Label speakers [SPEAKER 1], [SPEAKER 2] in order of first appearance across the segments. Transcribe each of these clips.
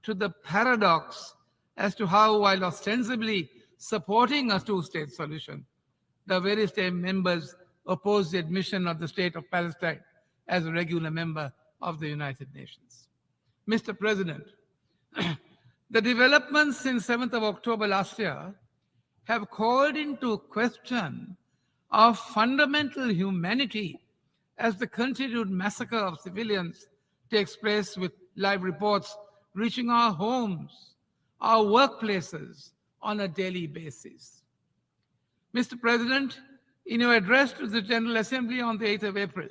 [SPEAKER 1] to the paradox as to how, while ostensibly supporting a two-state solution, the various state members oppose the admission of the state of Palestine as a regular member of the United Nations. Mr. President, the developments since 7th of October last year have called into question our fundamental humanity as the continued massacre of civilians takes place, with live reports reaching our homes, our workplaces on a daily basis. Mr. President, in your address to the General Assembly on the 8th of April,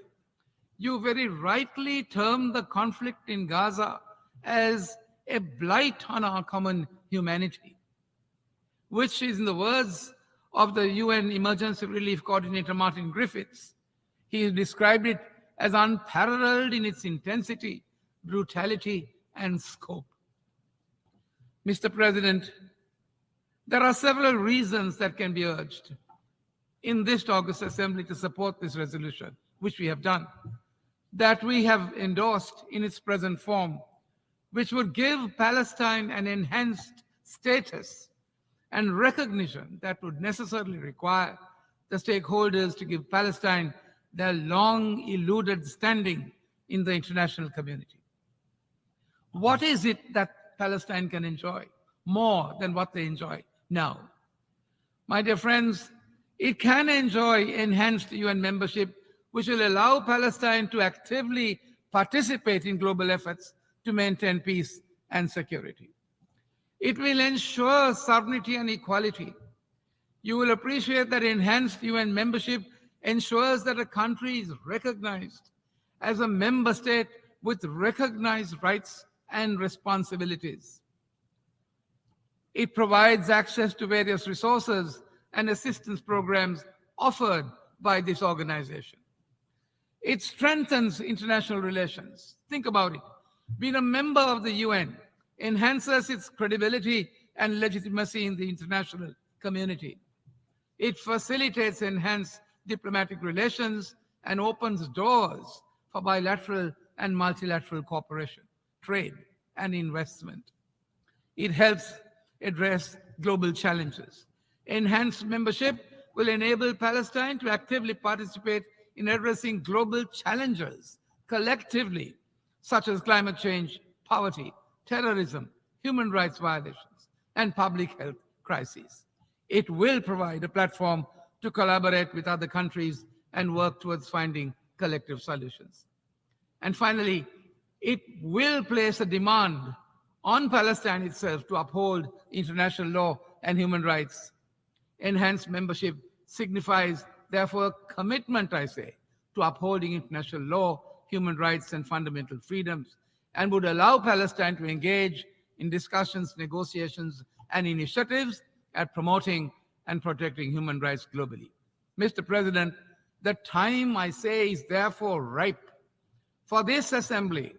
[SPEAKER 1] you very rightly termed the conflict in Gaza as a blight on our common humanity, which is, in the words of the UN Emergency Relief Coordinator Martin Griffiths, he described it as unparalleled in its intensity, brutality, and scope. Mr. President, there are several reasons that can be urged in this August Assembly to support this resolution, which we have done, that we have endorsed in its present form, which would give Palestine an enhanced status and recognition that would necessarily require the stakeholders to give Palestine their long eluded standing in the international community. What is it that Palestine can enjoy more than what they enjoy now? My dear friends, it can enjoy enhanced UN membership, which will allow Palestine to actively participate in global efforts to maintain peace and security. It will ensure sovereignty and equality. You will appreciate that enhanced UN membership ensures that a country is recognized as a member state with recognized rights and responsibilities. It provides access to various resources and assistance programs offered by this organization. It strengthens international relations. Think about it. Being a member of the UN enhances its credibility and legitimacy in the international community. It facilitates enhanced diplomatic relations and opens doors for bilateral and multilateral cooperation, trade, and investment. It helps address global challenges. Enhanced membership will enable Palestine to actively participate in addressing global challenges collectively, such as climate change, poverty, terrorism, human rights violations, and public health crises. It will provide a platform to collaborate with other countries and work towards finding collective solutions. And finally, it will place a demand on Palestine itself to uphold international law and human rights. Enhanced membership signifies, therefore, a commitment, I say, to upholding international law, human rights, and fundamental freedoms, and would allow Palestine to engage in discussions, negotiations, and initiatives at promoting and protecting human rights globally. Mr. President, the time, I say, is therefore ripe for this assembly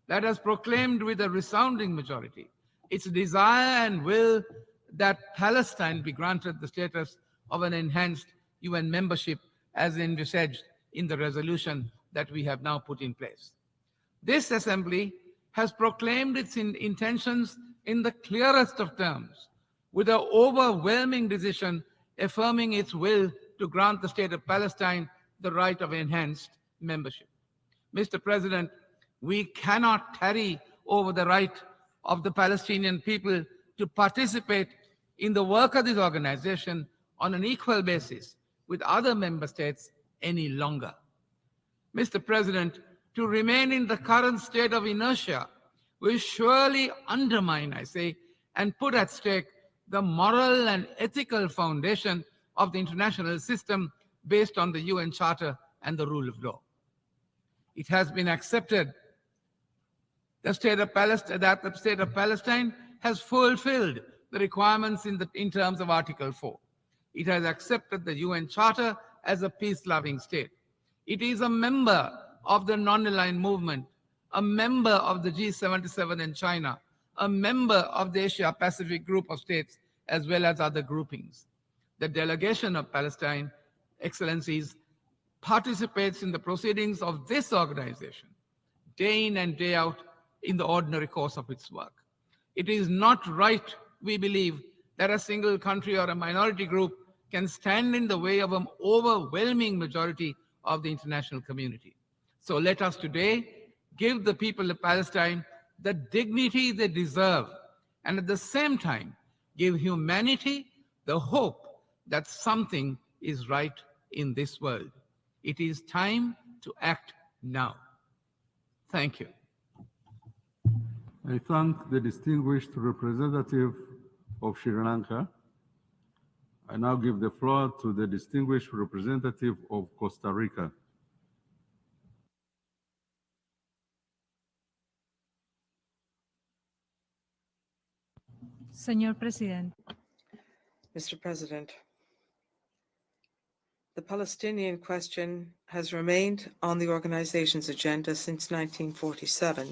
[SPEAKER 1] that has proclaimed with a resounding majority its desire and will that Palestine be granted the status of an enhanced UN membership as envisaged in the resolution that we have now put in place. This assembly has proclaimed its intentions in the clearest of terms, with an overwhelming decision affirming its will to grant the state of Palestine the right of enhanced membership. Mr. President, we cannot tarry over the right of the Palestinian people to participate in the work of this organization on an equal basis with other member states any longer. Mr. President, to remain in the current state of inertia will surely undermine, I say, and put at stake the moral and ethical foundation of the international system based on the UN Charter and the rule of law. It has been accepted that the state of Palestine has fulfilled the requirements in terms of Article 4. It has accepted the UN Charter as a peace-loving state. It is a member of the non-aligned movement, a member of the G77 in China, a member of the Asia-Pacific group of states, as well as other groupings. The delegation of Palestine, Excellencies, participates in the proceedings of this organization day in and day out in the ordinary course of its work. It is not right, we believe, that a single country or a minority group can stand in the way of an overwhelming majority of the international community. So let us today give the people of Palestine the dignity they deserve, and at the same time give humanity the hope that something is right in this world. It is time to act now. Thank you.
[SPEAKER 2] I thank the distinguished representative of Sri Lanka. I now give the floor to the distinguished representative of Costa Rica.
[SPEAKER 3] Señor Presidente.
[SPEAKER 4] Mr. President, the Palestinian question has remained on the organization's agenda since 1947.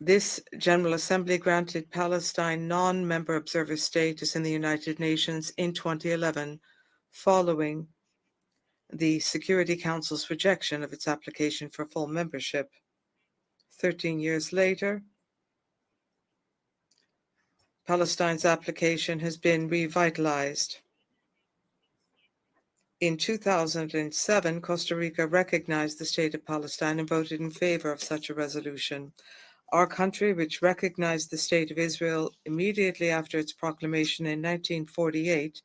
[SPEAKER 4] This General Assembly granted Palestine non-member observer status in the United Nations in 2011, following the Security Council's rejection of its application for full membership. 13 years later, Palestine's application has been revitalized. In 2007, Costa Rica recognized the state of Palestine and voted in favor of such a resolution. Our country, which recognized the state of Israel immediately after its proclamation in 1948,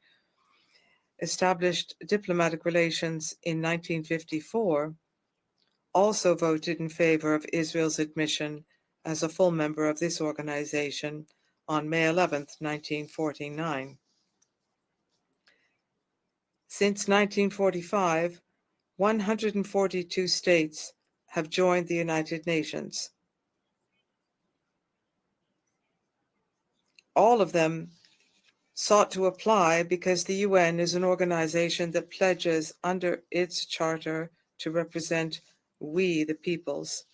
[SPEAKER 4] established diplomatic relations in 1954, also voted in favor of Israel's admission as a full member of this organization on May 11, 1949. Since 1945, 142 states have joined the United Nations. All of them sought to apply because the UN is an organization that pledges under its charter to represent we, the peoples.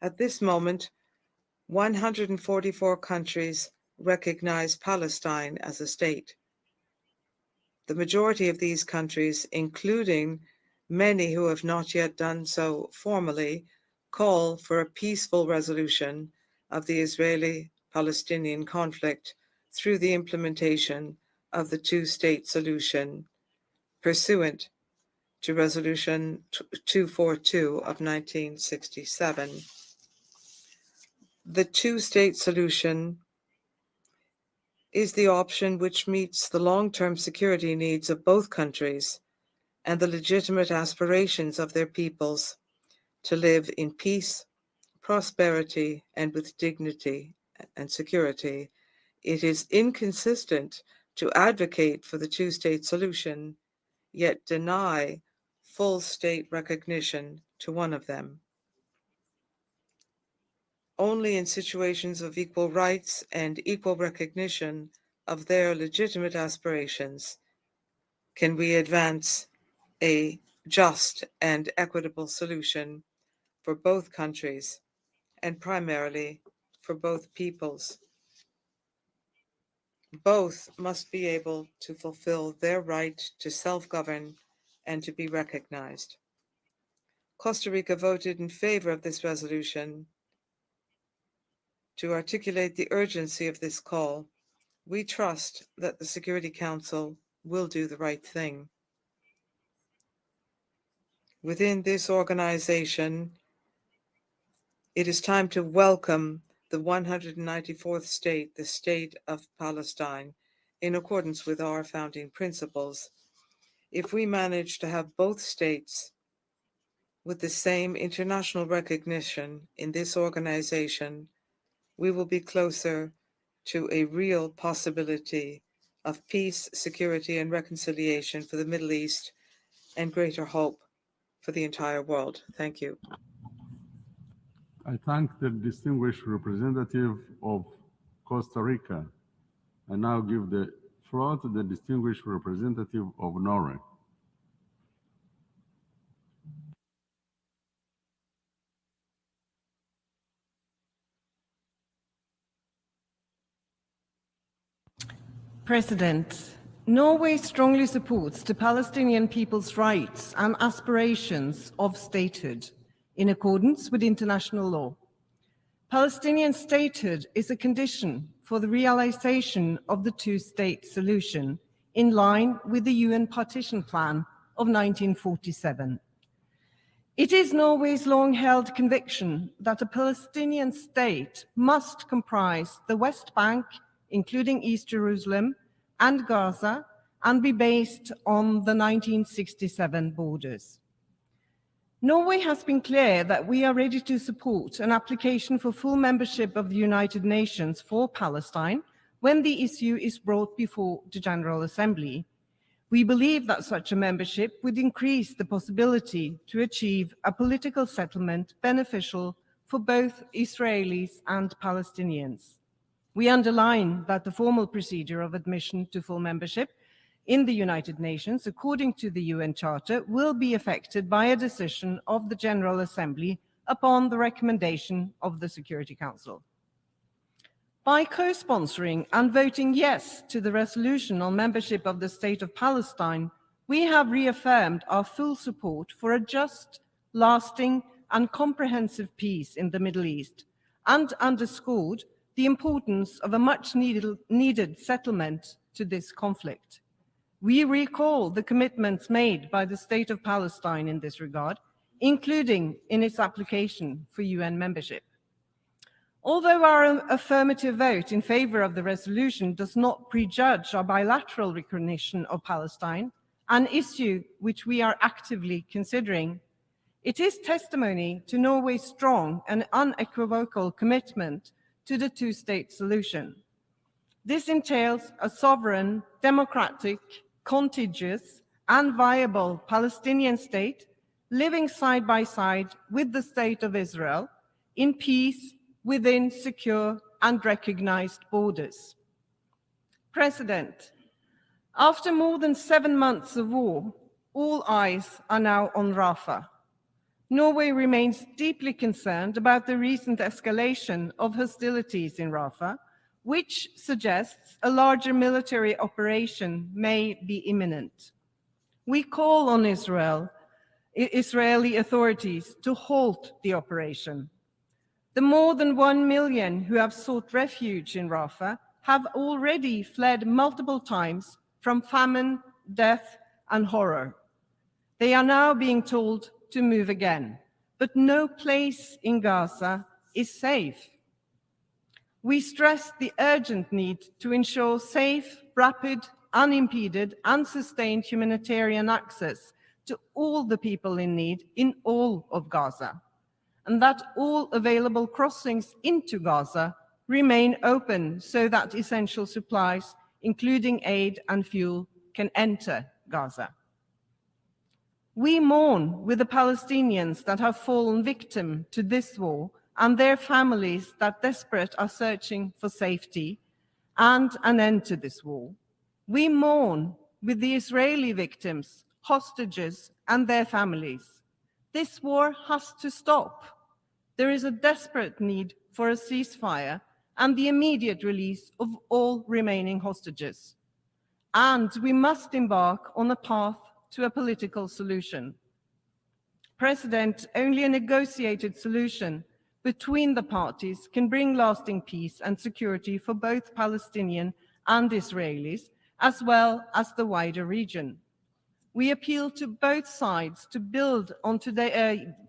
[SPEAKER 4] At this moment, 144 countries recognize Palestine as a state. The majority of these countries, including many who have not yet done so formally, call for a peaceful resolution of the Israeli-Palestinian conflict through the implementation of the two-state solution pursuant to Resolution 242 of 1967. The two-state solution is the option which meets the long-term security needs of both countries and the legitimate aspirations of their peoples to live in peace, prosperity, and with dignity and security. It is inconsistent to advocate for the two-state solution, yet deny full state recognition to one of them. Only in situations of equal rights and equal recognition of their legitimate aspirations can we advance a just and equitable solution for both countries and primarily for both peoples. Both must be able to fulfill their right to self-govern and to be recognized. Costa Rica voted in favor of this resolution. To articulate the urgency of this call, we trust that the Security Council will do the right thing. Within this organization, it is time to welcome the 194th state, the State of Palestine, in accordance with our founding principles. If we manage to have both states with the same international recognition in this organization, we will be closer to a real possibility of peace, security, and reconciliation for the Middle East and greater hope for the entire world. Thank you.
[SPEAKER 2] I thank the distinguished representative of Costa Rica. I now give the floor to the distinguished representative of Norway.
[SPEAKER 5] President, Norway strongly supports the Palestinian people's rights and aspirations of statehood in accordance with international law. Palestinian statehood is a condition for the realization of the two-state solution in line with the UN Partition Plan of 1947. It is Norway's long-held conviction that a Palestinian state must comprise the West Bank, including East Jerusalem, and Gaza, and be based on the 1967 borders. Norway has been clear that we are ready to support an application for full membership of the United Nations for Palestine when the issue is brought before the General Assembly. We believe that such a membership would increase the possibility to achieve a political settlement beneficial for both Israelis and Palestinians. We underline that the formal procedure of admission to full membership in the United Nations, according to the UN Charter, will be affected by a decision of the General Assembly upon the recommendation of the Security Council. By co-sponsoring and voting yes to the resolution on membership of the State of Palestine, we have reaffirmed our full support for a just, lasting, and comprehensive peace in the Middle East, and underscored the importance of a much-needed settlement to this conflict. We recall the commitments made by the State of Palestine in this regard, including in its application for UN membership. Although our affirmative vote in favor of the resolution does not prejudge our bilateral recognition of Palestine, an issue which we are actively considering, it is testimony to Norway's strong and unequivocal commitment to the two-state solution. This entails a sovereign, democratic, contiguous, and viable Palestinian state living side by side with the State of Israel in peace within secure and recognized borders. President, after more than 7 months of war, all eyes are now on Rafah. Norway remains deeply concerned about the recent escalation of hostilities in Rafah, which suggests a larger military operation may be imminent. We call on Israeli authorities to halt the operation. The more than 1 million who have sought refuge in Rafah have already fled multiple times from famine, death, and horror. They are now being told to move again, but no place in Gaza is safe. We stress the urgent need to ensure safe, rapid, unimpeded, and sustained humanitarian access to all the people in need in all of Gaza, and that all available crossings into Gaza remain open so that essential supplies, including aid and fuel, can enter Gaza. We mourn with the Palestinians that have fallen victim to this war and their families that desperate are searching for safety and an end to this war. We mourn with the Israeli victims, hostages, and their families. This war has to stop. There is a desperate need for a ceasefire and the immediate release of all remaining hostages. And we must embark on a path to a political solution. President, only a negotiated solution between the parties can bring lasting peace and security for both Palestinian and Israelis, as well as the wider region. We appeal to both sides to build on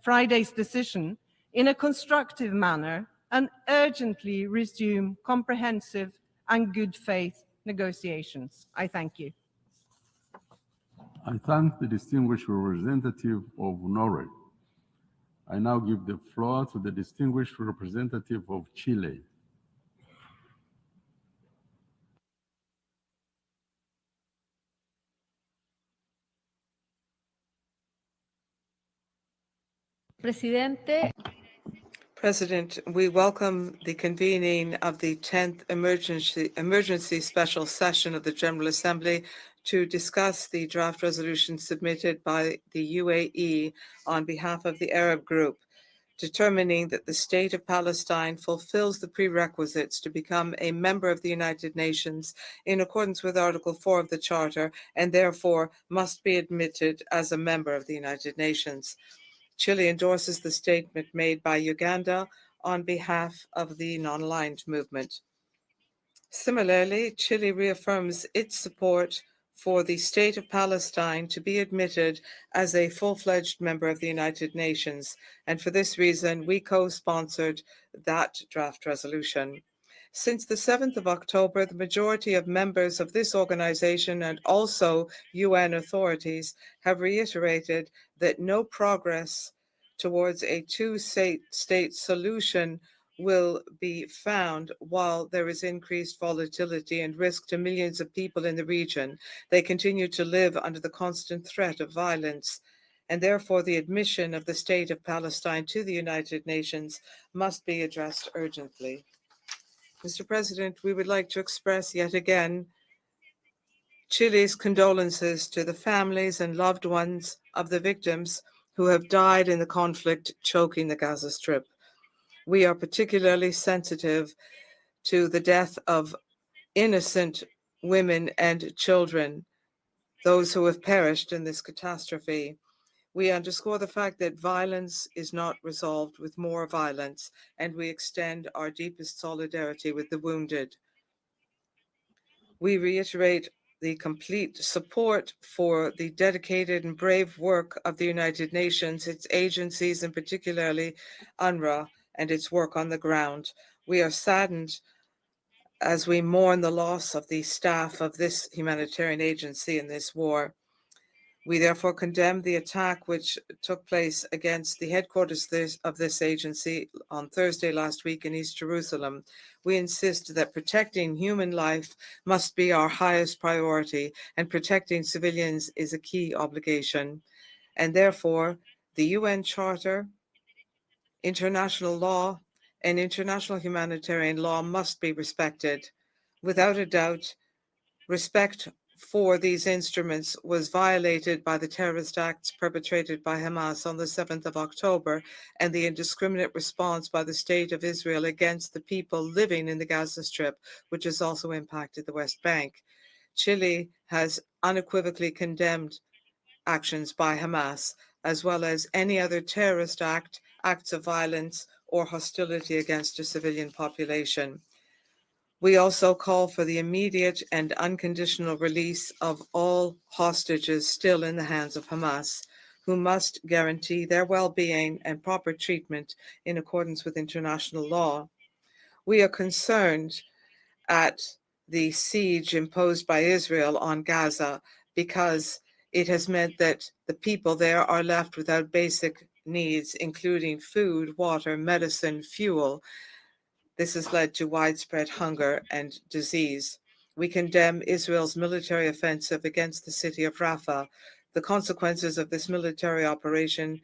[SPEAKER 5] Friday's decision in a constructive manner and urgently resume comprehensive and good faith negotiations. I thank you.
[SPEAKER 2] I thank the distinguished representative of Norway. I now give the floor to the distinguished representative of Chile.
[SPEAKER 4] President, we welcome the convening of the 10th emergency special session of the General Assembly to discuss the draft resolution submitted by the UAE on behalf of the Arab group, determining that the State of Palestine fulfills the prerequisites to become a member of the United Nations in accordance with Article 4 of the Charter, and therefore must be admitted as a member of the United Nations. Chile endorses the statement made by Uganda on behalf of the non-aligned movement. Similarly, Chile reaffirms its support for the State of Palestine to be admitted as a full-fledged member of the United Nations, and for this reason, we co-sponsored that draft resolution. Since the 7th of October, the majority of members of this organization and also UN authorities have reiterated that no progress towards a two-state solution will be found while there is increased volatility and risk to millions of people in the region. They continue to live under the constant threat of violence, and therefore the admission of the State of Palestine to the United Nations must be addressed urgently. Mr. President, we would like to express yet again Chile's condolences to the families and loved ones of the victims who have died in the conflict choking the Gaza Strip. We are particularly sensitive to the death of innocent women and children, those who have perished in this catastrophe. We underscore the fact that violence is not resolved with more violence, and we extend our deepest solidarity with the wounded. We reiterate the complete support for the dedicated and brave work of the United Nations, its agencies, and particularly UNRWA and its work on the ground. We are saddened as we mourn the loss of the staff of this humanitarian agency in this war. We therefore condemn the attack which took place against the headquarters of this agency on Thursday last week in East Jerusalem. We insist that protecting human life must be our highest priority, and protecting civilians is a key obligation. And therefore, the UN Charter, international law, and international humanitarian law must be respected. Without a doubt, respect for these instruments was violated by the terrorist acts perpetrated by Hamas on the 7th of October and the indiscriminate response by the State of Israel against the people living in the Gaza Strip, which has also impacted the West Bank. Chile has unequivocally condemned actions by Hamas, as well as any other terrorist acts of violence, or hostility against a civilian population. We also call for the immediate and unconditional release of all hostages still in the hands of Hamas, who must guarantee their well-being and proper treatment in accordance with international law. We are concerned at the siege imposed by Israel on Gaza because it has meant that the people there are left without basic needs, including food, water, medicine, fuel. This has led to widespread hunger and disease. We condemn Israel's military offensive against the city of Rafah. The consequences of this military operation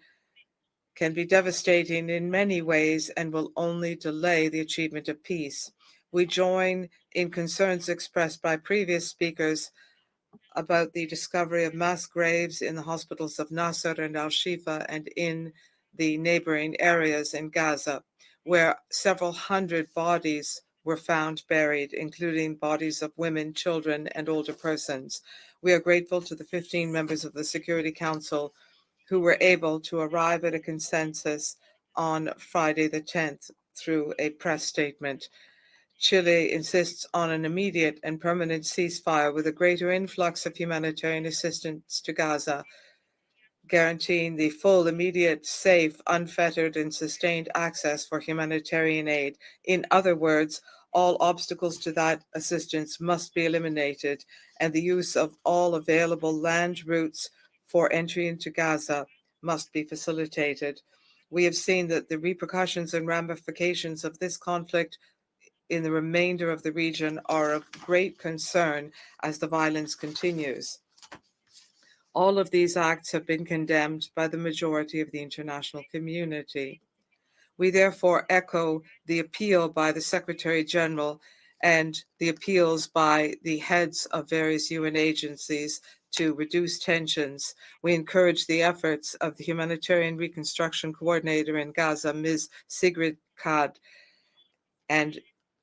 [SPEAKER 4] can be devastating in many ways and will only delay the achievement of peace. We join in concerns expressed by previous speakers about the discovery of mass graves in the hospitals of Nasser and Al-Shifa and in the neighboring areas in Gaza, where several hundred bodies were found buried, including bodies of women, children, and older persons. We are grateful to the 15 members of the Security Council who were able to arrive at a consensus on Friday the 10th through a press statement. Chile insists on an immediate and permanent ceasefire with a greater influx of humanitarian assistance to Gaza, guaranteeing the full, immediate, safe, unfettered, and sustained access for humanitarian aid. In other words, all obstacles to that assistance must be eliminated, and the use of all available land routes for entry into Gaza must be facilitated. We have seen that the repercussions and ramifications of this conflict in the remainder of the region are of great concern as the violence continues. All of these acts have been condemned by the majority of the international community. We therefore echo the appeal by the Secretary General and the appeals by the heads of various UN agencies to reduce tensions. We encourage the efforts of the Humanitarian Reconstruction Coordinator in Gaza, Ms. Sigrid Kaag, and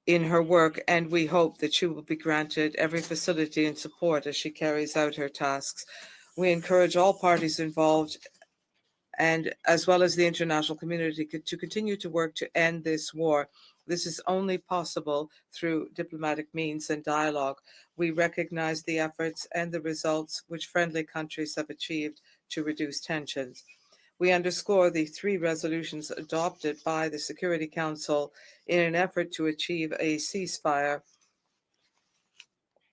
[SPEAKER 4] in her work, and we hope that she will be granted every facility and support as she carries out her tasks. We encourage all parties involved and as well as the international community to continue to work to end this war. This is only possible through diplomatic means and dialogue. We recognize the efforts and the results which friendly countries have achieved to reduce tensions. We underscore the 3 resolutions adopted by the Security Council in an effort to achieve a ceasefire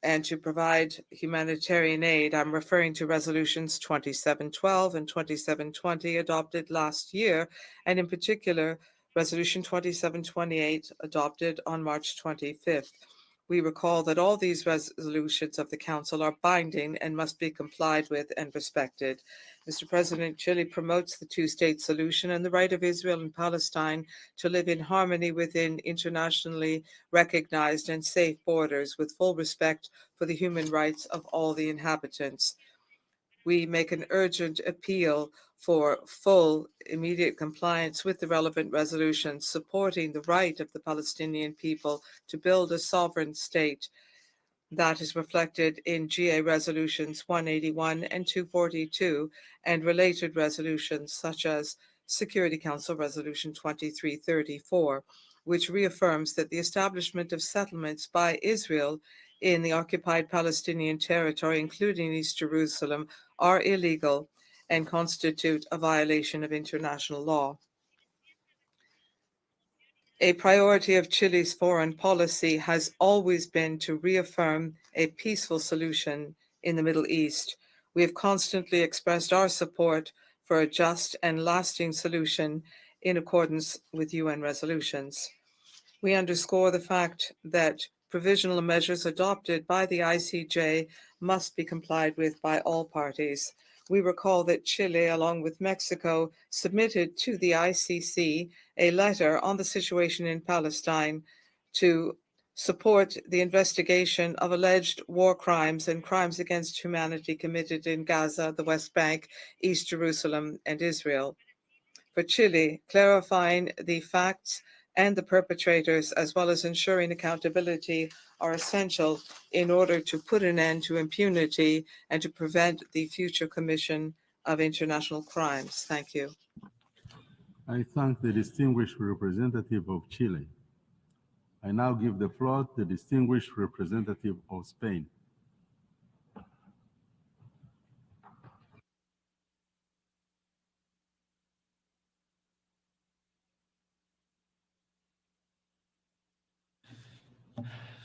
[SPEAKER 4] and to provide humanitarian aid. I'm referring to resolutions 2712 and 2720 adopted last year, and in particular, resolution 2728 adopted on March 25th. We recall that all these resolutions of the Council are binding and must be complied with and respected. Mr. President, Chile promotes the two-state solution and the right of Israel and Palestine to live in harmony within internationally recognized and safe borders with full respect for the human rights of all the inhabitants. We make an urgent appeal for full, immediate compliance with the relevant resolutions, supporting the right of the Palestinian people to build a sovereign state that is reflected in GA resolutions 181 and 242 and related resolutions such as Security Council Resolution 2334, which reaffirms that the establishment of settlements by Israel in the occupied Palestinian territory, including East Jerusalem, are illegal and constitute a violation of international law. A priority of Chile's foreign policy has always been to reaffirm a peaceful solution in the Middle East. We have constantly expressed our support for a just and lasting solution in accordance with UN resolutions. We underscore the fact that provisional measures adopted by the ICJ must be complied with by all parties. We recall that Chile, along with Mexico, submitted to the ICC a letter on the situation in Palestine to support the investigation of alleged war crimes and crimes against humanity committed in Gaza, the West Bank, East Jerusalem, and Israel. For Chile, clarifying the facts and the perpetrators, as well as ensuring accountability, are essential in order to put an end to impunity and to prevent the future commission of international crimes. Thank you.
[SPEAKER 2] I thank the distinguished representative of Chile. I now give the floor to the distinguished representative of Spain.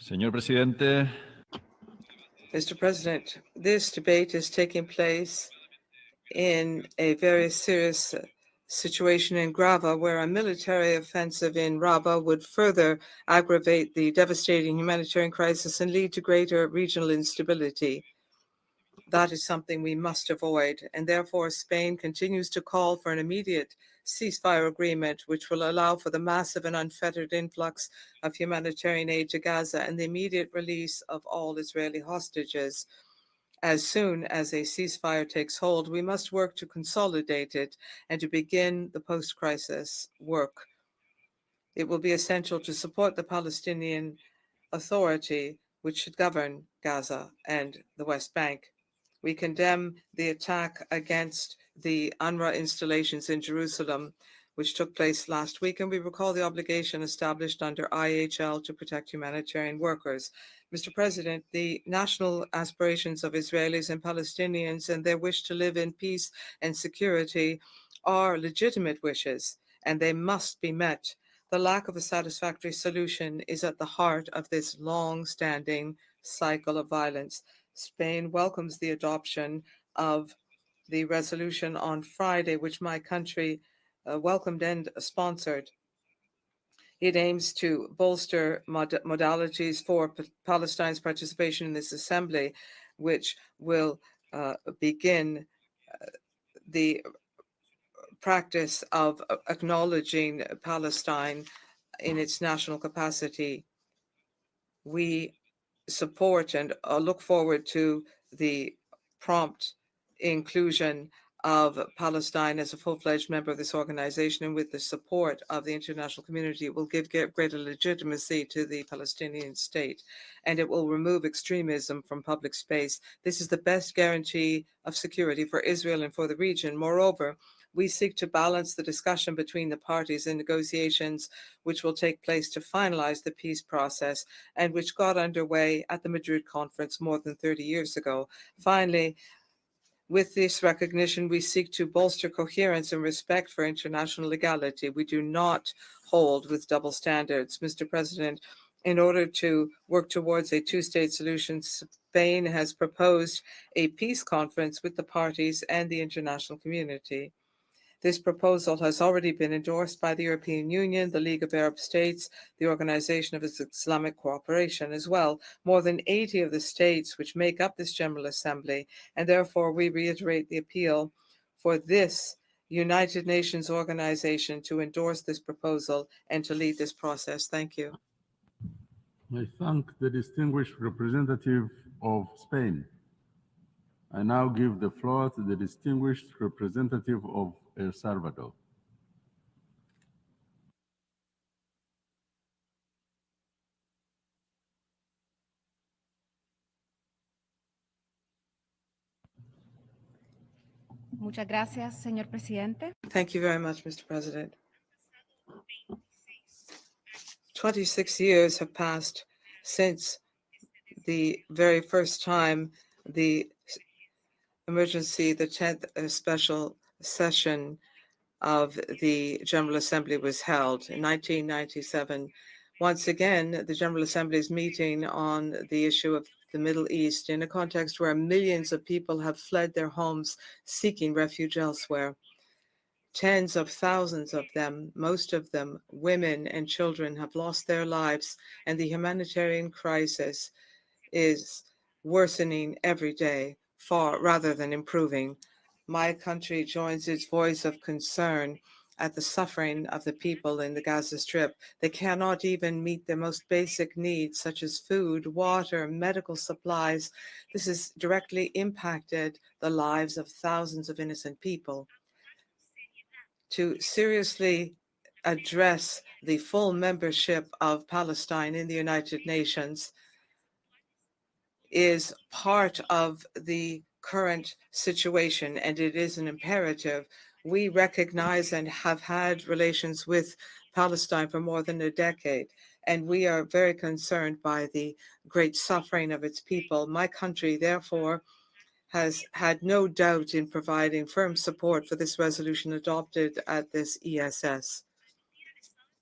[SPEAKER 3] Señor presidente,
[SPEAKER 4] Mr. President, this debate is taking place in a very serious situation in Grava, where a military offensive in Raba would further aggravate the devastating humanitarian crisis and lead to greater regional instability. That is something we must avoid, and therefore Spain continues to call for an immediate ceasefire agreement which will allow for the massive and unfettered influx of humanitarian aid to Gaza and the immediate release of all Israeli hostages. As soon as a ceasefire takes hold, we must work to consolidate it and to begin the post-crisis work. It will be essential to support the Palestinian Authority, which should govern Gaza and the West Bank. We condemn the attack against the UNRWA installations in Jerusalem, which took place last week, and we recall the obligation established under IHL to protect humanitarian workers. Mr. President, the national aspirations of Israelis and Palestinians and their wish to live in peace and security are legitimate wishes, and they must be met. The lack of a satisfactory solution is at the heart of this long-standing cycle of violence. Spain welcomes the adoption of the resolution on Friday, which my country welcomed and sponsored. It aims to bolster modalities for Palestine's participation in this assembly, which will begin the practice of acknowledging Palestine in its national capacity. We support and look forward to the prompt inclusion of Palestine as a full-fledged member of this organization, and with the support of the international community, it will give greater legitimacy to the Palestinian state, and it will remove extremism from public space. This is the best guarantee of security for Israel and for the region. Moreover, We seek to balance the discussion between the parties in negotiations which will take place to finalize the peace process and which got underway at the Madrid conference more than 30 years ago. Finally, with this recognition, we seek to bolster coherence and respect for international legality. We do not hold with double standards. Mr. President, in order to work towards a two-state solution, Spain has proposed a peace conference with the parties and the international community. This proposal has already been endorsed by the European Union, the League of Arab States, the Organization of Islamic Cooperation as well, more than 80 of the states which make up this General Assembly, and therefore we reiterate the appeal for this United Nations organization to endorse this proposal and to lead this process. Thank you.
[SPEAKER 2] I thank the distinguished representative of Spain. I now give the floor to the distinguished representative of El Salvador.
[SPEAKER 6] Muchas gracias, señor presidente.
[SPEAKER 4] Thank you very much, Mr. President. 26 years have passed since the very first time the emergency, the 10th special session of the General Assembly was held in 1997. Once again, the General Assembly is meeting on the issue of the Middle East in a context where millions of people have fled their homes seeking refuge elsewhere. Tens of thousands of them, most of them women and children, have lost their lives, and the humanitarian crisis is worsening every day, far rather than improving. My country joins its voice of concern at the suffering of the people in the Gaza Strip. They cannot even meet their most basic needs, such as food, water, medical supplies. This has directly impacted the lives of thousands of innocent people. To seriously address the full membership of Palestine in the United Nations is part of the current situation, and it is an imperative. We recognize and have had relations with Palestine for more than a decade, and we are very concerned by the great suffering of its people. My country, therefore, has had no doubt in providing firm support for this resolution adopted at this ESS.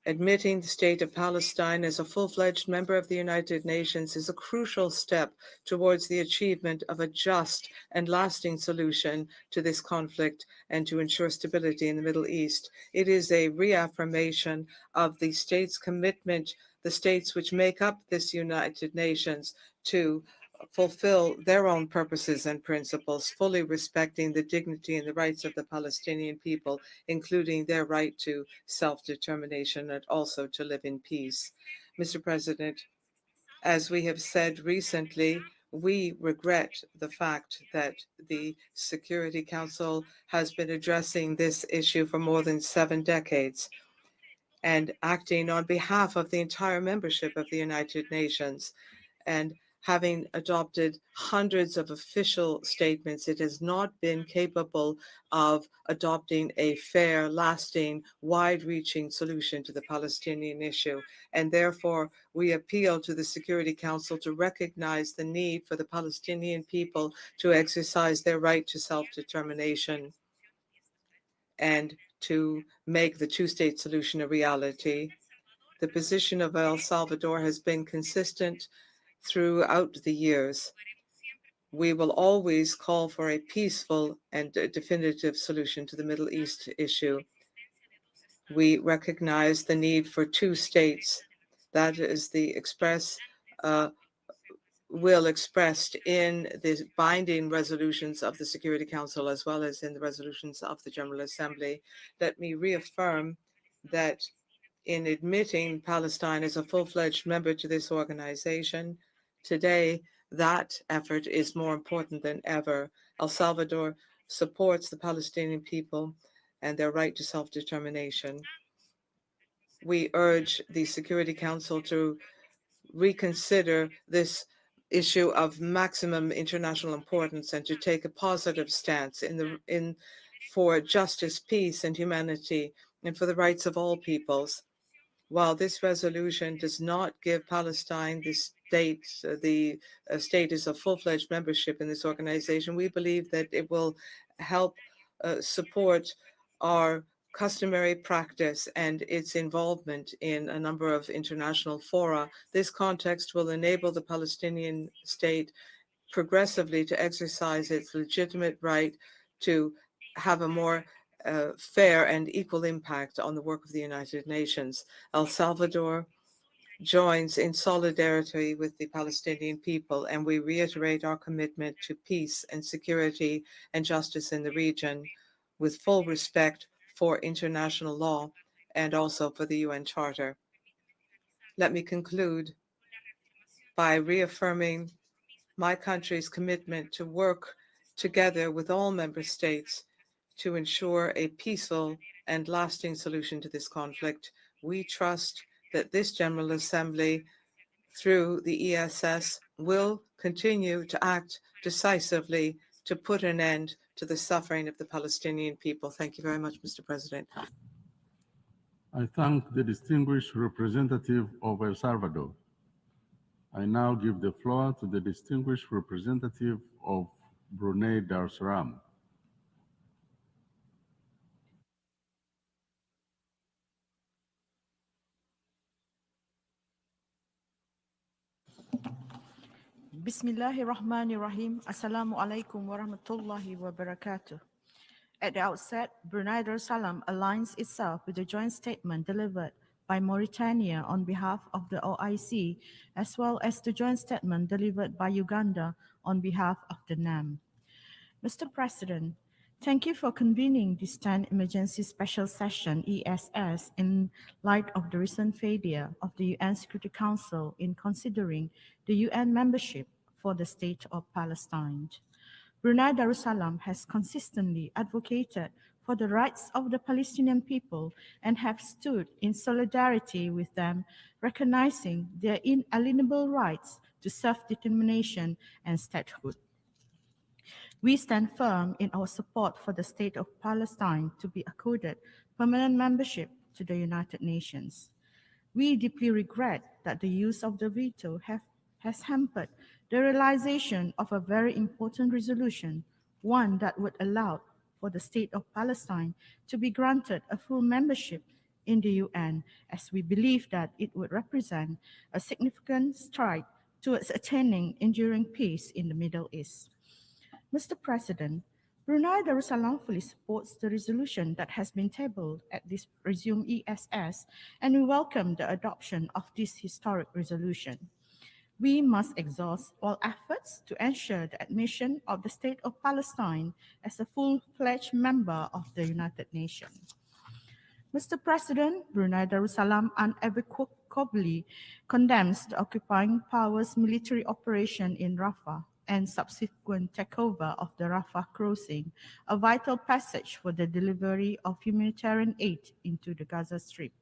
[SPEAKER 4] Admitting the state of Palestine as a full-fledged member of the United Nations is a crucial step towards the achievement of a just and lasting solution to this conflict and to ensure stability in the Middle East. It is a reaffirmation of the states' commitment, the states which make up this United Nations, to fulfill their own purposes and principles, fully respecting the dignity and the rights of the Palestinian people, including their right to self-determination and also to live in peace. Mr. President, as we have said recently, we regret the fact that the Security Council has been addressing this issue for more than 7 decades and acting on behalf of the entire membership of the United Nations. And having adopted hundreds of official statements, it has not been capable of adopting a fair, lasting, wide-reaching solution to the Palestinian issue. And therefore, we appeal to the Security Council to recognize the need for the Palestinian people to exercise their right to self-determination and to make the two-state solution a reality. The position of El Salvador has been consistent throughout the years. We will always call for a peaceful and definitive solution to the Middle East issue. We recognize the need for 2 states. That is the will expressed in the binding resolutions of the Security Council as well as in the resolutions of the General Assembly. Let me reaffirm that in admitting Palestine as a full-fledged member to this organization, today, that effort is more important than ever. El Salvador supports the Palestinian people and their right to self-determination. We urge the Security Council to reconsider this issue of maximum international importance and to take a positive stance in for justice, peace, and humanity, and for the rights of all peoples. While this resolution does not give Palestine the status of full-fledged membership in this organization, we believe that it will help support our customary practice and its involvement in a number of international fora. This context will enable the Palestinian state progressively to exercise its legitimate right to have a more fair and equal impact on the work of the United Nations. El Salvador joins in solidarity with the Palestinian people, and we reiterate our commitment to peace and security and justice in the region with full respect for international law and also for the UN Charter. Let me conclude by reaffirming my country's commitment to work together with all member states to ensure a peaceful and lasting solution to this conflict. We trust that this General Assembly, through the ESS, will continue to act decisively to put an end to the suffering of the Palestinian people. Thank you very much, Mr. President.
[SPEAKER 2] I thank the distinguished representative of El Salvador. I now give the floor to the distinguished representative of Brunei Darussalam.
[SPEAKER 7] Bismillahirrahmanirrahim. Assalamu alaikum warahmatullahi wabarakatuh. At the outset, Brunei Darussalam aligns itself with the joint statement delivered by Mauritania on behalf of the OIC, as well as the joint statement delivered by Uganda on behalf of the NAM. Mr. President, thank you for convening this 10th Emergency Special Session ESS in light of the recent failure of the UN Security Council in considering the UN membership for the State of Palestine. Brunei Darussalam has consistently advocated for the rights of the Palestinian people and have stood in solidarity with them, recognizing their inalienable rights to self-determination and statehood. We stand firm in our support for the State of Palestine to be accorded permanent membership to the United Nations. We deeply regret that the use of the veto has hampered the realization of a very important resolution, one that would allow for the State of Palestine to be granted a full membership in the UN, as we believe that it would represent a significant stride towards attaining enduring peace in the Middle East. Mr. President, Brunei Darussalam fully supports the resolution that has been tabled at this resumed ESS, and we welcome the adoption of this historic resolution. We must exhaust all efforts to ensure the admission of the State of Palestine as a full-fledged member of the United Nations. Mr. President, Brunei Darussalam unequivocally condemns the occupying powers' military operation in Rafah and subsequent takeover of the Rafah crossing, a vital passage for the delivery of humanitarian aid into the Gaza Strip.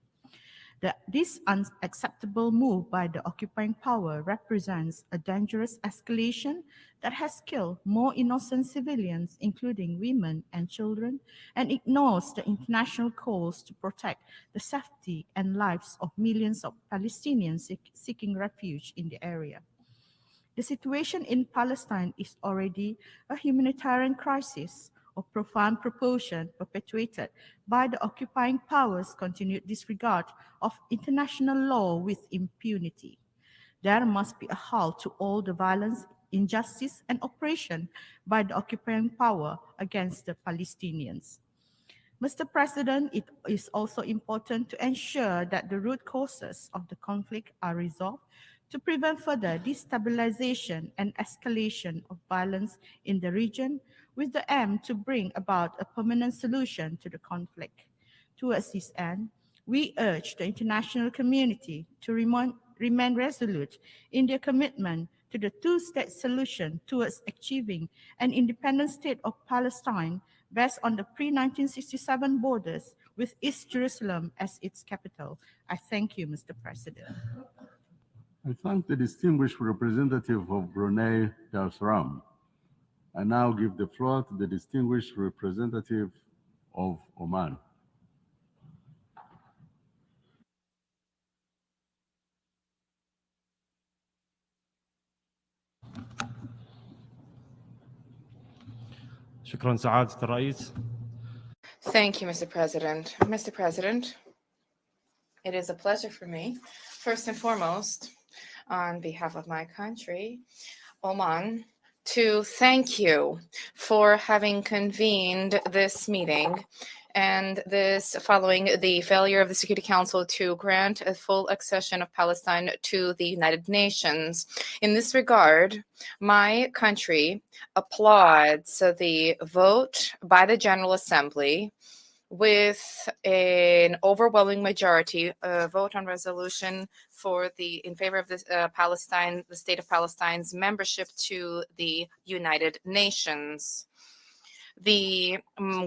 [SPEAKER 7] This unacceptable move by the occupying power represents a dangerous escalation that has killed more innocent civilians, including women and children, and ignores the international calls to protect the safety and lives of millions of Palestinians seeking refuge in the area. The situation in Palestine is already a humanitarian crisis of profound proportion perpetuated by the occupying powers' continued disregard of international law with impunity. There must be a halt to all the violence, injustice, and oppression by the occupying power against the Palestinians. Mr. President, it is also important to ensure that the root causes of the conflict are resolved to prevent further destabilization and escalation of violence in the region, with the aim to bring about a permanent solution to the conflict. Towards this end, we urge the international community to remain resolute in their commitment to the two-state solution towards achieving an independent state of Palestine based on the pre-1967 borders with East Jerusalem as its capital. I thank you, Mr. President.
[SPEAKER 2] I thank the distinguished representative of Brunei Darussalam. I now give the floor to the distinguished representative of Oman.
[SPEAKER 8] شكرا سعادة الرئيس.
[SPEAKER 9] Thank you, Mr. President. Mr. President, it is a pleasure for me, first and foremost, on behalf of my country, Oman, to thank you for having convened this meeting and this following the failure of the Security Council to grant a full accession of Palestine to the United Nations. In this regard, my country applauds the vote by the General Assembly with an overwhelming majority vote on resolution in favor of the state of Palestine's membership to the United Nations. The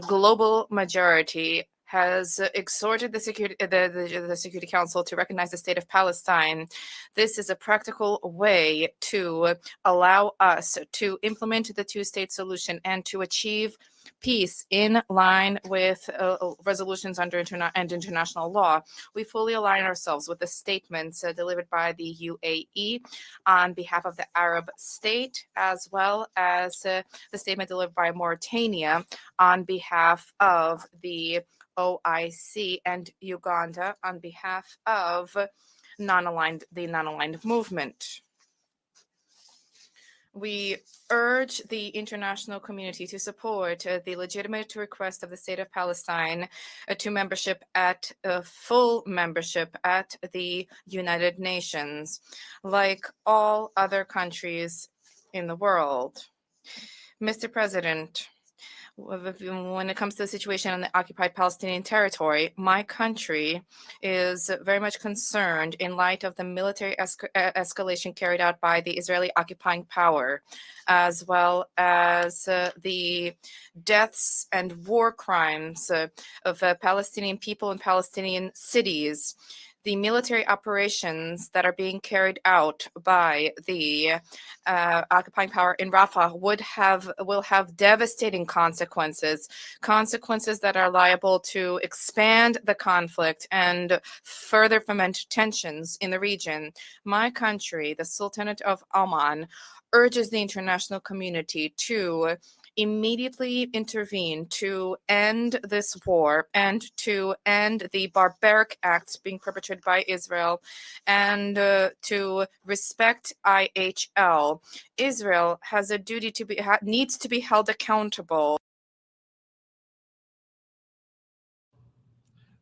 [SPEAKER 9] global majority has exhorted the Security Council to recognize the state of Palestine. This is a practical way to allow us to implement the two-state solution and to achieve peace in line with resolutions and international law. We fully align ourselves with the statements delivered by the UAE on behalf of the Arab state, as well as the statement delivered by Mauritania on behalf of the OIC and Uganda on behalf of the non-aligned movement. We urge the international community to support the legitimate request of the state of Palestine to full membership at the United Nations, like all other countries in the world. Mr. President, when it comes to the situation on the occupied Palestinian territory, my country is very much concerned in light of the military escalation carried out by the Israeli occupying power, as well as the deaths and war crimes of Palestinian people and Palestinian cities. The military operations that are being carried out by the occupying power in Rafah will have devastating consequences that are liable to expand the conflict and further foment tensions in the region. My country, the Sultanate of Oman, urges the international community to immediately intervene to end this war and to end the barbaric acts being perpetrated by Israel and to respect IHL. Israel has a duty needs to be held accountable.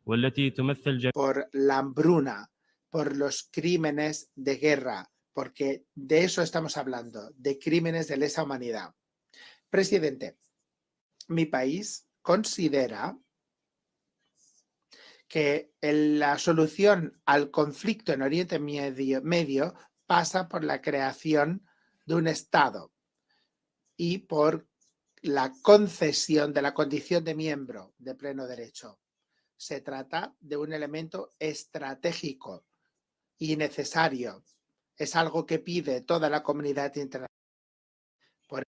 [SPEAKER 8] والتي تمثل
[SPEAKER 10] por la hambruna, por los crímenes de guerra, porque de eso estamos hablando, de crímenes de lesa humanidad. Presidente, mi país considera que la solución al conflicto en Oriente Medio pasa por la creación de un Estado y por la concesión de la condición de miembro de pleno derecho. Se trata de un elemento estratégico y necesario. Es algo que pide toda la comunidad internacional. Por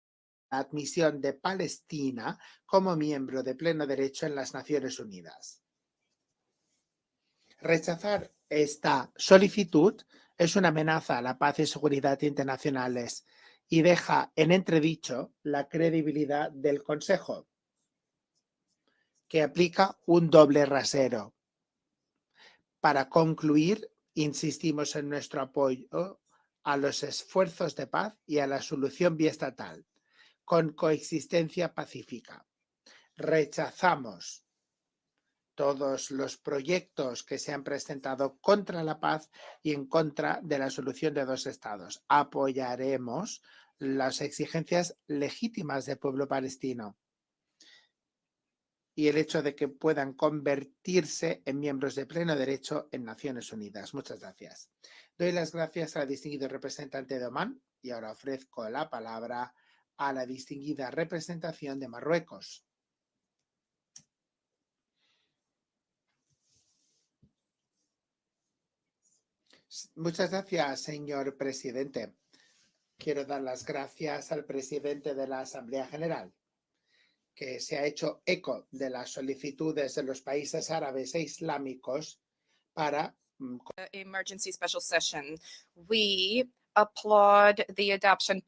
[SPEAKER 10] la admisión de Palestina como miembro de pleno derecho en las Naciones Unidas. Rechazar esta solicitud es una amenaza a la paz y seguridad internacionales y deja en entredicho la credibilidad del Consejo, que aplica un doble rasero. Para concluir, insistimos en nuestro apoyo a los esfuerzos de paz y a la solución biestatal, con coexistencia pacífica. Rechazamos todos los proyectos que se han presentado contra la paz y en contra de la solución de dos estados. Apoyaremos las exigencias legítimas del pueblo palestino y el hecho de que puedan convertirse en miembros de pleno derecho en Naciones Unidas. Muchas gracias. Doy las gracias al distinguido representante de Omán y ahora ofrezco la palabra a la distinguida representación de Marruecos. Muchas gracias, señor presidente. Quiero dar las gracias al presidente de la Asamblea General que se ha hecho eco de las solicitudes de los países árabes e islámicos para
[SPEAKER 9] Emergency special session. We applaud the adoption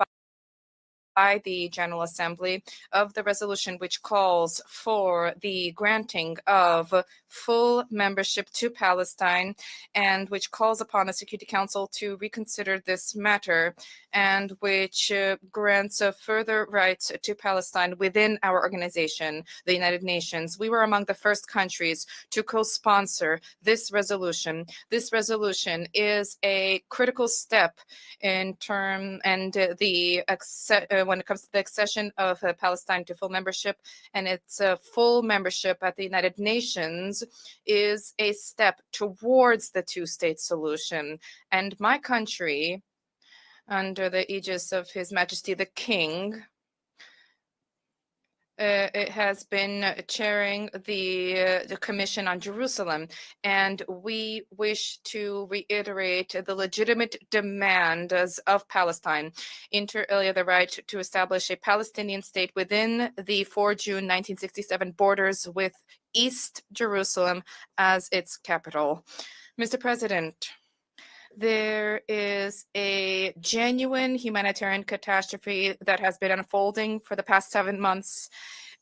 [SPEAKER 9] by the General Assembly of the resolution which calls for the granting of full membership to Palestine and which calls upon the Security Council to reconsider this matter and which grants further rights to Palestine within our organization, the United Nations. We were among the first countries to co-sponsor this resolution. This resolution is a critical step in term and when it comes to the accession of Palestine to full membership and its full membership at the United Nations is a step towards the two-state solution. And my country, under the aegis of His Majesty the King, it has been chairing the Commission on Jerusalem, and we wish to reiterate the legitimate demands of Palestine, inter alia the right to establish a Palestinian state within the 4 June 1967 borders with East Jerusalem as its capital. Mr. President, there is a genuine humanitarian catastrophe that has been unfolding for the past 7 months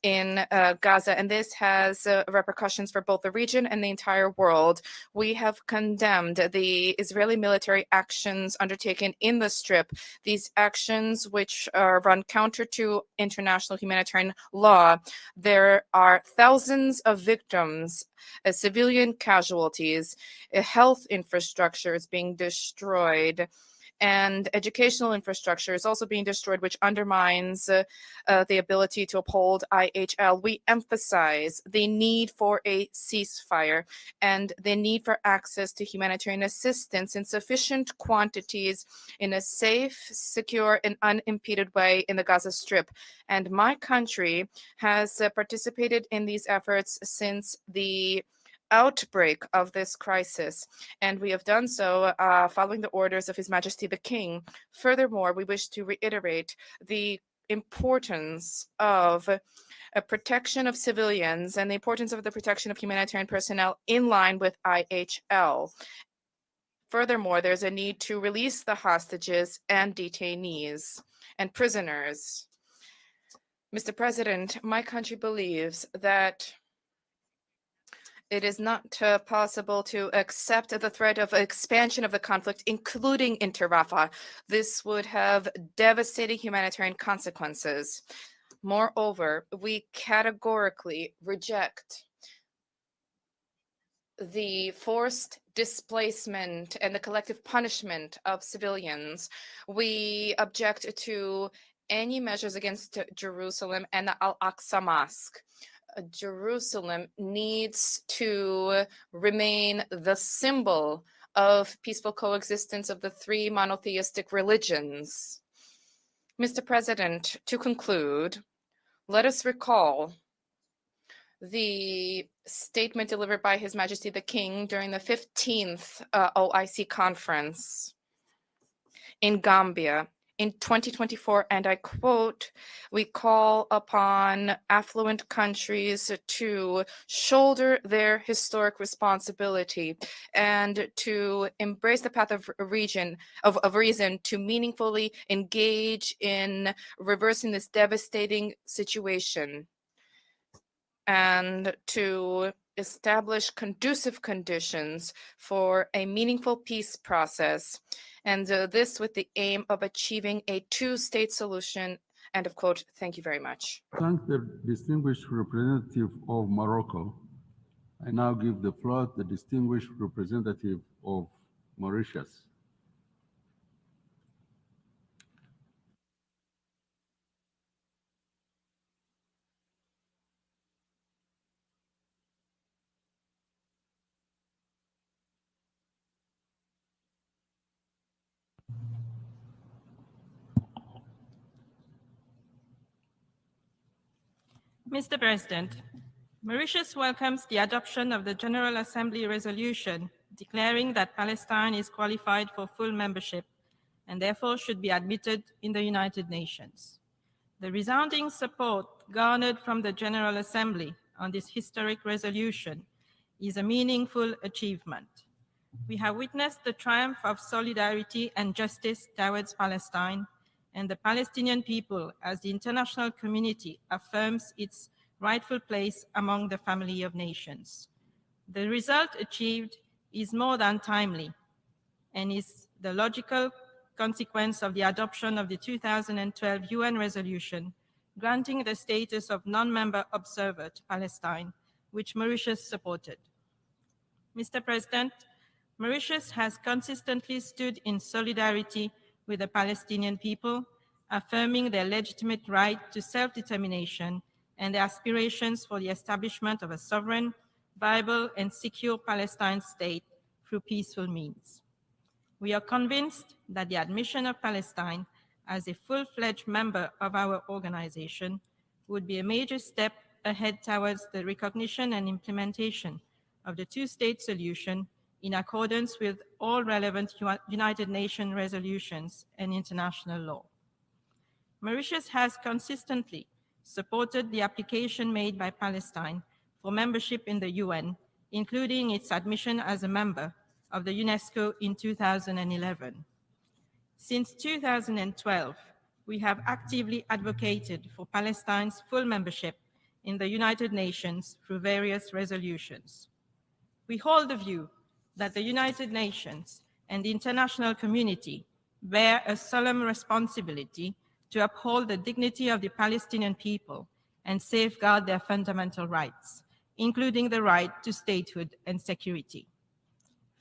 [SPEAKER 9] in Gaza, and this has repercussions for both the region and the entire world. We have condemned the Israeli military actions undertaken in the Strip, these actions which run counter to international humanitarian law. There are thousands of victims, civilian casualties, health infrastructure is being destroyed, and educational infrastructure is also being destroyed, which undermines the ability to uphold IHL. We emphasize the need for a ceasefire and the need for access to humanitarian assistance in sufficient quantities in a safe, secure, and unimpeded way in the Gaza Strip. And my country has participated in these efforts since the outbreak of this crisis, and we have done so following the orders of His Majesty the King. Furthermore, we wish to reiterate the importance of a protection of civilians and the importance of the protection of humanitarian personnel in line with IHL. Furthermore, there's a need to release the hostages and detainees and prisoners. Mr. President, my country believes that it is not possible to accept the threat of expansion of the conflict, including into Rafah. This would have devastating humanitarian consequences. Moreover, we categorically reject the forced displacement and the collective punishment of civilians. We object to any measures against Jerusalem and the Al-Aqsa Mosque. Jerusalem needs to remain the symbol of peaceful coexistence of the three monotheistic religions. Mr. President, to conclude, let us recall the statement delivered by His Majesty the King during the 15th OIC conference in Gambia in 2024, and I quote, "We call upon affluent countries to shoulder their historic responsibility and to embrace the path of reason to meaningfully engage in reversing this devastating situation and to establish conducive conditions for a meaningful peace process, and this with the aim of achieving a two-state solution." End of quote. Thank you very much.
[SPEAKER 2] Thank the distinguished representative of Morocco. I now give the floor to the distinguished representative of Mauritius.
[SPEAKER 11] Mr. President, Mauritius welcomes the adoption of the General Assembly resolution declaring that Palestine is qualified for full membership and therefore should be admitted in the United Nations. The resounding support garnered from the General Assembly on this historic resolution is a meaningful achievement. We have witnessed the triumph of solidarity and justice towards Palestine and the Palestinian people as the international community affirms its rightful place among the family of nations. The result achieved is more than timely and is the logical consequence of the adoption of the 2012 UN resolution granting the status of non-member observer to Palestine, which Mauritius supported. Mr. President, Mauritius has consistently stood in solidarity with the Palestinian people, affirming their legitimate right to self-determination and their aspirations for the establishment of a sovereign, viable, and secure Palestine state through peaceful means. We are convinced that the admission of Palestine as a full-fledged member of our organization would be a major step ahead towards the recognition and implementation of the two-state solution in accordance with all relevant United Nations resolutions and international law. Mauritius has consistently supported the application made by Palestine for membership in the UN, including its admission as a member of the UNESCO in 2011. Since 2012, we have actively advocated for Palestine's full membership in the United Nations through various resolutions. We hold the view that the United Nations and the international community bear a solemn responsibility to uphold the dignity of the Palestinian people and safeguard their fundamental rights, including the right to statehood and security.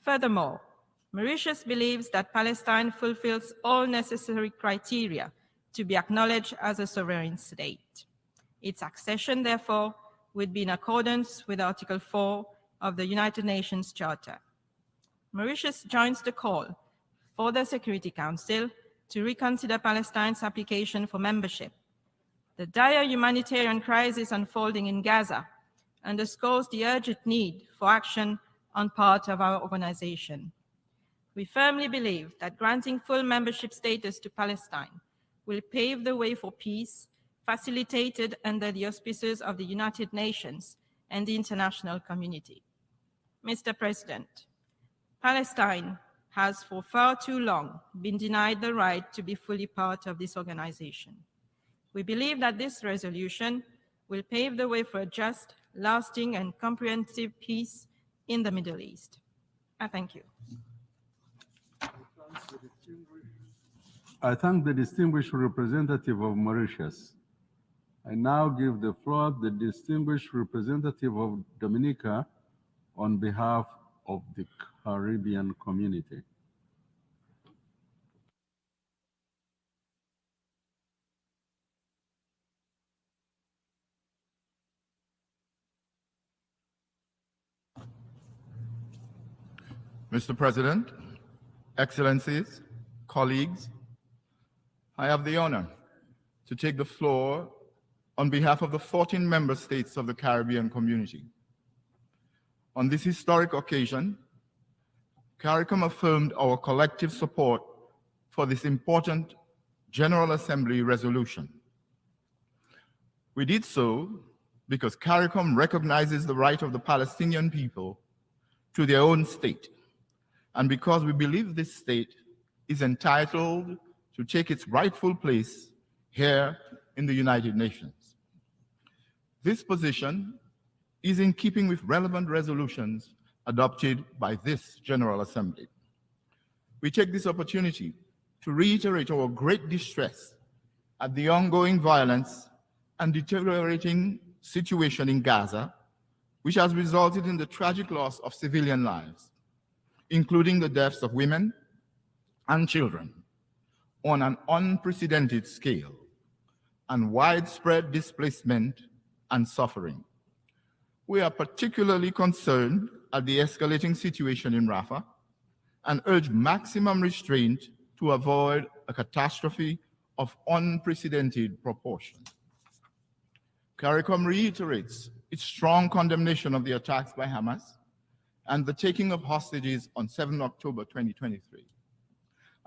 [SPEAKER 11] Furthermore, Mauritius believes that Palestine fulfills all necessary criteria to be acknowledged as a sovereign state. Its accession, therefore, would be in accordance with Article 4 of the United Nations Charter. Mauritius joins the call for the Security Council to reconsider Palestine's application for membership. The dire humanitarian crisis unfolding in Gaza underscores the urgent need for action on part of our organization. We firmly believe that granting full membership status to Palestine will pave the way for peace, facilitated under the auspices of the United Nations and the international community. Mr. President, Palestine has for far too long been denied the right to be fully part of this organization. We believe that this resolution will pave the way for a just, lasting, and comprehensive peace in the Middle East. I thank you.
[SPEAKER 2] I thank the distinguished representative of Mauritius. I now give the floor to the distinguished representative of Dominica on behalf of the Caribbean community.
[SPEAKER 12] Mr. President, Excellencies, colleagues, I have the honor to take the floor on behalf of the 14 member states of the Caribbean community. On this historic occasion, CARICOM affirmed our collective support for this important General Assembly resolution. We did so because CARICOM recognizes the right of the Palestinian people to their own state, and because we believe this state is entitled to take its rightful place here in the United Nations. This position is in keeping with relevant resolutions adopted by this General Assembly. We take this opportunity to reiterate our great distress at the ongoing violence and deteriorating situation in Gaza, which has resulted in the tragic loss of civilian lives, including the deaths of women and children on an unprecedented scale, and widespread displacement and suffering. We are particularly concerned at the escalating situation in Rafah and urge maximum restraint to avoid a catastrophe of unprecedented proportion. CARICOM reiterates its strong condemnation of the attacks by Hamas and the taking of hostages on 7 October 2023,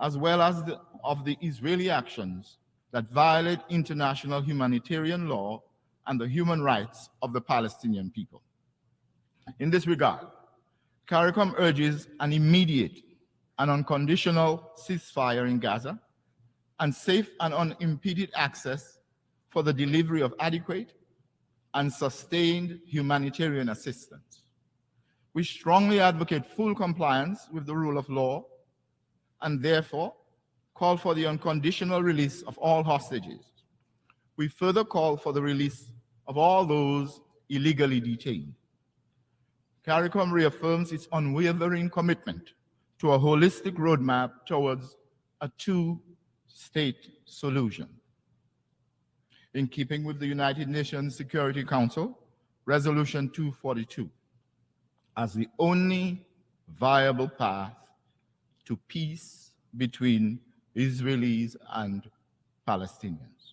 [SPEAKER 12] as well as of the Israeli actions that violate international humanitarian law and the human rights of the Palestinian people. In this regard, CARICOM urges an immediate and unconditional ceasefire in Gaza and safe and unimpeded access for the delivery of adequate and sustained humanitarian assistance. We strongly advocate full compliance with the rule of law and therefore call for the unconditional release of all hostages. We further call for the release of all those illegally detained. CARICOM reaffirms its unwavering commitment to a holistic roadmap towards a two-state solution. In keeping with the United Nations Security Council, Resolution 242, as the only viable path to peace between Israelis and Palestinians.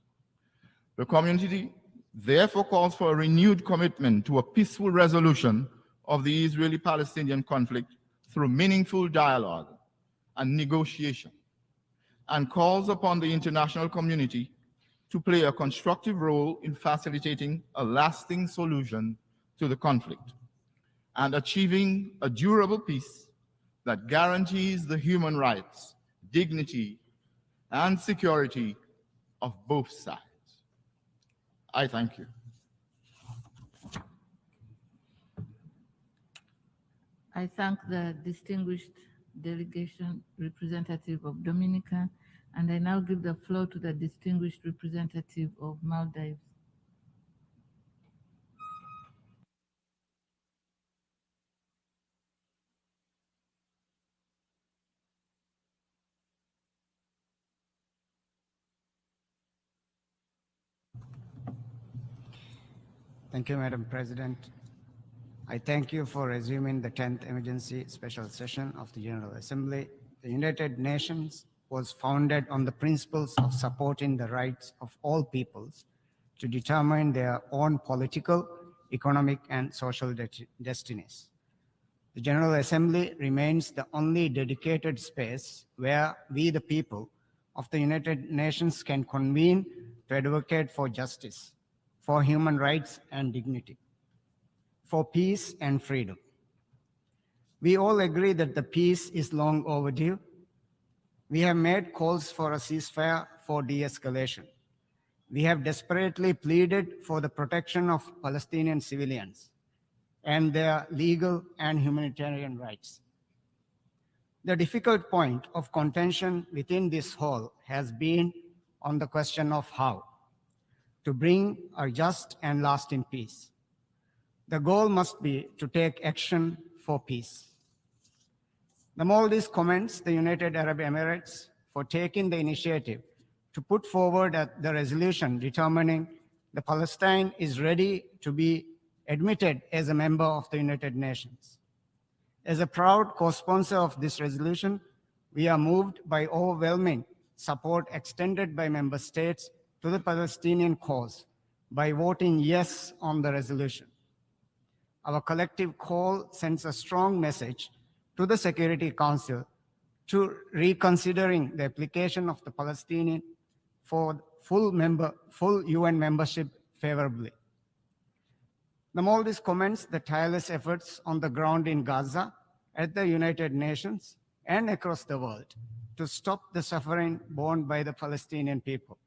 [SPEAKER 12] The community therefore calls for a renewed commitment to a peaceful resolution of the Israeli-Palestinian conflict through meaningful dialogue and negotiation, and calls upon the international community to play a constructive role in facilitating a lasting solution to the conflict and achieving a durable peace that guarantees the human rights, dignity, and security of both sides. I thank you.
[SPEAKER 13] I thank the distinguished delegation representative of Dominica, and I now give the floor to the distinguished representative of Maldives.
[SPEAKER 14] Thank you, Madam President. I thank you for resuming the 10th Emergency Special Session of the General Assembly. The United Nations was founded on the principles of supporting the rights of all peoples to determine their own political, economic, and social destinies. The General Assembly remains the only dedicated space where we, the people of the United Nations, can convene to advocate for justice, for human rights and dignity, for peace and freedom. We all agree that the peace is long overdue. We have made calls for a ceasefire for de-escalation. We have desperately pleaded for the protection of Palestinian civilians and their legal and humanitarian rights. The difficult point of contention within this hall has been on the question of how to bring a just and lasting peace. The goal must be to take action for peace. The Maldives commends the United Arab Emirates for taking the initiative to put forward the resolution determining that Palestine is ready to be admitted as a member of the United Nations. As a proud co-sponsor of this resolution, we are moved by overwhelming support extended by member states to the Palestinian cause by voting yes on the resolution. Our collective call sends a strong message to the Security Council to reconsidering the application of the Palestinian for full UN membership favorably. The Maldives commends the tireless efforts on the ground in Gaza, at the United Nations, and across the world to stop the suffering borne by the Palestinian people.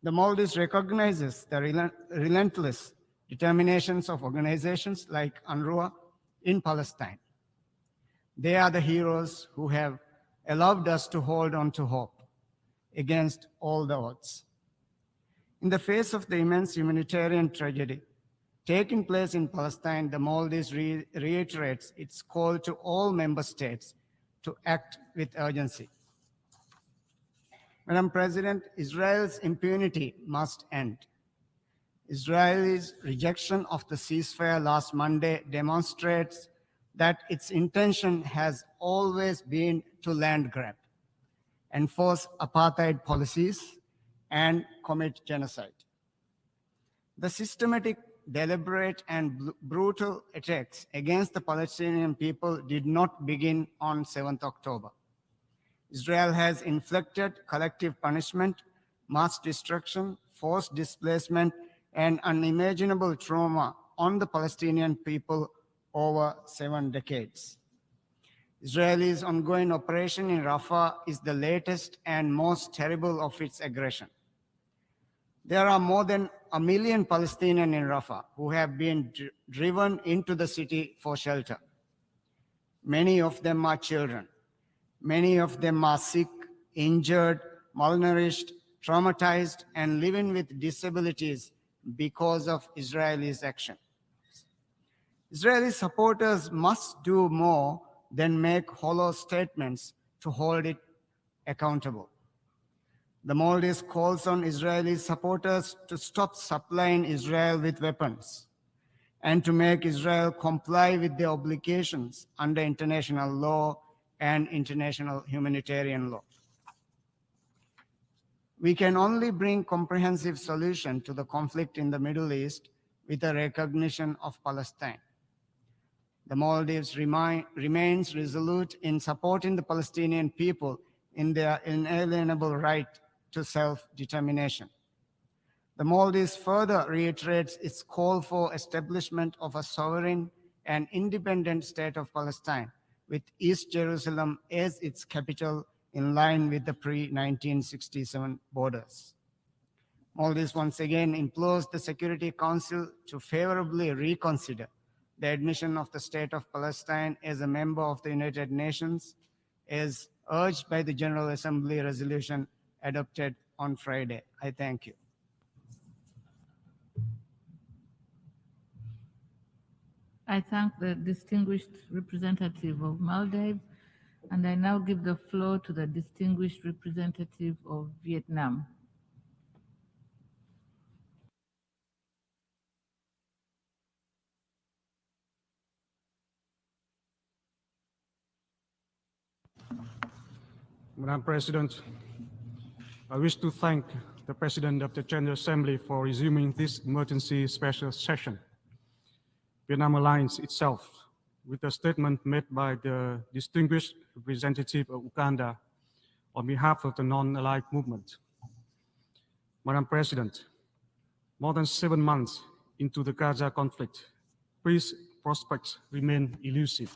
[SPEAKER 14] The Maldives recognizes the relentless determinations of organizations like UNRWA in Palestine. They are the heroes who have allowed us to hold on to hope against all the odds. In the face of the immense humanitarian tragedy taking place in Palestine, the Maldives reiterates its call to all member states to act with urgency. Madam President, Israel's impunity must end. Israel's rejection of the ceasefire last Monday demonstrates that its intention has always been to land grab, enforce apartheid policies, and commit genocide. The systematic, deliberate, and brutal attacks against the Palestinian people did not begin on 7th October. Israel has inflicted collective punishment mass destruction, forced displacement, and unimaginable trauma on the Palestinian people over 7 decades. Israel's ongoing operation in Rafah is the latest and most terrible of its aggression. There are more than 1 million Palestinians in Rafah who have been driven into the city for shelter. Many of them are children. Many of them are sick, injured, malnourished, traumatized, and living with disabilities because of Israel's action. Israeli supporters must do more than make hollow statements to hold it accountable. The Maldives calls on Israeli supporters to stop supplying Israel with weapons and to make Israel comply with the obligations under international law and international humanitarian law. We can only bring comprehensive solution to the conflict in the Middle East with a recognition of Palestine. The Maldives remains resolute in supporting the Palestinian people in their inalienable right to self-determination. The Maldives further reiterates its call for establishment of a sovereign and independent state of Palestine, with East Jerusalem as its capital in line with the pre-1967 borders. Maldives once again implores the Security Council to favorably reconsider the admission of the State of Palestine as a member of the United Nations, as urged by the General Assembly resolution adopted on Friday. I thank you.
[SPEAKER 13] I thank the distinguished representative of Maldives, and I now give the floor to the distinguished representative of Vietnam.
[SPEAKER 15] Madam President, I wish to thank the President of the General Assembly for resuming this emergency special session. Vietnam aligns itself with the statement made by the distinguished representative of Uganda on behalf of the non-aligned movement. Madam President, more than 7 months into the Gaza conflict, peace prospects remain elusive.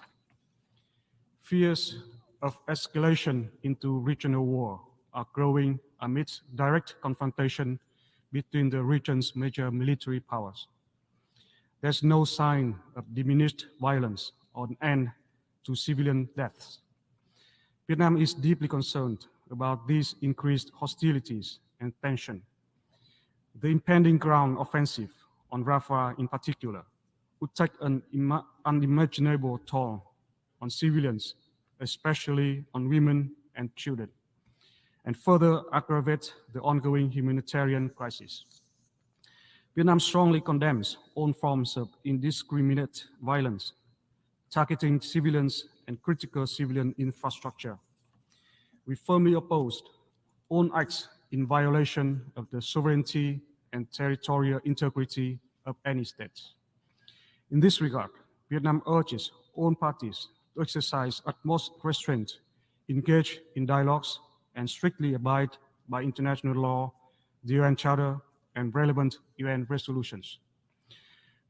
[SPEAKER 15] Fears of escalation into regional war are growing amidst direct confrontation between the region's major military powers. There's no sign of diminished violence or an end to civilian deaths. Vietnam is deeply concerned about these increased hostilities and tension. The impending ground offensive on Rafah in particular would take an unimaginable toll on civilians, especially on women and children, and further aggravate the ongoing humanitarian crisis. Vietnam strongly condemns all forms of indiscriminate violence, targeting civilians and critical civilian infrastructure. We firmly oppose all acts in violation of the sovereignty and territorial integrity of any state. In this regard, Vietnam urges all parties to exercise utmost restraint, engage in dialogues, and strictly abide by international law, the UN Charter, and relevant UN resolutions.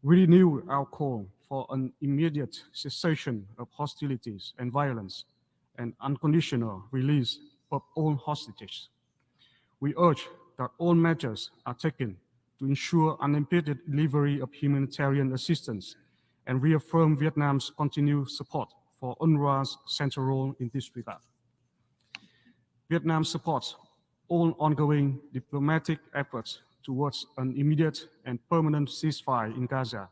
[SPEAKER 15] We renew our call for an immediate cessation of hostilities and violence and unconditional release of all hostages. We urge that all measures are taken to ensure unimpeded delivery of humanitarian assistance and reaffirm Vietnam's continued support for UNRWA's central role in this regard. Vietnam supports all ongoing diplomatic efforts towards an immediate and permanent ceasefire in Gaza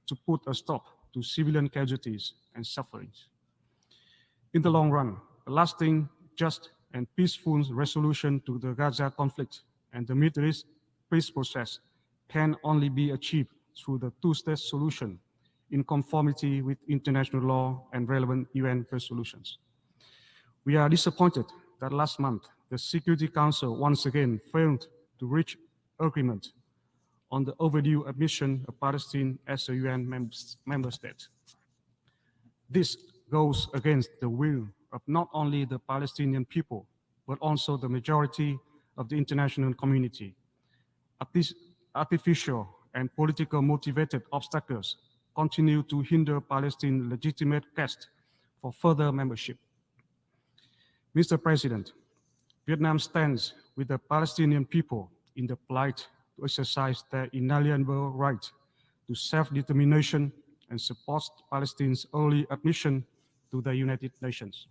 [SPEAKER 15] to put a stop to civilian casualties and sufferings. In the long run, a lasting, just, and peaceful resolution to the Gaza conflict and the Middle East peace process can only be achieved through the two-state solution in conformity with international law and relevant UN resolutions. We are disappointed that last month, the Security Council once again failed to reach agreement on the overdue admission of Palestine as a UN member state. This goes against the will of not only the Palestinian people, but also the majority of the international community. Artificial and political motivated obstacles continue to hinder Palestine's legitimate quest for further membership. Mr. President, Vietnam stands with the Palestinian people in the plight to exercise their inalienable right to self-determination and supports Palestine's early admission to the United Nations.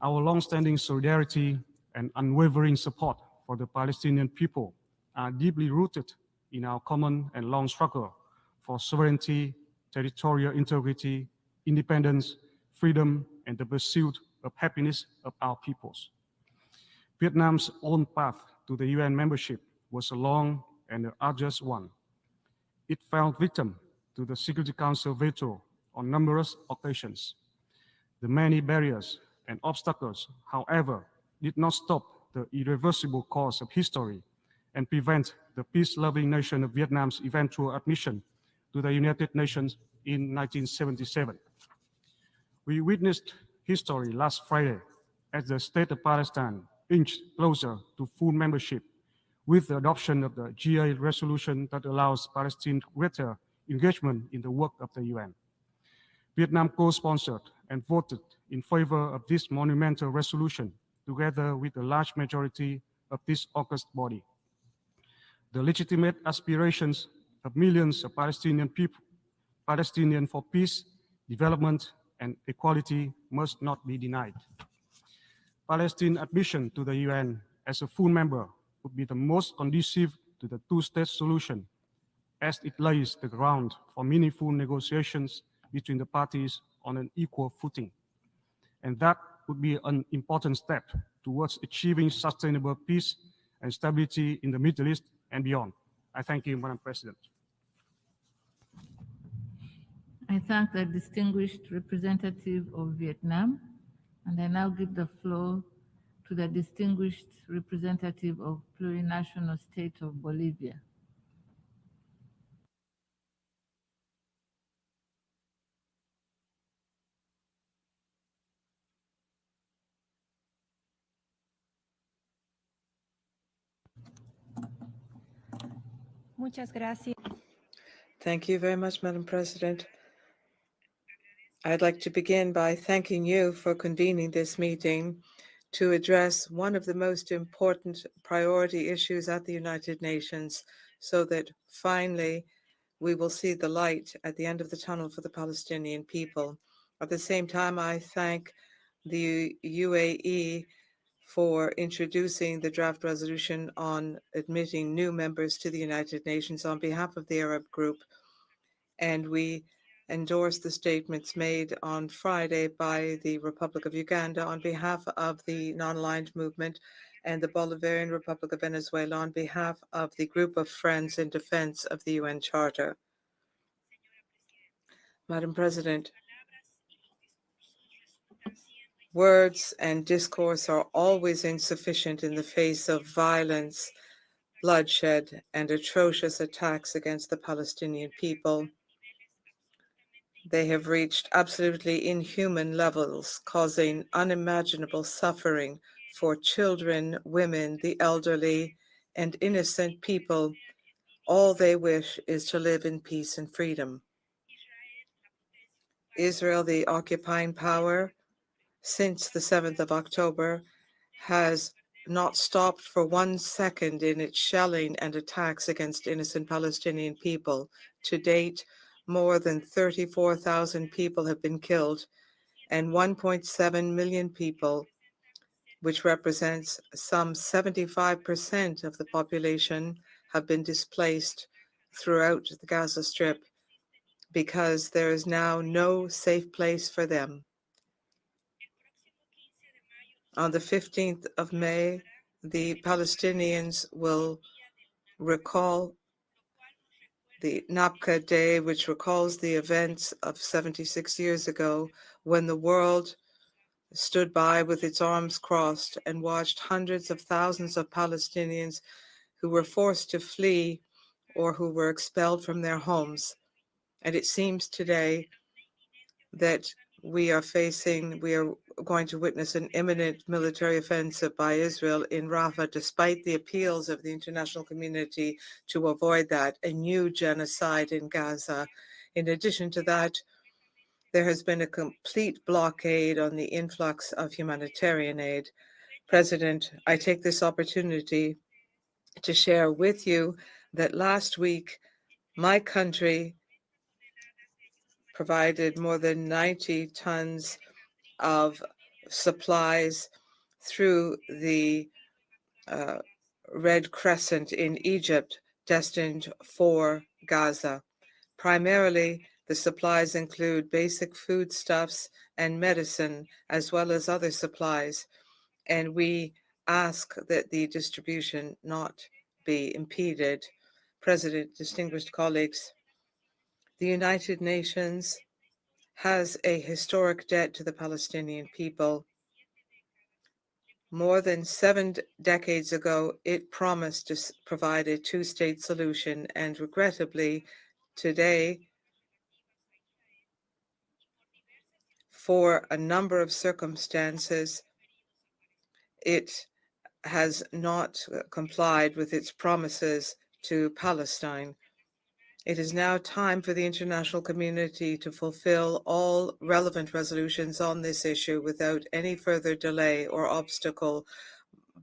[SPEAKER 15] Our long-standing solidarity and unwavering support for the Palestinian people are deeply rooted in our common and long struggle for sovereignty, territorial integrity, independence, freedom, and the pursuit of happiness of our peoples. Vietnam's own path to the UN membership was a long and arduous one. It fell victim to the Security Council veto on numerous occasions. The many barriers and obstacles, however, did not stop the irreversible course of history and prevent the peace-loving nation of Vietnam's eventual admission to the United Nations in 1977. We witnessed history last Friday as the State of Palestine inched closer to full membership with the adoption of the GA resolution that allows Palestine greater engagement in the work of the UN. Vietnam co-sponsored and voted in favor of this monumental resolution together with a large majority of this august body. The legitimate aspirations of millions of Palestinian people, Palestinian for peace, development, and equality must not be denied. Palestine admission to the UN as a full member would be the most conducive to the two-state solution, as it lays the ground for meaningful negotiations between the parties on an equal footing. And that would be an important step towards achieving sustainable peace and stability in the Middle East and beyond. I thank you, Madam President.
[SPEAKER 13] I thank the distinguished representative of Vietnam, and I now give the floor to the distinguished representative of plurinational state of Bolivia.
[SPEAKER 6] Muchas gracias.
[SPEAKER 4] Thank you very much, Madam President. I'd like to begin by thanking you for convening this meeting to address one of the most important priority issues at the United Nations so that finally we will see the light at the end of the tunnel for the Palestinian people. At the same time, I thank the UAE for introducing the draft resolution on admitting new members to the United Nations on behalf of the Arab group. And we endorse the statements made on Friday by the Republic of Uganda on behalf of the Non-Aligned Movement and the Bolivarian Republic of Venezuela on behalf of the Group of Friends in Defense of the UN Charter. Madam President, words and discourse are always insufficient in the face of violence, bloodshed, and atrocious attacks against the Palestinian people. They have reached absolutely inhuman levels, causing unimaginable suffering for children, women, the elderly, and innocent people. All they wish is to live in peace and freedom. Israel, the occupying power, since the 7th of October, has not stopped for 1 second in its shelling and attacks against innocent Palestinian people. To date, more than 34,000 people have been killed, and 1.7 million people, which represents some 75% of the population, have been displaced throughout the Gaza Strip because there is now no safe place for them. On the 15th of May, the Palestinians will recall the Nakba Day, which recalls the events of 76 years ago when the world stood by with its arms crossed and watched hundreds of thousands of Palestinians who were forced to flee or who were expelled from their homes. And it seems today that we are going to witness an imminent military offensive by Israel in Rafah, despite the appeals of the international community to avoid that, a new genocide in Gaza. In addition to that, there has been a complete blockade on the influx of humanitarian aid. President, I take this opportunity to share with you that last week, my country provided more than 90 tons of supplies through the Red Crescent in Egypt, destined for Gaza. Primarily, the supplies include basic foodstuffs and medicine, as well as other supplies, and we ask that the distribution not be impeded. President, distinguished colleagues, the United Nations has a historic debt to the Palestinian people. More than 7 decades ago, it promised to provide a two-state solution, and regrettably, today, for a number of circumstances, it has not complied with its promises to Palestine. It is now time for the international community to fulfill all relevant resolutions on this issue without any further delay or obstacle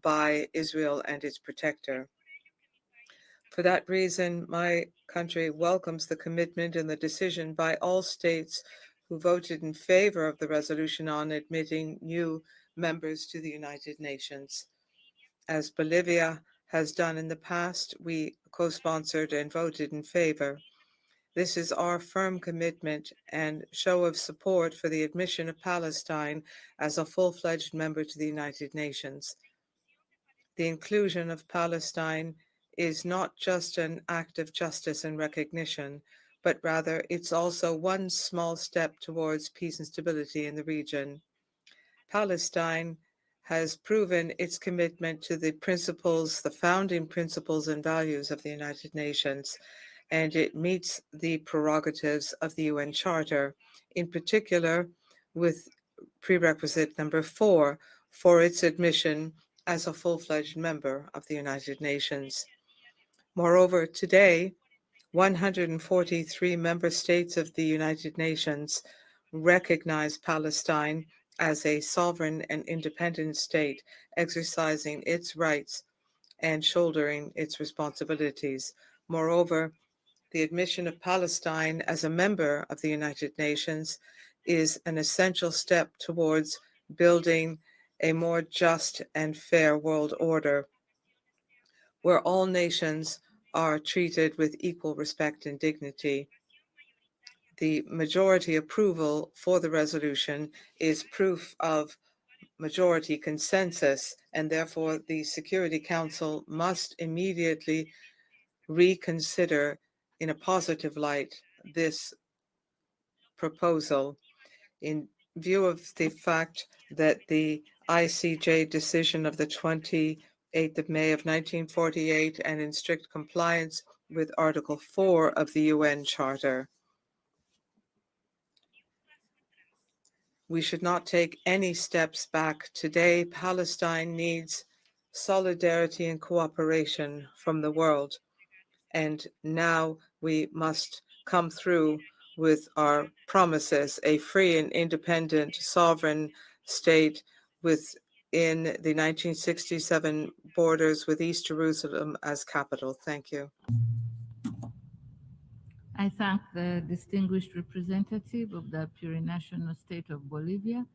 [SPEAKER 4] by Israel and its protector. For that reason, my country welcomes the commitment and the decision by all states who voted in favor of the resolution on admitting new members to the United Nations. As Bolivia has done in the past, we co-sponsored and voted in favor. This is our firm commitment and show of support for the admission of Palestine as a full-fledged member to the United Nations. The inclusion of Palestine is not just an act of justice and recognition, but rather it's also one small step towards peace and stability in the region. Palestine has proven its commitment to the principles, the founding principles and values of the United Nations, and it meets the prerogatives of the UN Charter, in particular with prerequisite number 4 for its admission as a full-fledged member of the United Nations. Moreover, today, 143 member states of the United Nations recognize Palestine as a sovereign and independent state, exercising its rights and shouldering its responsibilities. Moreover, the admission of Palestine as a member of the United Nations is an essential step towards building a more just and fair world order, where all nations are treated with equal respect and dignity. The majority approval for the resolution is proof of majority consensus, and therefore the Security Council must immediately reconsider in a positive light this proposal in view of the fact that the ICJ decision of the 28th of May of 1948 and in strict compliance with Article 4 of the UN Charter. We should not take any steps back. Today, Palestine needs solidarity and cooperation from the world. And now we must come through with our promises, a free and independent sovereign state within the 1967 borders with East Jerusalem as capital. Thank you.
[SPEAKER 13] I thank the distinguished representative of the plurinational state of Bolivia,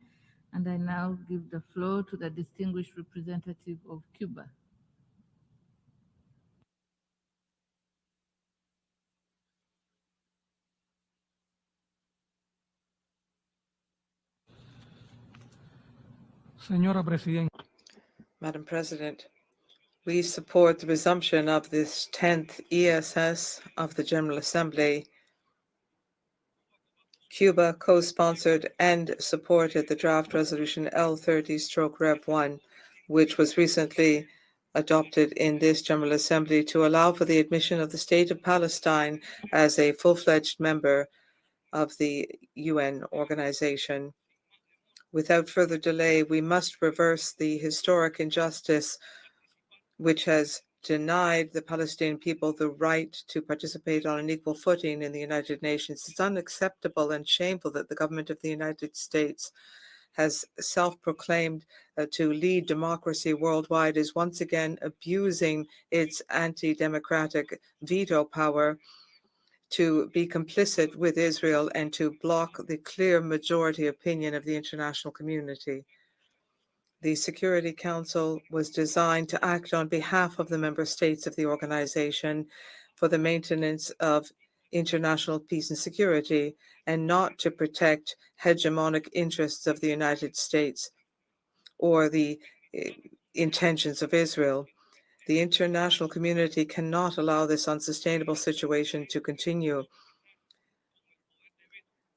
[SPEAKER 13] and I now give the floor to the distinguished representative of Cuba.
[SPEAKER 16] Señora Presidenta.
[SPEAKER 4] Madam President, we support the resumption of this 10th ESS of the General Assembly. Cuba co-sponsored and supported the draft resolution L30/Rev1, which was recently adopted in this General Assembly to allow for the admission of the State of Palestine as a full-fledged member of the UN organization. Without further delay, we must reverse the historic injustice which has denied the Palestinian people the right to participate on an equal footing in the United Nations. It's unacceptable and shameful that the government of the United States has self-proclaimed to lead democracy worldwide, is once again abusing its anti-democratic veto power to be complicit with Israel and to block the clear majority opinion of the international community. The Security Council was designed to act on behalf of the member states of the organization for the maintenance of international peace and security, and not to protect hegemonic interests of the United States or the intentions of Israel. The international community cannot allow this unsustainable situation to continue.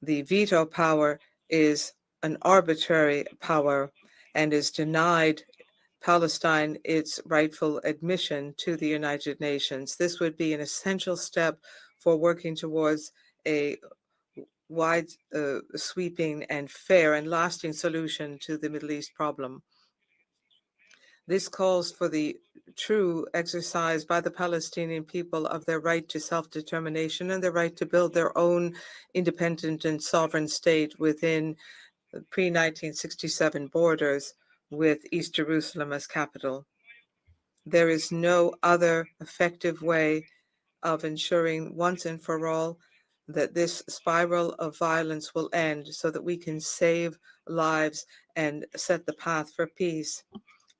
[SPEAKER 4] The veto power is an arbitrary power and is denied Palestine its rightful admission to the United Nations. This would be an essential step for working towards a wide, sweeping and fair and lasting solution to the Middle East problem. This calls for the true exercise by the Palestinian people of their right to self-determination and their right to build their own independent and sovereign state within pre-1967 borders with East Jerusalem as capital. There is no other effective way of ensuring once and for all that this spiral of violence will end so that we can save lives and set the path for peace.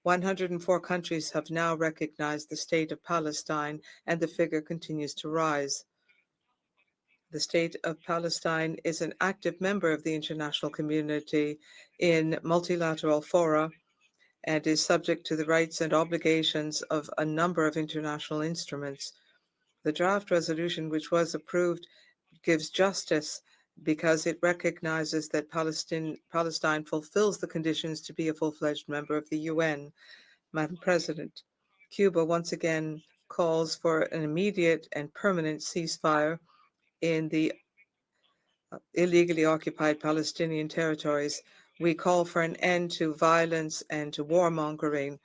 [SPEAKER 4] 104 countries have now recognized the state of Palestine, and the figure continues to rise. The state of Palestine is an active member of the international community in multilateral fora and is subject to the rights and obligations of a number of international instruments. The draft resolution, which was approved, gives justice because it recognizes that Palestine fulfills the conditions to be a full-fledged member of the UN. Madam President, Cuba once again calls for an immediate and permanent ceasefire in the illegally occupied Palestinian territories. We call for an end to violence and to warmongering.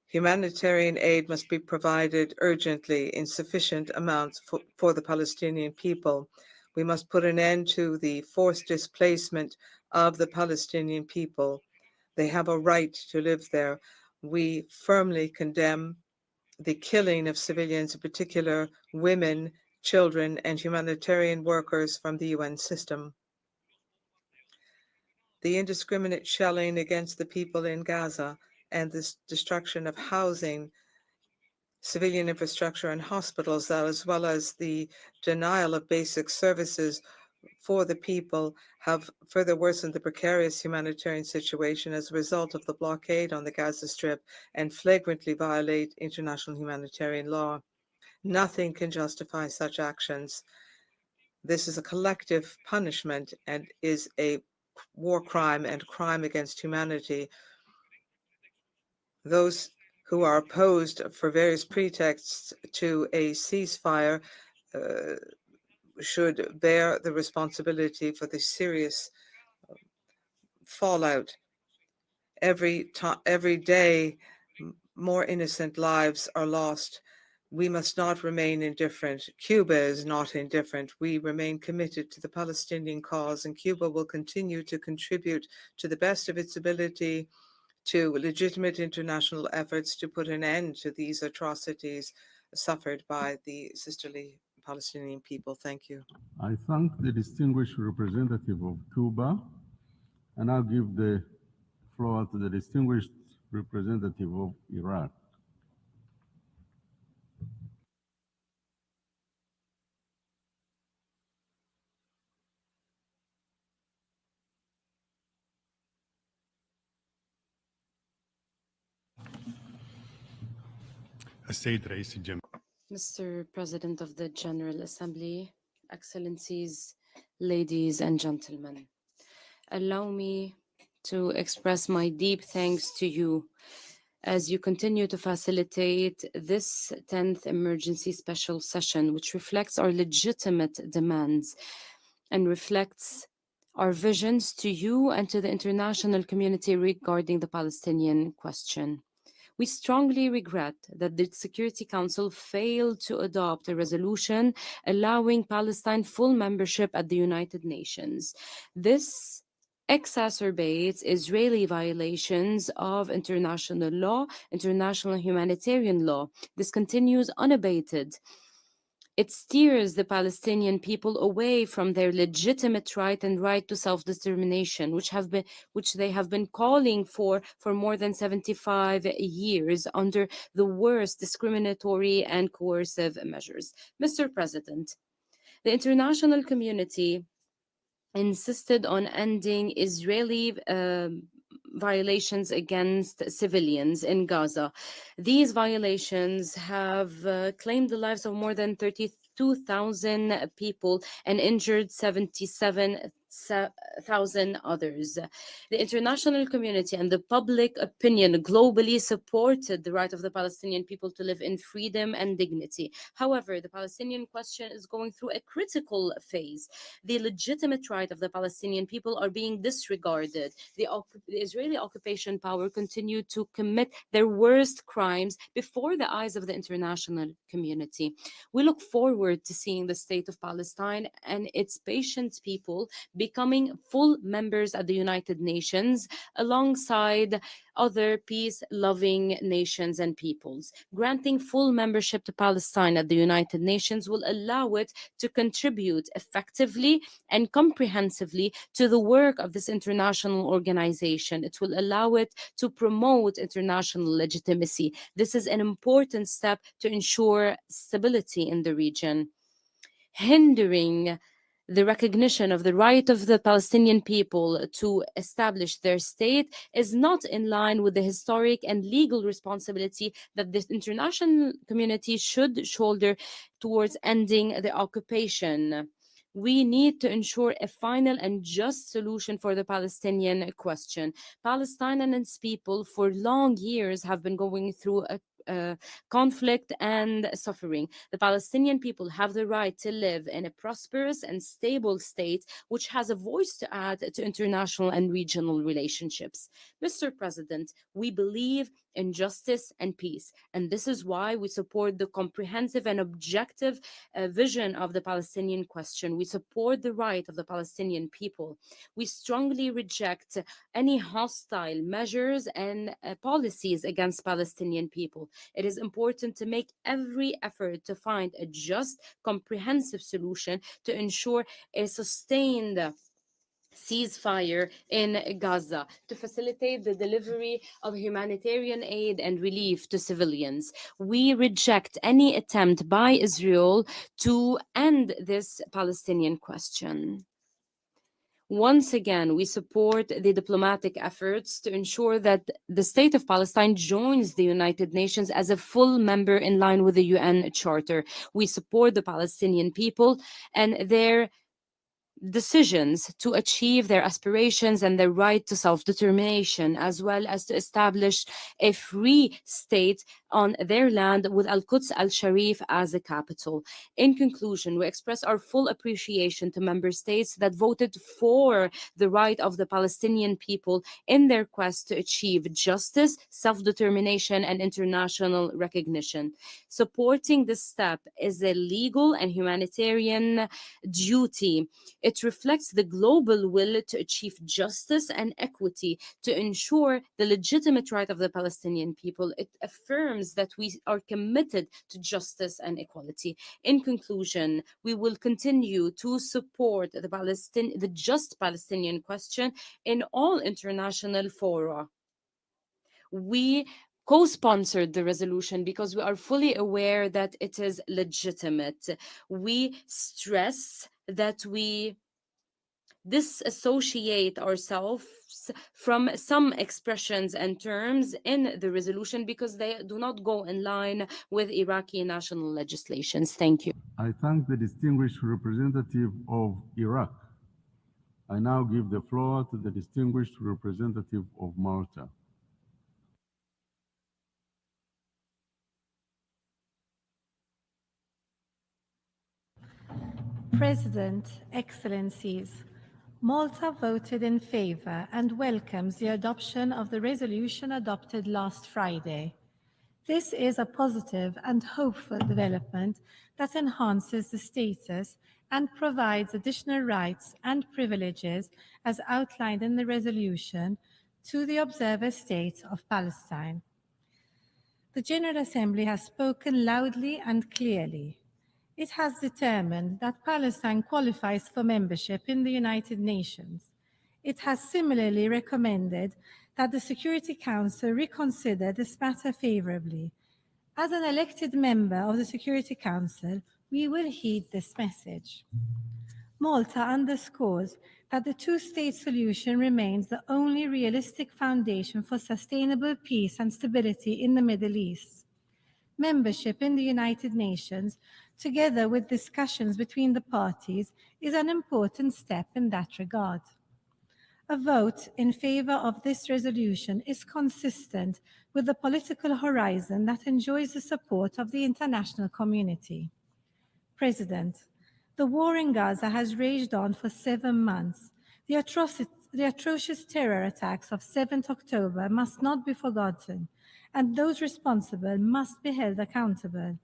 [SPEAKER 4] Humanitarian aid must be provided urgently in sufficient amounts for the Palestinian people. We must put an end to the forced displacement of the Palestinian people. They have a right to live there. We firmly condemn the killing of civilians, in particular women, children, and humanitarian workers from the UN system. The indiscriminate shelling against the people in Gaza and the destruction of housing, civilian infrastructure, and hospitals, as well as the denial of basic services for the people, have further worsened the precarious humanitarian situation as a result of the blockade on the Gaza Strip and flagrantly violate international humanitarian law. Nothing can justify such actions. This is a collective punishment and is a war crime and crime against humanity. Those who are opposed for various pretexts to a ceasefire should bear the responsibility for the serious fallout. Every day, more innocent lives are lost. We must not remain indifferent. Cuba is not indifferent. We remain committed to the Palestinian cause, and Cuba will continue to contribute to the best of its ability to legitimate international efforts to put an end to these atrocities suffered by the sisterly Palestinian people. Thank you.
[SPEAKER 2] I thank the distinguished representative of Cuba, and I'll give the floor to the distinguished representative of Iraq.
[SPEAKER 16] Mr. President of the General Assembly, Excellencies, ladies and gentlemen, allow me to express my deep thanks to you as you continue to facilitate this 10th emergency special session, which reflects our legitimate demands and reflects our visions to you and to the international community regarding the Palestinian question. We strongly regret that the Security Council failed to adopt a resolution allowing Palestine full membership at the United Nations. This exacerbates Israeli violations of international law, international humanitarian law. This continues unabated. It steers the Palestinian people away from their legitimate right and right to self-determination, which they have been calling for more than 75 years under the worst discriminatory and coercive measures. Mr. President, the international community insisted on ending Israeli violations against civilians in Gaza. These violations have claimed the lives of more than 32,000 people and injured 77,000 others. The international community and the public opinion globally supported the right of the Palestinian people to live in freedom and dignity. However, the Palestinian question is going through a critical phase. The legitimate right of the Palestinian people are being disregarded. The Israeli occupation power continue to commit their worst crimes before the eyes of the international community. We look forward to seeing the state of Palestine and its patient people becoming full members at the United Nations alongside other peace-loving nations and peoples. Granting full membership to Palestine at the United Nations will allow it to contribute effectively and comprehensively to the work of this international organization. It will allow it to promote international legitimacy. This is an important step to ensure stability in the region. Hindering the recognition of the right of the Palestinian people to establish their state is not in line with the historic and legal responsibility that the international community should shoulder towards ending the occupation. We need to ensure a final and just solution for the Palestinian question. Palestine and its people for long years have been going through a conflict and suffering. The Palestinian people have the right to live in a prosperous and stable state which has a voice to add to international and regional relationships. Mr. President, we believe in justice and peace, and this is why we support the comprehensive and objective vision of the Palestinian question. We support the right of the Palestinian people. We strongly reject any hostile measures and policies against Palestinian people. It is important to make every effort to find a just, comprehensive solution to ensure a sustained ceasefire in Gaza to facilitate the delivery of humanitarian aid and relief to civilians. We reject any attempt by Israel to end this Palestinian question. Once again, we support the diplomatic efforts to ensure that the state of Palestine joins the United Nations as a full member in line with the UN Charter. We support the Palestinian people and their decisions to achieve their aspirations and their right to self-determination, as well as to establish a free state on their land with Al-Quds al-Sharif as a capital. In conclusion, we express our full appreciation to member states that voted for the right of the Palestinian people in their quest to achieve justice, self-determination, and international recognition. Supporting this step is a legal and humanitarian duty. It reflects the global will to achieve justice and equity to ensure the legitimate right of the Palestinian people. It affirms that we are committed to justice and equality. In conclusion, we will continue to support the just Palestinian question in all international fora. We co-sponsored the resolution because we are fully aware that it is legitimate. We stress that we disassociate ourselves from some expressions and terms in the resolution because they do not go in line with Iraqi national legislations. Thank you.
[SPEAKER 2] I thank the distinguished representative of Iraq. I now give the floor to the distinguished representative of Malta.
[SPEAKER 6] President, Excellencies,
[SPEAKER 17] Malta voted in favor and welcomes the adoption of the resolution adopted last Friday. This is a positive and hopeful development that enhances the status and provides additional rights and privileges as outlined in the resolution to the observer state of Palestine. The General Assembly has spoken loudly and clearly. It has determined that Palestine qualifies for membership in the United Nations. It has similarly recommended that the Security Council reconsider this matter favorably. As an elected member of the Security Council, we will heed this message. Malta underscores that the two-state solution remains the only realistic foundation for sustainable peace and stability in the Middle East. Membership in the United Nations, together with discussions between the parties, is an important step in that regard. A vote in favor of this resolution is consistent with the political horizon that enjoys the support of the international community. President, the war in Gaza has raged on for 7 months. The atrocious terror attacks of 7th October must not be forgotten, and those responsible must be held accountable.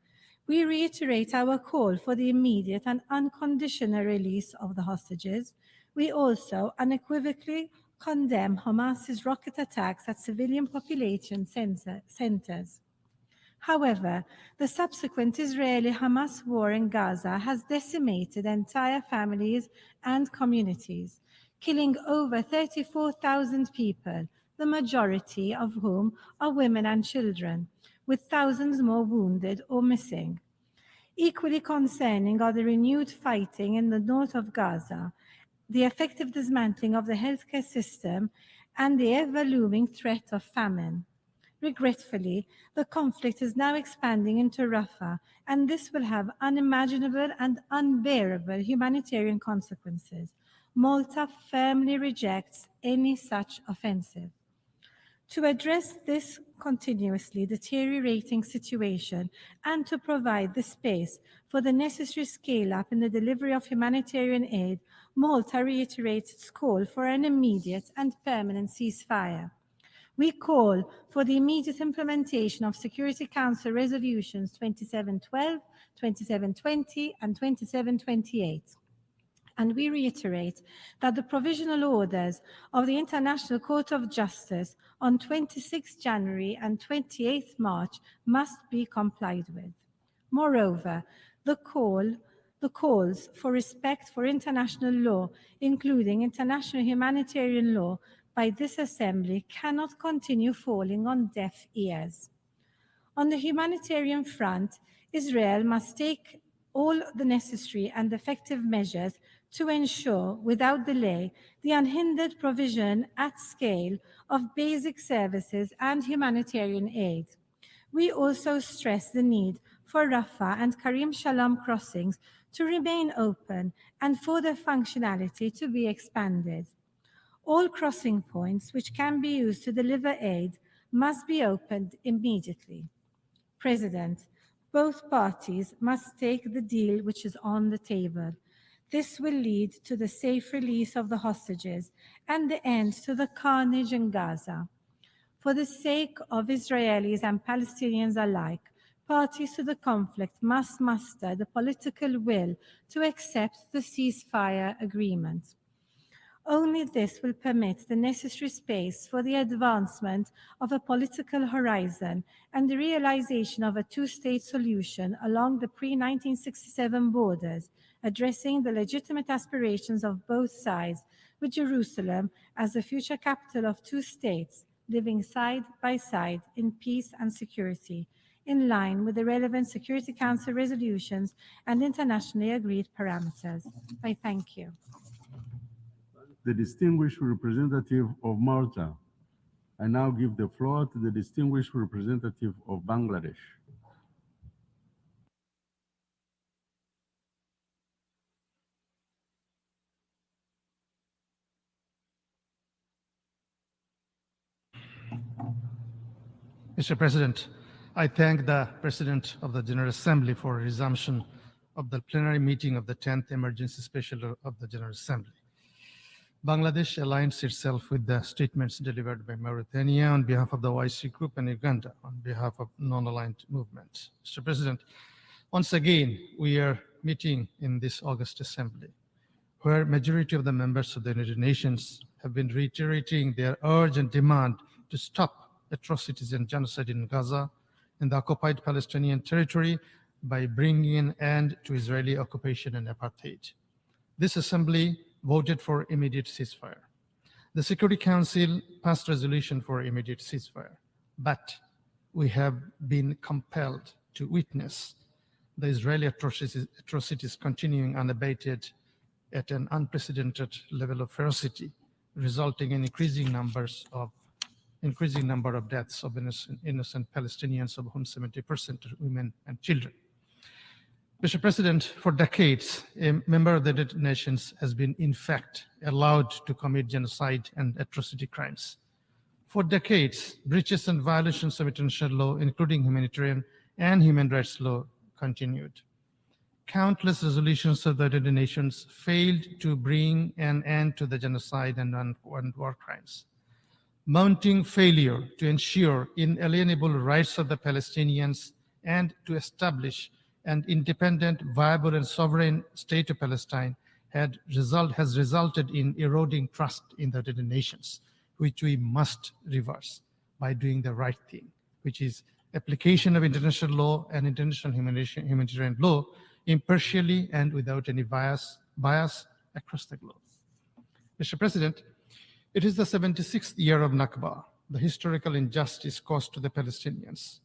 [SPEAKER 17] We reiterate our call for the immediate and unconditional release of the hostages. We also unequivocally condemn Hamas's rocket attacks at civilian population centers. However, the subsequent Israeli-Hamas war in Gaza has decimated entire families and communities, killing over 34,000 people, the majority of whom are women and children, with thousands more wounded or missing. Equally concerning are the renewed fighting in the north of Gaza, the effective dismantling of the healthcare system, and the ever-looming threat of famine. Regretfully, the conflict is now expanding into Rafah, and this will have unimaginable and unbearable humanitarian consequences. Malta firmly rejects any such offensive. To address this continuously deteriorating situation and to provide the space for the necessary scale-up in the delivery of humanitarian aid, Malta reiterates its call for an immediate and permanent ceasefire. We call for the immediate implementation of Security Council resolutions 2712, 2720, and 2728. And we reiterate that the provisional orders of the International Court of Justice on 26 January and 28 March must be complied with. Moreover, the calls for respect for international law, including international humanitarian law, by this Assembly cannot continue falling on deaf ears. On the humanitarian front, Israel must take all the necessary and effective measures to ensure, without delay, the unhindered provision at scale of basic services and humanitarian aid. We also stress the need for Rafah and Karim Shalom crossings to remain open and for their functionality to be expanded. All crossing points which can be used to deliver aid must be opened immediately. President, both parties must take the deal which is on the table. This will lead to the safe release of the hostages and the end to the carnage in Gaza. For the sake of Israelis and Palestinians alike, parties to the conflict must muster the political will to accept the ceasefire agreement. Only this will permit the necessary space for the advancement of a political horizon and the realization of a two-state solution along the pre-1967 borders, addressing the legitimate aspirations of both sides, with Jerusalem as the future capital of two states, living side by side in peace and security, in line with the relevant Security Council resolutions and internationally agreed parameters. I thank you.
[SPEAKER 2] The distinguished representative of Malta. I now give the floor to the distinguished representative of Bangladesh.
[SPEAKER 18] Mr. President, I thank the President of the General Assembly for resumption of the plenary meeting of the 10th Emergency Special of the General Assembly. Bangladesh aligns itself with the statements delivered by Mauritania on behalf of the OIC Group and Uganda on behalf of non-aligned movements. Mr. President, once again, we are meeting in this August Assembly, where majority of the members of the United Nations have been reiterating their urge and demand to stop atrocities and genocide in Gaza and the occupied Palestinian territory by bringing an end to Israeli occupation and apartheid. This assembly voted for immediate ceasefire. The Security Council passed resolution for immediate ceasefire, but we have been compelled to witness the Israeli atrocities continuing unabated at an unprecedented level of ferocity, resulting in increasing number of deaths of innocent Palestinians, of whom 70% are women and children. Mr. President, for decades, a member of the United Nations has been, in fact, allowed to commit genocide and atrocity crimes. For decades, breaches and violations of international law, including humanitarian and human rights law, continued. Countless resolutions of the United Nations failed to bring an end to the genocide and war crimes. Mounting failure to ensure inalienable rights of the Palestinians and to establish an independent, viable, and sovereign state of Palestine has resulted in eroding trust in the United Nations, which we must reverse by doing the right thing, which is application of international law and international humanitarian law impartially and without any bias across the globe. Mr. President, it is the 76th year of Nakba, the historical injustice caused to the Palestinians.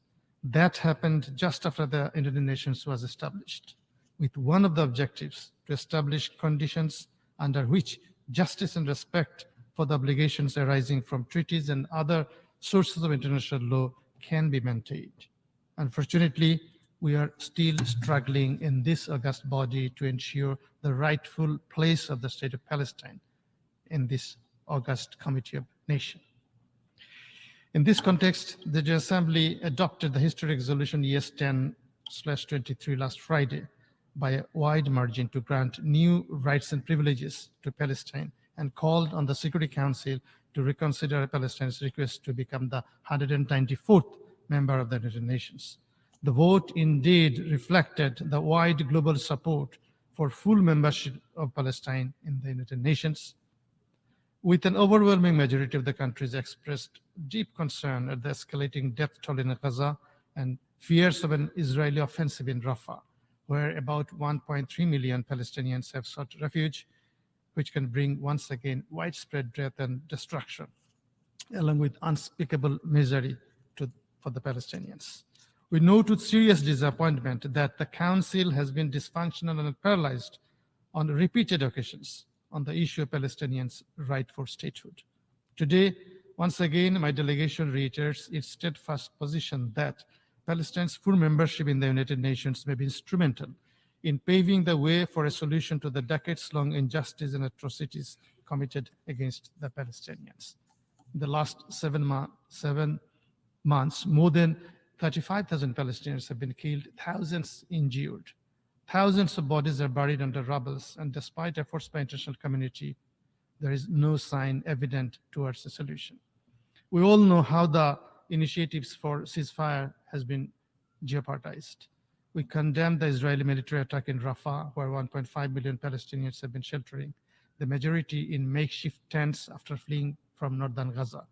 [SPEAKER 18] That happened just after the United Nations was established, with one of the objectives to establish conditions under which justice and respect for the obligations arising from treaties and other sources of international law can be maintained. Unfortunately, we are still struggling in this august body to ensure the rightful place of the State of Palestine in this august Committee of Nations. In this context, the General Assembly adopted the historic resolution ES-10/23 last Friday by a wide margin to grant new rights and privileges to Palestine and called on the Security Council to reconsider Palestine's request to become the 194th member of the United Nations. The vote indeed reflected the wide global support for full membership of Palestine in the United Nations, with an overwhelming majority of the countries expressed deep concern at the escalating death toll in Gaza and fears of an Israeli offensive in Rafah, where about 1.3 million Palestinians have sought refuge, which can bring once again widespread death and destruction, along with unspeakable misery for the Palestinians. We note with serious disappointment that the Council has been dysfunctional and paralyzed on repeated occasions on the issue of Palestinians' right for statehood. Today, once again, my delegation reiterates its steadfast position that Palestine's full membership in the United Nations may be instrumental in paving the way for a solution to the decades-long injustice and atrocities committed against the Palestinians. In the last 7 months, more than 35,000 Palestinians have been killed, thousands injured. Thousands of bodies are buried under rubble, and despite efforts by international community, there is no sign evident towards a solution. We all know how the initiatives for ceasefire has been jeopardized. We condemn the Israeli military attack in Rafah, where 1.5 million Palestinians have been sheltering, the majority in makeshift tents after fleeing from northern Gaza.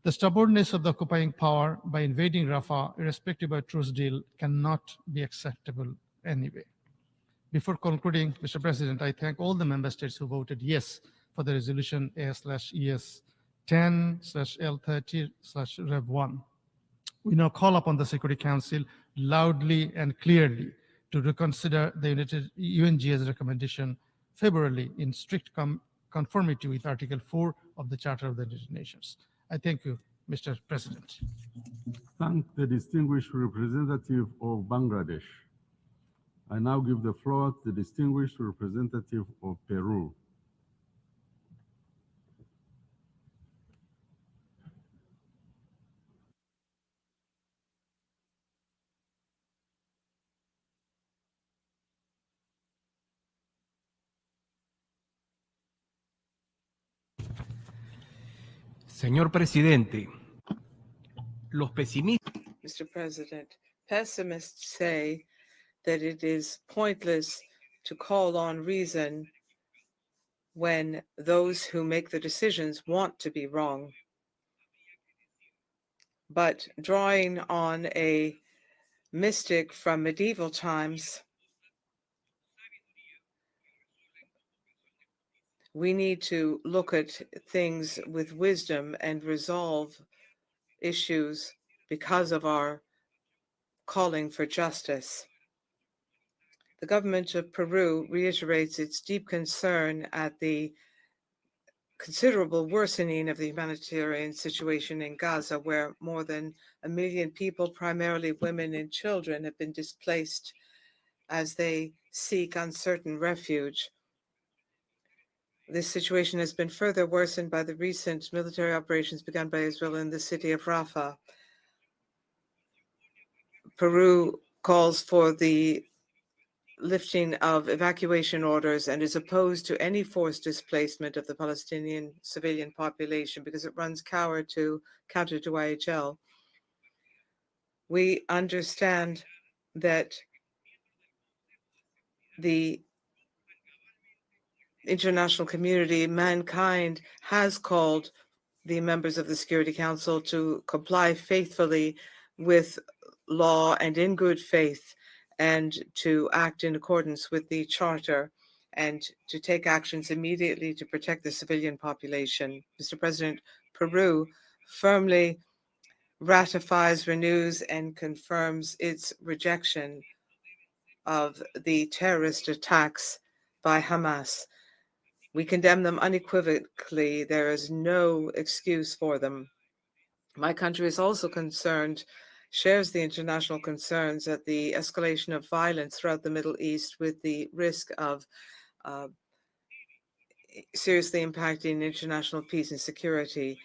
[SPEAKER 18] The stubbornness of the occupying power by invading Rafah, irrespective of a truce deal, cannot be acceptable anyway. Before concluding, Mr. President, I thank all the member states who voted yes for the resolution AS/ES10/L30/Rev1. We now call upon the Security Council loudly and clearly to reconsider the UNGA's recommendation favorably in strict conformity with Article 4 of the Charter of the United Nations. I thank you, Mr. President.
[SPEAKER 2] Thank the distinguished representative of Bangladesh. I now give the floor to the distinguished representative of Peru.
[SPEAKER 19] Señor presidente, los pesimistas
[SPEAKER 4] Mr. President, pessimists say that it is pointless to call on reason when those who make the decisions want to be wrong. But drawing on a mystic from medieval times, we need to look at things with wisdom and resolve issues because of our calling for justice. The government of Peru reiterates its deep concern at the considerable worsening of the humanitarian situation in Gaza, where more than 1 million people, primarily women and children, have been displaced as they seek uncertain refuge. This situation has been further worsened by the recent military operations begun by Israel in the city of Rafah. Peru calls for the lifting of evacuation orders and is opposed to any forced displacement of the Palestinian civilian population because it runs counter to IHL. We understand that the international community, mankind, has called the members of the Security Council to comply faithfully with law and in good faith, and to act in accordance with the Charter, and to take actions immediately to protect the civilian population. Mr. President, Peru firmly ratifies, renews, and confirms its rejection of the terrorist attacks by Hamas. We condemn them unequivocally. There is no excuse for them. My country is also concerned, shares the international concerns at the escalation of violence throughout the Middle East, with the risk of seriously impacting international peace and security.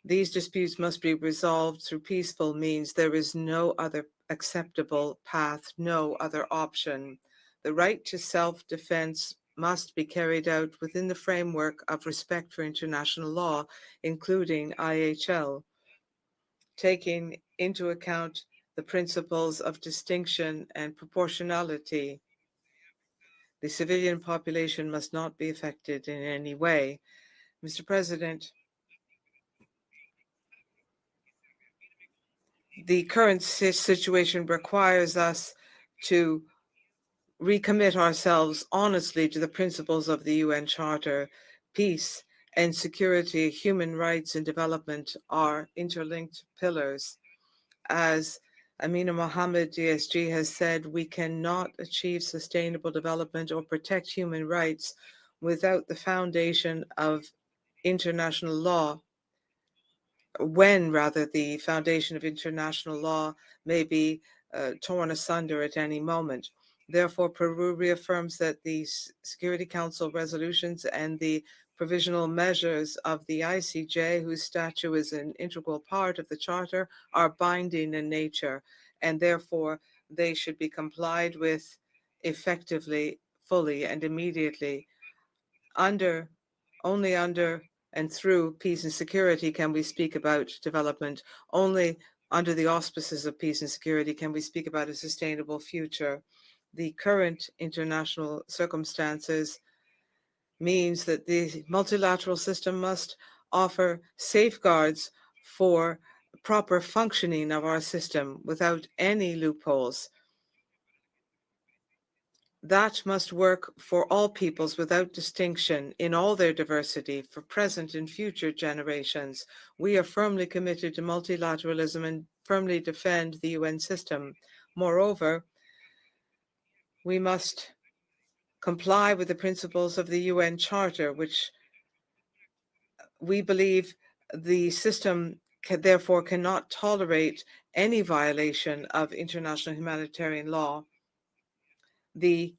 [SPEAKER 4] These disputes must be resolved through peaceful means. There is no other acceptable path, no other option. The right to self-defense must be carried out within the framework of respect for international law, including IHL, taking into account the principles of distinction and proportionality. The civilian population must not be affected in any way. Mr. President, the current situation requires us to recommit ourselves honestly to the principles of the UN Charter. Peace and security, human rights and development are interlinked pillars. As Amina Mohammed, DSG, has said, we cannot achieve sustainable development or protect human rights without the foundation of international law, when rather the foundation of international law may be torn asunder at any moment. Therefore, Peru reaffirms that the Security Council resolutions and the provisional measures of the ICJ, whose statute is an integral part of the Charter, are binding in nature, and therefore they should be complied with effectively, fully, and immediately. Only under and through peace and security can we speak about development. Only under the auspices of peace and security can we speak about a sustainable future. The current international circumstances means that the multilateral system must offer safeguards for proper functioning of our system without any loopholes. That must work for all peoples without distinction in all their diversity for present and future generations. We are firmly committed to multilateralism and firmly defend the UN system. Moreover, we must comply with the principles of the UN Charter, which we believe the system therefore cannot tolerate any violation of international humanitarian law. The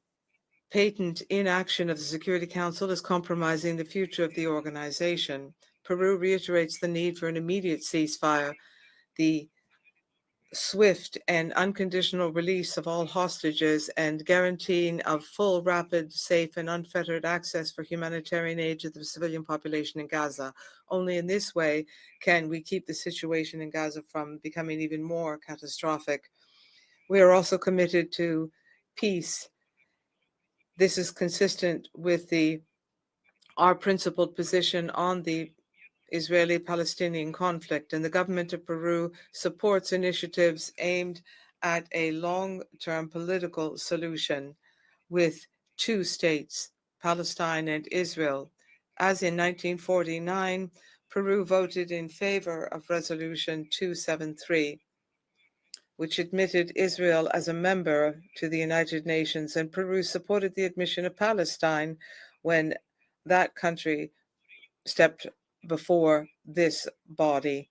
[SPEAKER 4] patent inaction of the Security Council is compromising the future of the organization. Peru reiterates the need for an immediate ceasefire. The swift and unconditional release of all hostages and guaranteeing of full, rapid, safe, and unfettered access for humanitarian aid to the civilian population in Gaza. Only in this way can we keep the situation in Gaza from becoming even more catastrophic. We are also committed to peace. This is consistent with our principled position on the Israeli-Palestinian conflict, and the government of Peru supports initiatives aimed at a long-term political solution with two states, Palestine and Israel. As in 1949, Peru voted in favor of Resolution 273, which admitted Israel as a member to the United Nations, and Peru supported the admission of Palestine when that country stepped before this body.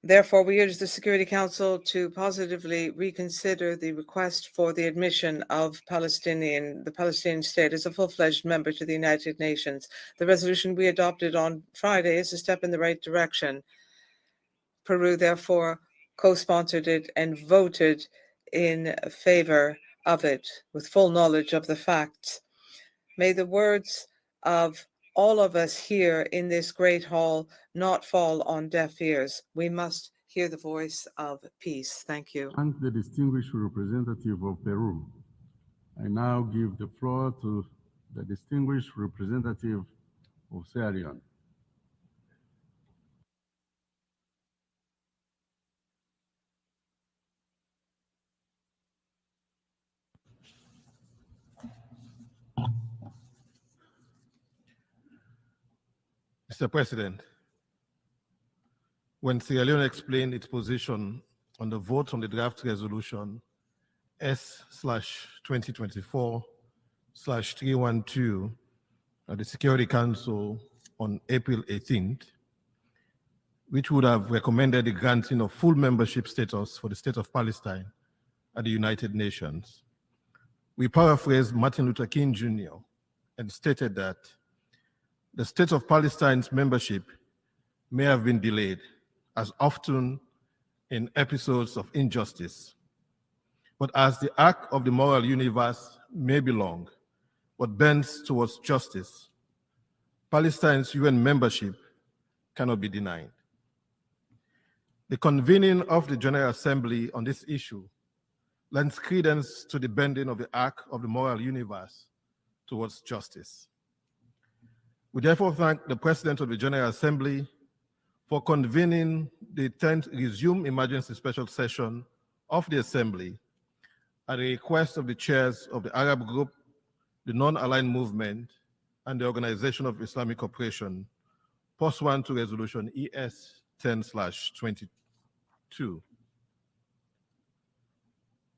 [SPEAKER 4] Therefore, we urge the Security Council to positively reconsider the request for the admission of the Palestinian state as a full-fledged member to the United Nations. The resolution we adopted on Friday is a step in the right direction. Peru, therefore, co-sponsored it and voted in favor of it with full knowledge of the facts. May the words of all of us here in this great hall not fall on deaf ears. We must hear the voice of peace. Thank you.
[SPEAKER 2] Thank the distinguished representative of Peru. I now give the floor to the distinguished representative of Sierra Leone.
[SPEAKER 20] Mr. President, when Sierra Leone explained its position on the vote on the draft resolution S/2024/312 at the Security Council on April 18th, which would have recommended the granting of full membership status for the State of Palestine at the United Nations, we paraphrased Martin Luther King Jr. and stated that the State of Palestine's membership may have been delayed, as often in episodes of injustice. But as the arc of the moral universe may be long, but bends towards justice, Palestine's UN membership cannot be denied. The convening of the General Assembly on this issue lends credence to the bending of the arc of the moral universe towards justice. We therefore thank the President of the General Assembly for convening the 10th resumed emergency special session of the Assembly at the request of the chairs of the Arab Group, the Non-Aligned Movement, and the Organization of Islamic Cooperation, pursuant to Resolution ES 10/22.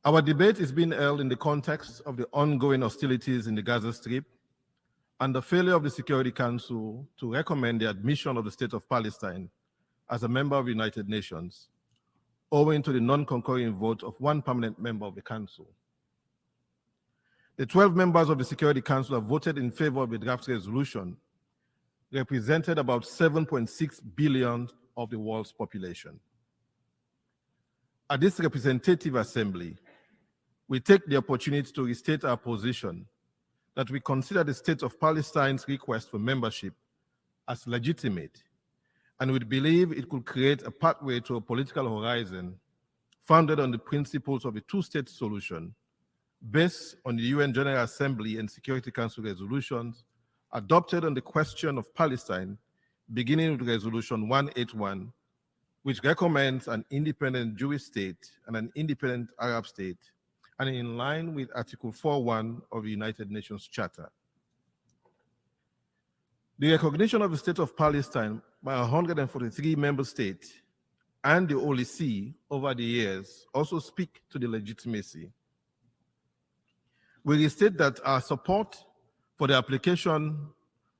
[SPEAKER 20] Our debate is being held in the context of the ongoing hostilities in the Gaza Strip and the failure of the Security Council to recommend the admission of the State of Palestine as a member of the United Nations, owing to the non-concurring vote of one permanent member of the Council. The 12 members of the Security Council have voted in favor of the draft resolution, represented about 7.6 billion of the world's population. At this representative assembly, we take the opportunity to restate our position that we consider the State of Palestine's request for membership as legitimate, and we believe it could create a pathway to a political horizon founded on the principles of a two-state solution based on the UN General Assembly and Security Council resolutions adopted on the question of Palestine, beginning with Resolution 181, which recommends an independent Jewish state and an independent Arab state, and in line with Article 4.1 of the United Nations Charter. The recognition of the State of Palestine by 143 member states and the Holy See over the years also speak to the legitimacy. We restate that our support for the application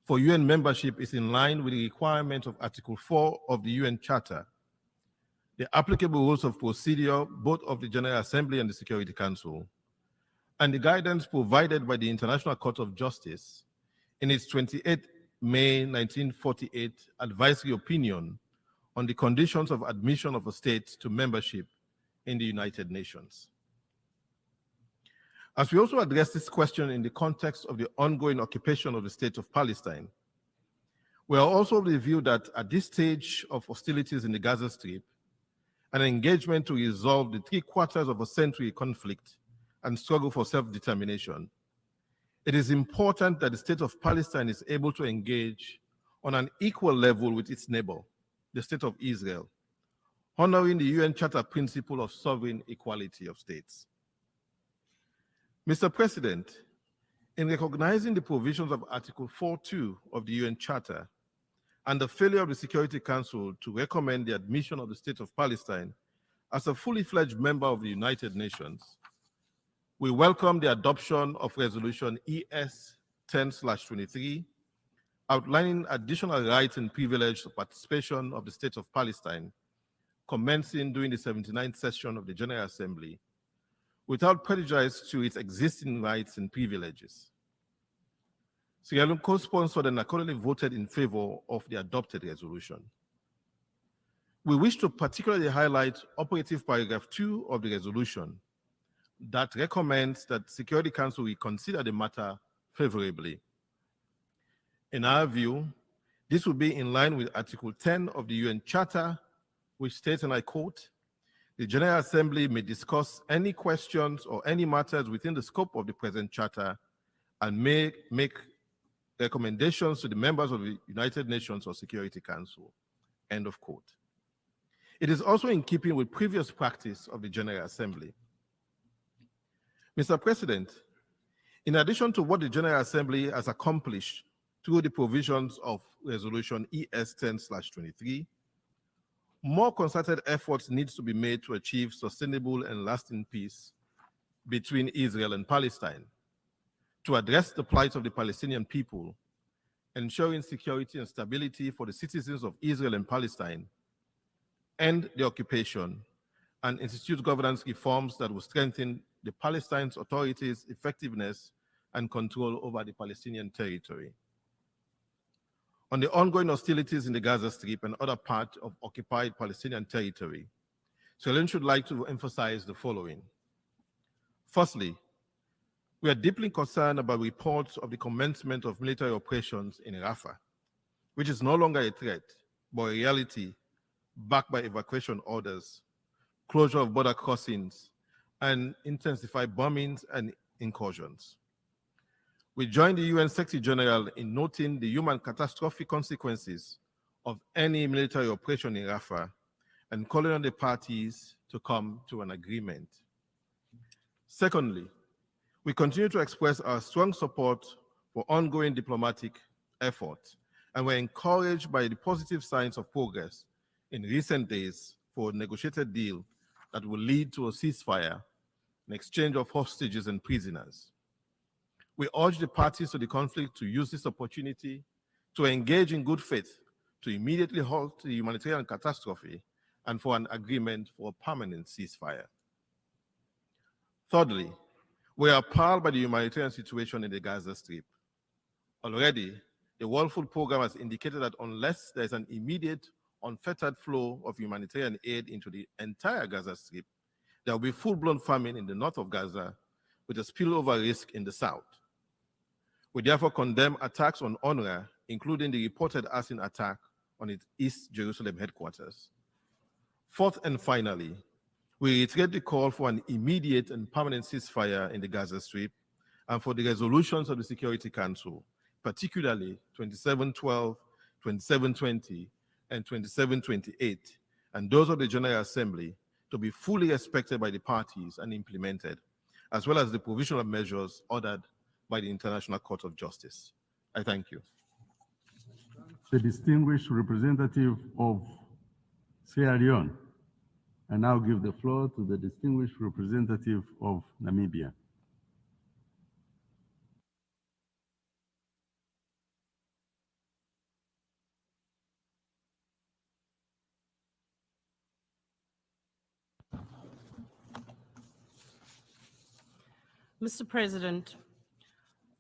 [SPEAKER 20] for UN membership is in line with the requirement of Article 4 of the UN Charter, the applicable rules of procedure both of the General Assembly and the Security Council, and the guidance provided by the International Court of Justice in its 28 May 1948 advisory opinion on the conditions of admission of a state to membership in the United Nations. As we also address this question in the context of the ongoing occupation of the state of Palestine, we are also of the view that at this stage of hostilities in the Gaza Strip, an engagement to resolve the 750-year conflict and struggle for self-determination, it is important that the state of Palestine is able to engage on an equal level with its neighbor, the state of Israel, honoring the UN Charter principle of sovereign equality of states. Mr. President, in recognizing the provisions of Article 4.2 of the UN Charter and the failure of the Security Council to recommend the admission of the state of Palestine as a fully fledged member of the United Nations, we welcome the adoption of Resolution ES 10/23, outlining additional rights and privileges of participation of the state of Palestine, commencing during the 79th session of the General Assembly, without prejudice to its existing rights and privileges. Sierra Leone co-sponsored and accordingly voted in favor of the adopted resolution. We wish to particularly highlight operative paragraph 2 of the resolution that recommends that Security Council reconsider the matter favorably. In our view, this would be in line with Article 10 of the UN Charter, which states, and I quote, "The General Assembly may discuss any questions or any matters within the scope of the present Charter and may make recommendations to the members of the United Nations or Security Council." End of quote. It is also in keeping with previous practice of the General Assembly. Mr. President, in addition to what the General Assembly has accomplished through the provisions of Resolution ES 10/23, more concerted efforts need to be made to achieve sustainable and lasting peace between Israel and Palestine, to address the plight of the Palestinian people, ensuring security and stability for the citizens of Israel and Palestine, end the occupation, and institute governance reforms that will strengthen the Palestinian authorities' effectiveness and control over the Palestinian territory. On the ongoing hostilities in the Gaza Strip and other parts of occupied Palestinian territory, Sierra Leone should like to emphasize the following. Firstly, we are deeply concerned about reports of the commencement of military operations in Rafah, which is no longer a threat, but a reality backed by evacuation orders, closure of border crossings, and intensified bombings and incursions. We join the UN Secretary General in noting the human catastrophic consequences of any military operation in Rafah and calling on the parties to come to an agreement. Secondly, we continue to express our strong support for ongoing diplomatic efforts, and we're encouraged by the positive signs of progress in recent days for a negotiated deal that will lead to a ceasefire, an exchange of hostages and prisoners. We urge the parties to the conflict to use this opportunity to engage in good faith to immediately halt the humanitarian catastrophe and for an agreement for a permanent ceasefire. Thirdly, we are appalled by the humanitarian situation in the Gaza Strip. Already, the World Food Programme has indicated that unless there is an immediate, unfettered flow of humanitarian aid into the entire Gaza Strip, there will be full-blown famine in the north of Gaza with a spillover risk in the south. We therefore condemn attacks on UNRWA, including the reported arson attack on its East Jerusalem headquarters. Fourth and finally, we reiterate the call for an immediate and permanent ceasefire in the Gaza Strip and for the resolutions of the Security Council, particularly 2712, 2720, and 2728, and those of the General Assembly, to be fully respected by the parties and implemented, as well as the provisional measures ordered by the International Court of Justice. I thank you.
[SPEAKER 2] The distinguished representative of Sierra Leone. I now give the floor to the distinguished representative of Namibia.
[SPEAKER 11] Mr. President,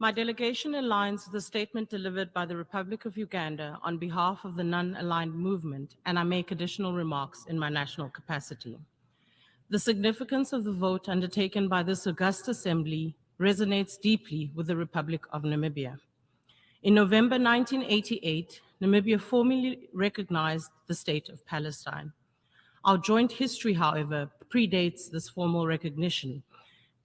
[SPEAKER 11] My delegation aligns with the statement delivered by the Republic of Uganda on behalf of the non-aligned movement, and I make additional remarks in my national capacity. The significance of the vote undertaken by this august assembly resonates deeply with the Republic of Namibia. In November 1988, Namibia formally recognized the State of Palestine. Our joint history, however, predates this formal recognition,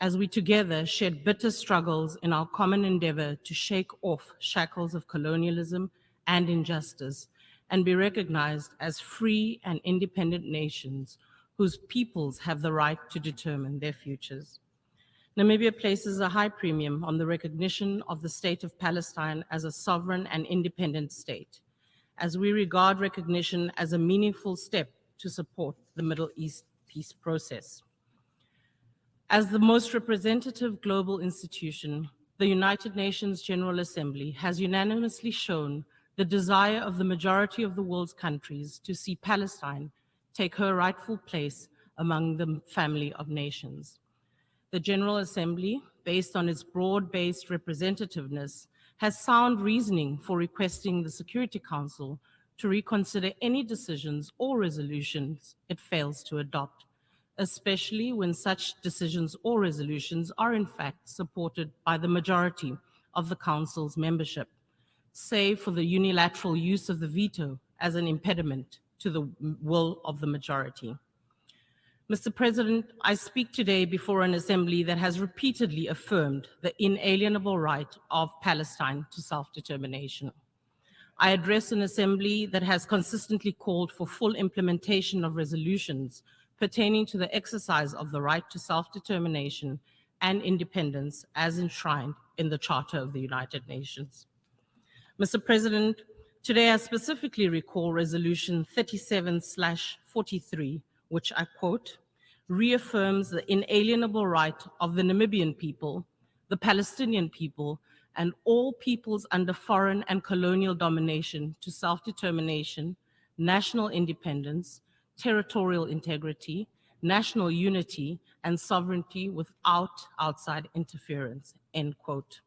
[SPEAKER 11] as we together shared bitter struggles in our common endeavor to shake off shackles of colonialism and injustice and be recognized as free and independent nations whose peoples have the right to determine their futures. Namibia places a high premium on the recognition of the State of Palestine as a sovereign and independent state, as we regard recognition as a meaningful step to support the Middle East peace process. As the most representative global institution, the United Nations General Assembly has unanimously shown the desire of the majority of the world's countries to see Palestine take her rightful place among the family of nations. The General Assembly, based on its broad-based representativeness, has sound reasoning for requesting the Security Council to reconsider any decisions or resolutions it fails to adopt, especially when such decisions or resolutions are in fact supported by the majority of the Council's membership, save for the unilateral use of the veto as an impediment to the will of the majority. Mr. President, I speak today before an assembly that has repeatedly affirmed the inalienable right of Palestine to self-determination. I address an assembly that has consistently called for full implementation of resolutions pertaining to the exercise of the right to self-determination and independence as enshrined in the Charter of the United Nations. Mr. President, today I specifically recall Resolution 37/43, which I quote, reaffirms the inalienable right of the Namibian people, the Palestinian people, and all peoples under foreign and colonial domination to self-determination, national independence, territorial integrity, national unity, and sovereignty without outside interference, end quote.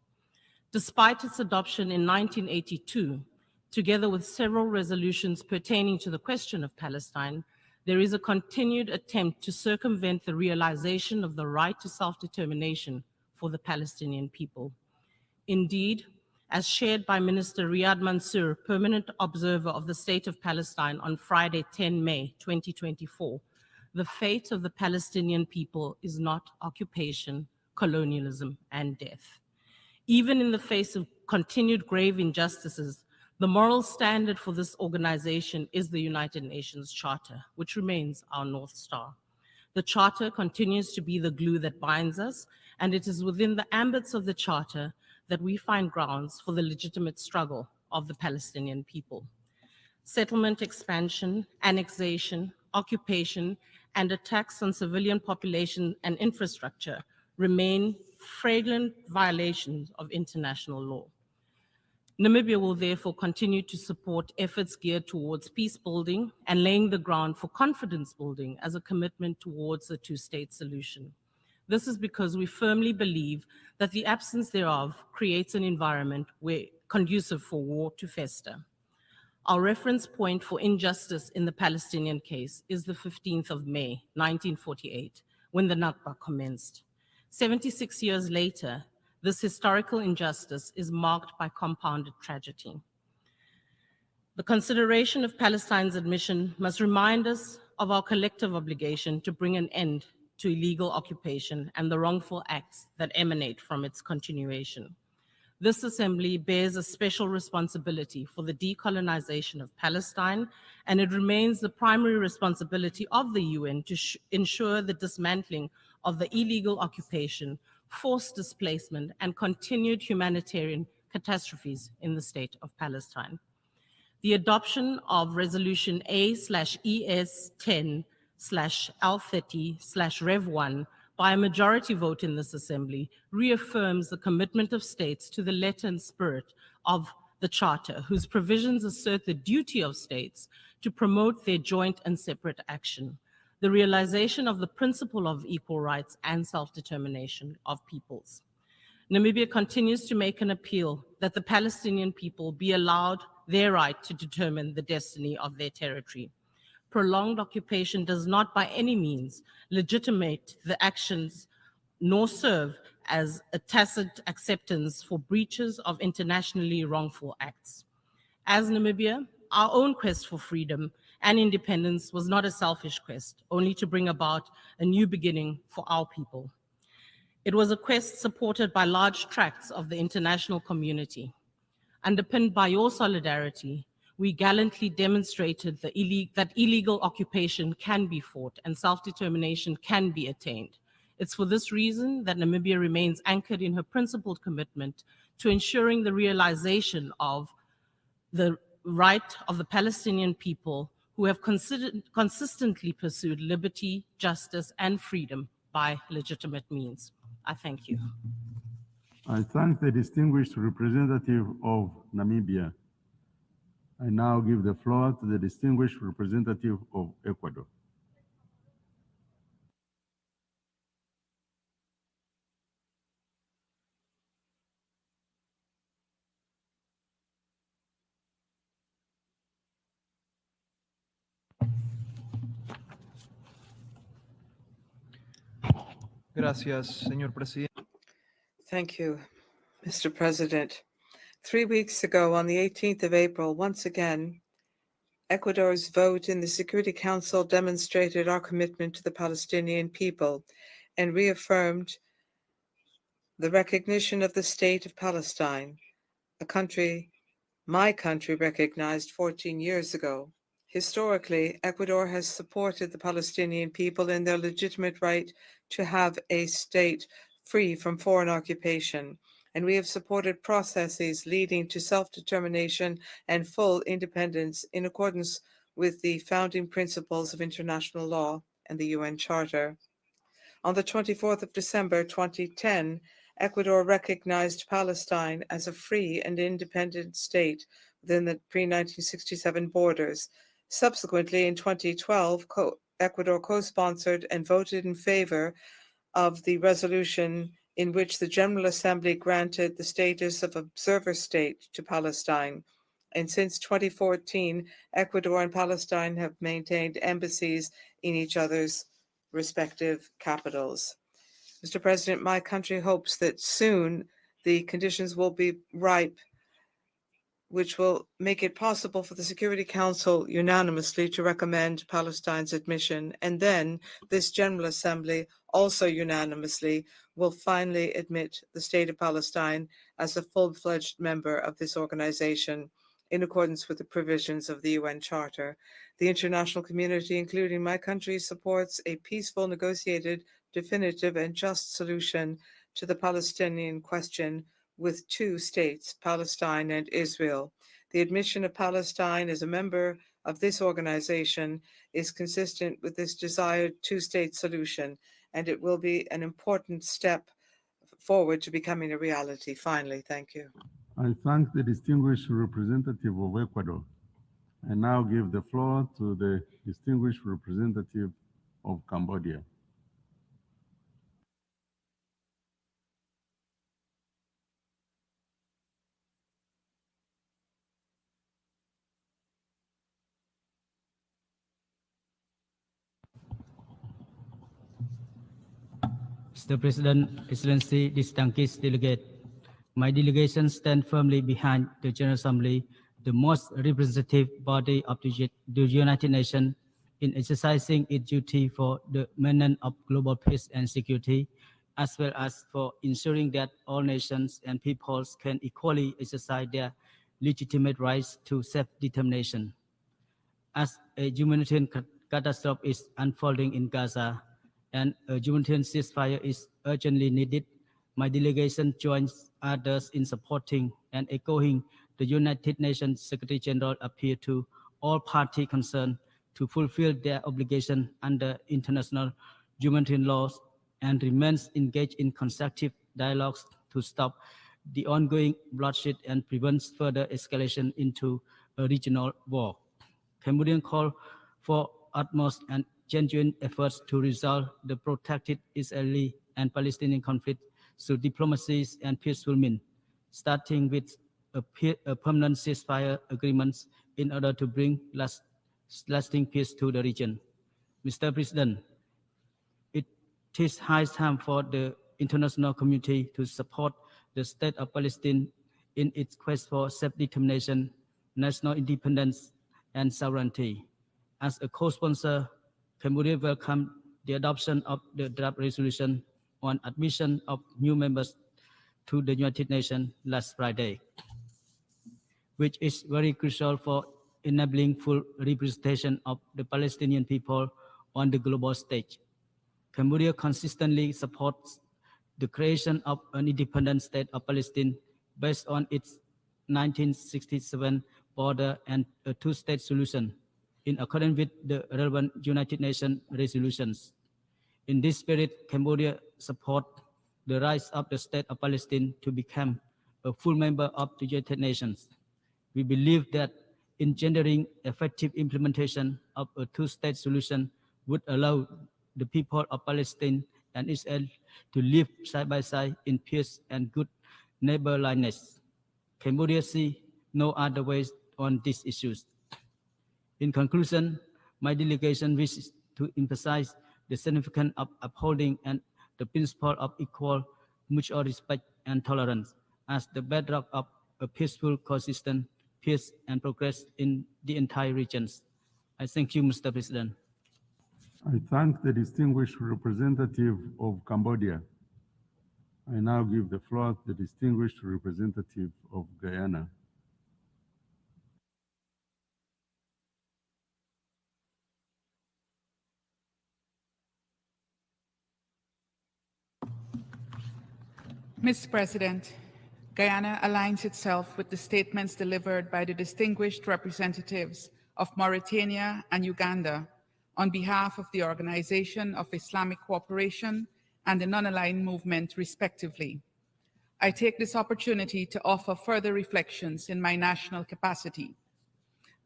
[SPEAKER 11] Despite its adoption in 1982, together with several resolutions pertaining to the question of Palestine, there is a continued attempt to circumvent the realization of the right to self-determination for the Palestinian people. Indeed, as shared by Minister Riyad Mansour, permanent observer of the State of Palestine on Friday, 10 May 2024, the fate of the Palestinian people is not occupation, colonialism, and death. Even in the face of continued grave injustices, the moral standard for this organization is the United Nations Charter, which remains our North Star. The Charter continues to be the glue that binds us, and it is within the ambits of the Charter that we find grounds for the legitimate struggle of the Palestinian people. Settlement expansion, annexation, occupation, and attacks on civilian population and infrastructure remain flagrant violations of international law. Namibia will therefore continue to support efforts geared towards peace building and laying the ground for confidence building as a commitment towards the two-state solution. This is because we firmly believe that the absence thereof creates an environment conducive for war to fester. Our reference point for injustice in the Palestinian case is the 15th of May, 1948, when the Nakba commenced. 76 years later, this historical injustice is marked by compounded tragedy. The consideration of Palestine's admission must remind us of our collective obligation to bring an end to illegal occupation and the wrongful acts that emanate from its continuation. This assembly bears a special responsibility for the decolonization of Palestine, and it remains the primary responsibility of the UN to ensure the dismantling of the illegal occupation, forced displacement, and continued humanitarian catastrophes in the state of Palestine. The adoption of Resolution A/ES10/L30/Rev1 by a majority vote in this assembly reaffirms the commitment of states to the letter and spirit of the Charter, whose provisions assert the duty of states to promote their joint and separate action, the realization of the principle of equal rights and self-determination of peoples. Namibia continues to make an appeal that the Palestinian people be allowed their right to determine the destiny of their territory. Prolonged occupation does not by any means legitimate the actions nor serve as a tacit acceptance for breaches of internationally wrongful acts. As Namibia, our own quest for freedom and independence was not a selfish quest, only to bring about a new beginning for our people. It was a quest supported by large tracts of the international community. Underpinned by your solidarity, we gallantly demonstrated that illegal occupation can be fought and self-determination can be attained. It's for this reason that Namibia remains anchored in her principled commitment to ensuring the realization of the right of the Palestinian people who have consistently pursued liberty, justice, and freedom by legitimate means. I thank you.
[SPEAKER 2] I thank the distinguished representative of Namibia. I now give the floor to the distinguished representative of Ecuador.
[SPEAKER 3] Gracias, señor presidente.
[SPEAKER 4] Thank you, Mr. President. 3 weeks ago, on the 18th of April, once again, Ecuador's vote in the Security Council demonstrated our commitment to the Palestinian people and reaffirmed the recognition of the State of Palestine, a country my country recognized 14 years ago. Historically, Ecuador has supported the Palestinian people in their legitimate right to have a state free from foreign occupation, and we have supported processes leading to self-determination and full independence in accordance with the founding principles of international law and the UN Charter. On the 24th of December 2010, Ecuador recognized Palestine as a free and independent state within the pre-1967 borders. Subsequently, in 2012, Ecuador co-sponsored and voted in favor of the resolution in which the General Assembly granted the status of observer state to Palestine. And since 2014, Ecuador and Palestine have maintained embassies in each other's respective capitals. Mr. President, my country hopes that soon the conditions will be ripe which will make it possible for the Security Council unanimously to recommend Palestine's admission, and then this General Assembly also unanimously will finally admit the State of Palestine as a full-fledged member of this organization in accordance with the provisions of the UN Charter. The international community, including my country, supports a peaceful, negotiated, definitive, and just solution to the Palestinian question with two states, Palestine and Israel. The admission of Palestine as a member of this organization is consistent with this desired two-state solution, and it will be an important step forward to becoming a reality. Finally, thank you.
[SPEAKER 2] I thank the distinguished representative of Ecuador. I now give the floor to the distinguished representative of Cambodia.
[SPEAKER 21] Mr. President, Excellency, distinguished delegate, my delegation stands firmly behind the General Assembly, the most representative body of the United Nations, in exercising its duty for the maintenance of global peace and security, as well as for ensuring that all nations and peoples can equally exercise their legitimate rights to self-determination. As a humanitarian catastrophe is unfolding in Gaza, and a humanitarian ceasefire is urgently needed, my delegation joins others in supporting and echoing the United Nations Secretary General appeal to all parties concerned to fulfill their obligation under international humanitarian laws and remains engaged in constructive dialogues to stop the ongoing bloodshed and prevent further escalation into a regional war. Cambodian call for utmost and genuine efforts to resolve the protracted Israeli and Palestinian conflict through diplomacy and peaceful means, starting with a permanent ceasefire agreements in order to bring lasting peace to the region. Mr. President, it is high time for the international community to support the state of Palestine in its quest for self-determination, national independence, and sovereignty. As a co-sponsor, Cambodia welcomed the adoption of the draft resolution on admission of new members to the United Nations last Friday, which is very crucial for enabling full representation of the Palestinian people on the global stage. Cambodia consistently supports the creation of an independent state of Palestine based on its 1967 border and a two-state solution in accordance with the relevant United Nations resolutions. In this spirit, Cambodia supports the rise of the state of Palestine to become a full member of the United Nations. We believe that engendering effective implementation of a two-state solution would allow the people of Palestine and Israel to live side by side in peace and good neighborliness. Cambodia sees no other ways on these issues. In conclusion, my delegation wishes to emphasize the significance of upholding and the principle of equal mutual respect and tolerance as the bedrock of a peaceful coexistence, peace and progress in the entire regions. I thank you, Mr. President.
[SPEAKER 2] I thank the distinguished representative of Cambodia. I now give the floor to the distinguished representative of Guyana.
[SPEAKER 1] Mr. President, Guyana aligns itself with the statements delivered by the distinguished representatives of Mauritania and Uganda on behalf of the Organization of Islamic Cooperation and the Non-Aligned Movement, respectively. I take this opportunity to offer further reflections in my national capacity.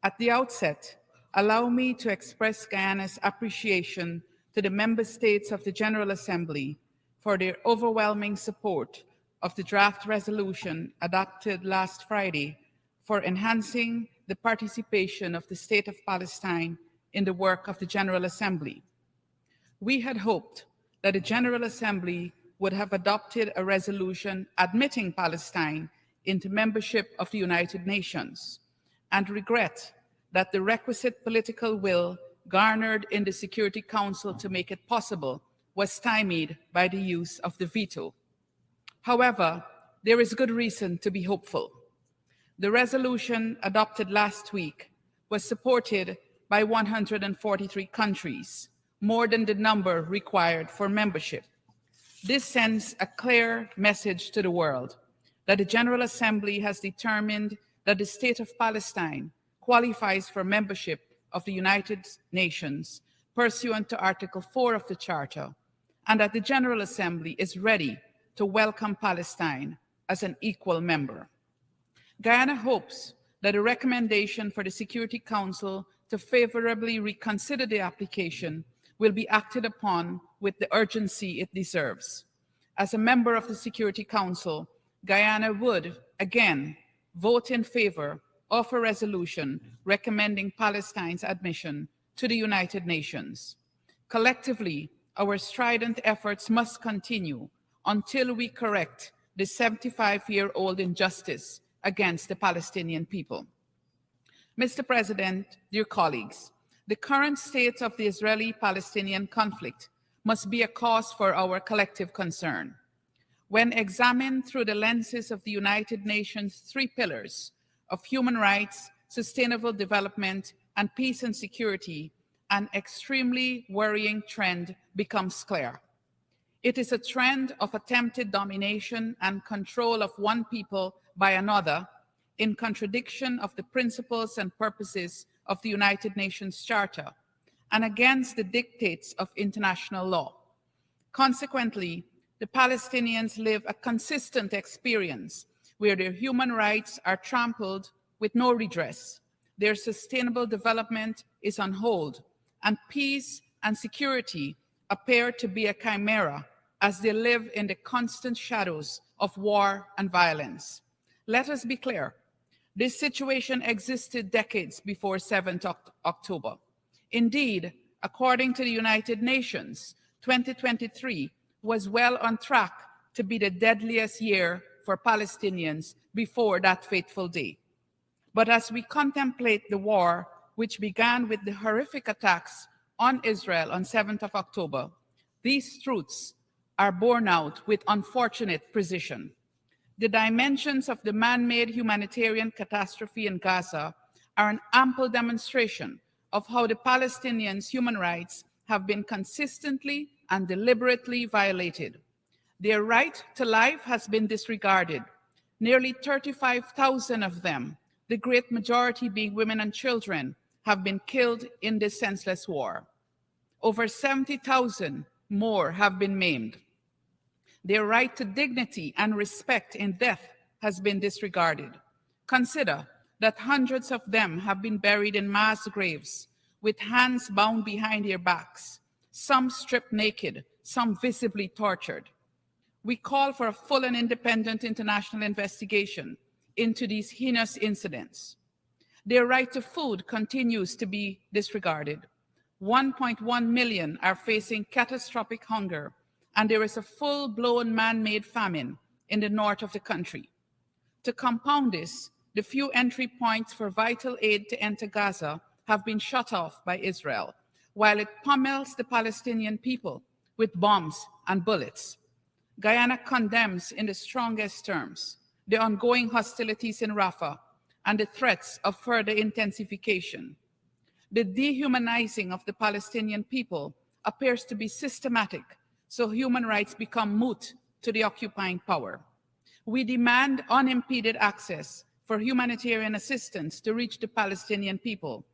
[SPEAKER 1] At the outset, allow me to express Guyana's appreciation to the member states of the General Assembly for their overwhelming support of the draft resolution adopted last Friday for enhancing the participation of the State of Palestine in the work of the General Assembly. We had hoped that the General Assembly would have adopted a resolution admitting Palestine into membership of the United Nations, and regret that the requisite political will garnered in the Security Council to make it possible was stymied by the use of the veto. However, there is good reason to be hopeful. The resolution adopted last week was supported by 143 countries, more than the number required for membership. This sends a clear message to the world that the General Assembly has determined that the State of Palestine qualifies for membership of the United Nations pursuant to Article 4 of the Charter, and that the General Assembly is ready to welcome Palestine as an equal member. Guyana hopes that a recommendation for the Security Council to favorably reconsider the application will be acted upon with the urgency it deserves. As a member of the Security Council, Guyana would, again, vote in favor of a resolution recommending Palestine's admission to the United Nations. Collectively, our strident efforts must continue until we correct the 75-year-old injustice against the Palestinian people. Mr. President, dear colleagues, the current state of the Israeli-Palestinian conflict must be a cause for our collective concern. When examined through the lenses of the United Nations' three pillars of human rights, sustainable development, and peace and security, an extremely worrying trend becomes clear. It is a trend of attempted domination and control of one people by another, in contradiction of the principles and purposes of the United Nations Charter and against the dictates of international law. Consequently, the Palestinians live a consistent experience where their human rights are trampled with no redress, their sustainable development is on hold, and peace and security appear to be a chimera as they live in the constant shadows of war and violence. Let us be clear. This situation existed decades before 7th October. Indeed, according to the United Nations, 2023 was well on track to be the deadliest year for Palestinians before that fateful day. But as we contemplate the war, which began with the horrific attacks on Israel on 7th of October, these truths are borne out with unfortunate precision. The dimensions of the man-made humanitarian catastrophe in Gaza are an ample demonstration of how the Palestinians' human rights have been consistently and deliberately violated. Their right to life has been disregarded. Nearly 35,000 of them, the great majority being women and children, have been killed in this senseless war. Over 70,000 more have been maimed. Their right to dignity and respect in death has been disregarded. Consider that hundreds of them have been buried in mass graves with hands bound behind their backs, some stripped naked, some visibly tortured. We call for a full and independent international investigation into these heinous incidents. Their right to food continues to be disregarded. 1.1 million are facing catastrophic hunger, and there is a full-blown man-made famine in the north of the country. To compound this, the few entry points for vital aid to enter Gaza have been shut off by Israel, while it pummels the Palestinian people with bombs and bullets. Guyana condemns in the strongest terms the ongoing hostilities in Rafah and the threats of further intensification. The dehumanizing of the Palestinian people appears to be systematic, so human rights become moot to the occupying power. We demand unimpeded access for humanitarian assistance to reach the Palestinian people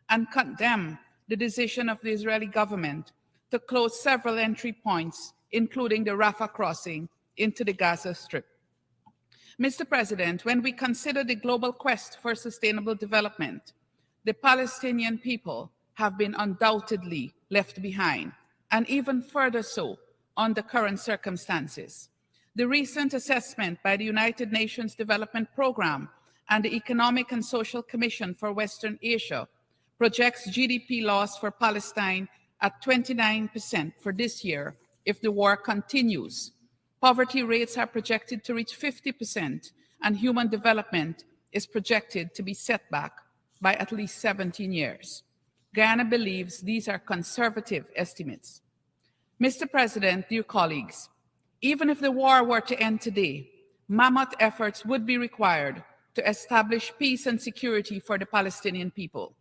[SPEAKER 1] and condemn the decision of the Israeli government to close several entry points, including the Rafah crossing into the Gaza Strip. Mr. President, when we consider the global quest for sustainable development, the Palestinian people have been undoubtedly left behind, and even further so under current circumstances. The recent assessment by the United Nations Development Programme and the Economic and Social Commission for Western Asia projects GDP loss for Palestine at 29% for this year if the war continues. Poverty rates are projected to reach 50%, and human development is projected to be set back by at least 17 years. Guyana believes these are conservative estimates. Mr. President, dear colleagues, even if the war were to end today, mammoth efforts would be required to establish peace and security for the Palestinian people.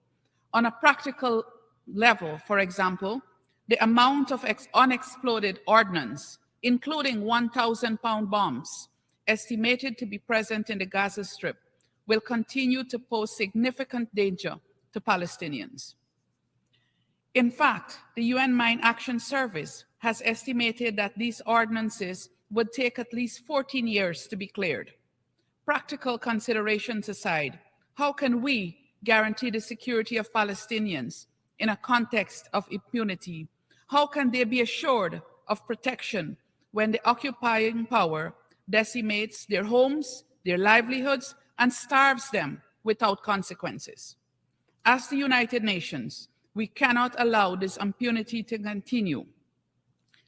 [SPEAKER 1] On a practical level, for example, the amount of unexploded ordnance, including 1,000-pound bombs, estimated to be present in the Gaza Strip, will continue to pose significant danger to Palestinians. In fact, the UN Mine Action Service has estimated that these ordinances would take at least 14 years to be cleared. Practical considerations aside, how can we guarantee the security of Palestinians in a context of impunity? How can they be assured of protection when the occupying power decimates their homes, their livelihoods, and starves them without consequences? As the United Nations, we cannot allow this impunity to continue.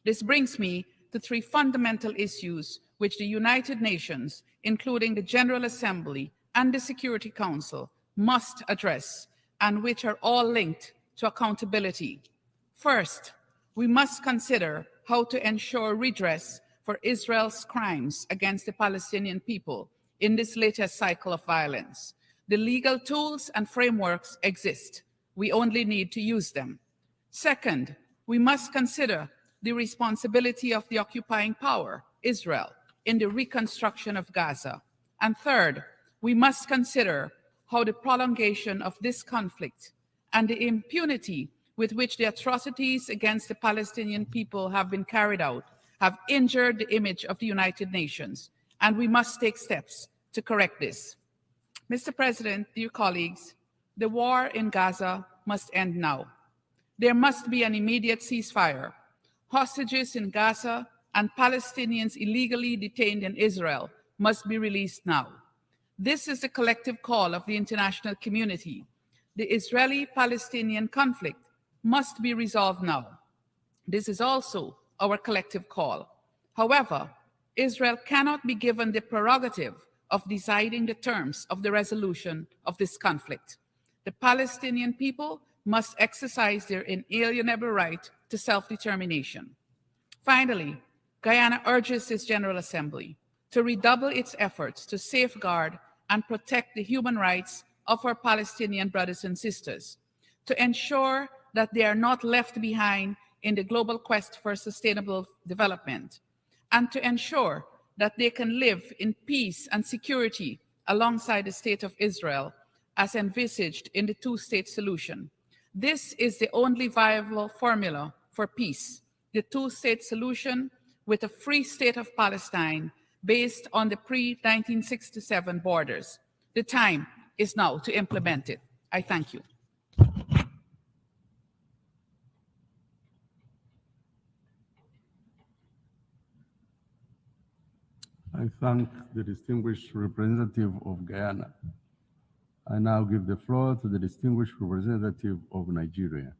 [SPEAKER 1] This brings me to three fundamental issues which the United Nations, including the General Assembly and the Security Council, must address, and which are all linked to accountability. First, we must consider how to ensure redress for Israel's crimes against the Palestinian people in this latest cycle of violence. The legal tools and frameworks exist. We only need to use them. Second, we must consider the responsibility of the occupying power, Israel, in the reconstruction of Gaza. And third, we must consider how the prolongation of this conflict and the impunity with which the atrocities against the Palestinian people have been carried out have injured the image of the United Nations, and we must take steps to correct this. Mr. President, dear colleagues, the war in Gaza must end now. There must be an immediate ceasefire. Hostages in Gaza and Palestinians illegally detained in Israel must be released now. This is the collective call of the international community. The Israeli-Palestinian conflict must be resolved now. This is also our collective call. However, Israel cannot be given the prerogative of deciding the terms of the resolution of this conflict. The Palestinian people must exercise their inalienable right to self-determination. Finally, Guyana urges this General Assembly to redouble its efforts to safeguard and protect the human rights of our Palestinian brothers and sisters, to ensure that they are not left behind in the global quest for sustainable development, and to ensure that they can live in peace and security alongside the State of Israel as envisaged in the two-state solution. This is the only viable formula for peace, the two-state solution with a free state of Palestine based on the pre-1967 borders. The time is now to implement it. I thank you.
[SPEAKER 2] I thank the distinguished representative of Guyana. I now give the floor to the distinguished representative of Nigeria.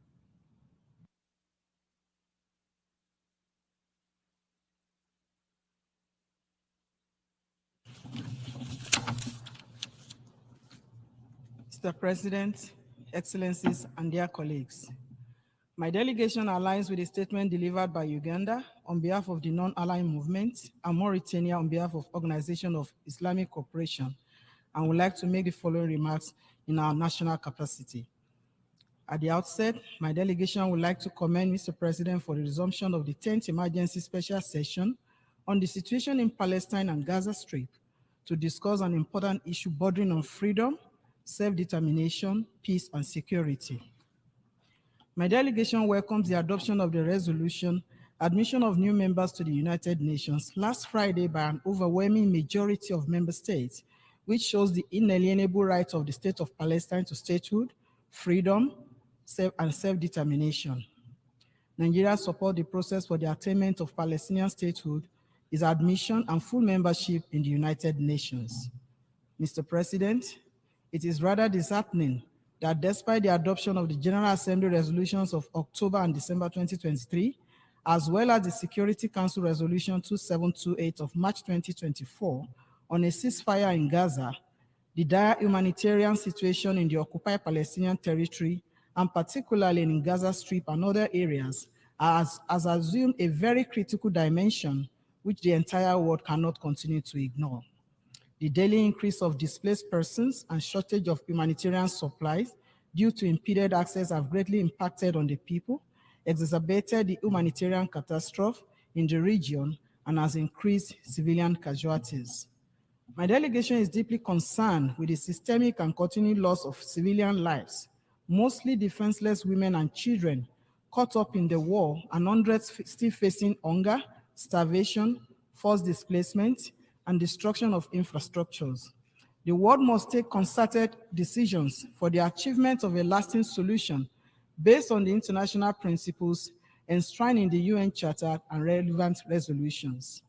[SPEAKER 5] Mr. President, Excellencies, and dear colleagues, my delegation aligns with the statement delivered by Uganda on behalf of the non-aligned movement and Mauritania on behalf of Organization of Islamic Cooperation, and would like to make the following remarks in our national capacity. At the outset, my delegation would like to commend Mr. President for the resumption of the 10th Emergency Special Session on the situation in Palestine and Gaza Strip to discuss an important issue bordering on freedom, self-determination, peace, and security. My delegation welcomes the adoption of the resolution, admission of new members to the United Nations last Friday by an overwhelming majority of member states, which shows the inalienable rights of the State of Palestine to statehood, freedom, and self-determination. Nigeria supports the process for the attainment of Palestinian statehood, its admission and full membership in the United Nations. Mr. President, it is rather disheartening that despite the adoption of the General Assembly resolutions of October and December 2023, as well as the Security Council Resolution 2728 of March 2024 on a ceasefire in Gaza, the dire humanitarian situation in the occupied Palestinian territory, and particularly in Gaza Strip and other areas, has assumed a very critical dimension which the entire world cannot continue to ignore. The daily increase of displaced persons and shortage of humanitarian supplies due to impeded access have greatly impacted on the people, exacerbated the humanitarian catastrophe in the region, and has increased civilian casualties. My delegation is deeply concerned with the systemic and continuing loss of civilian lives, mostly defenseless women and children caught up in the war, and hundreds still facing hunger, starvation, forced displacement, and destruction of infrastructures. The world must take concerted decisions for the achievement of a lasting solution based on the international principles enshrined in the UN Charter and relevant resolutions.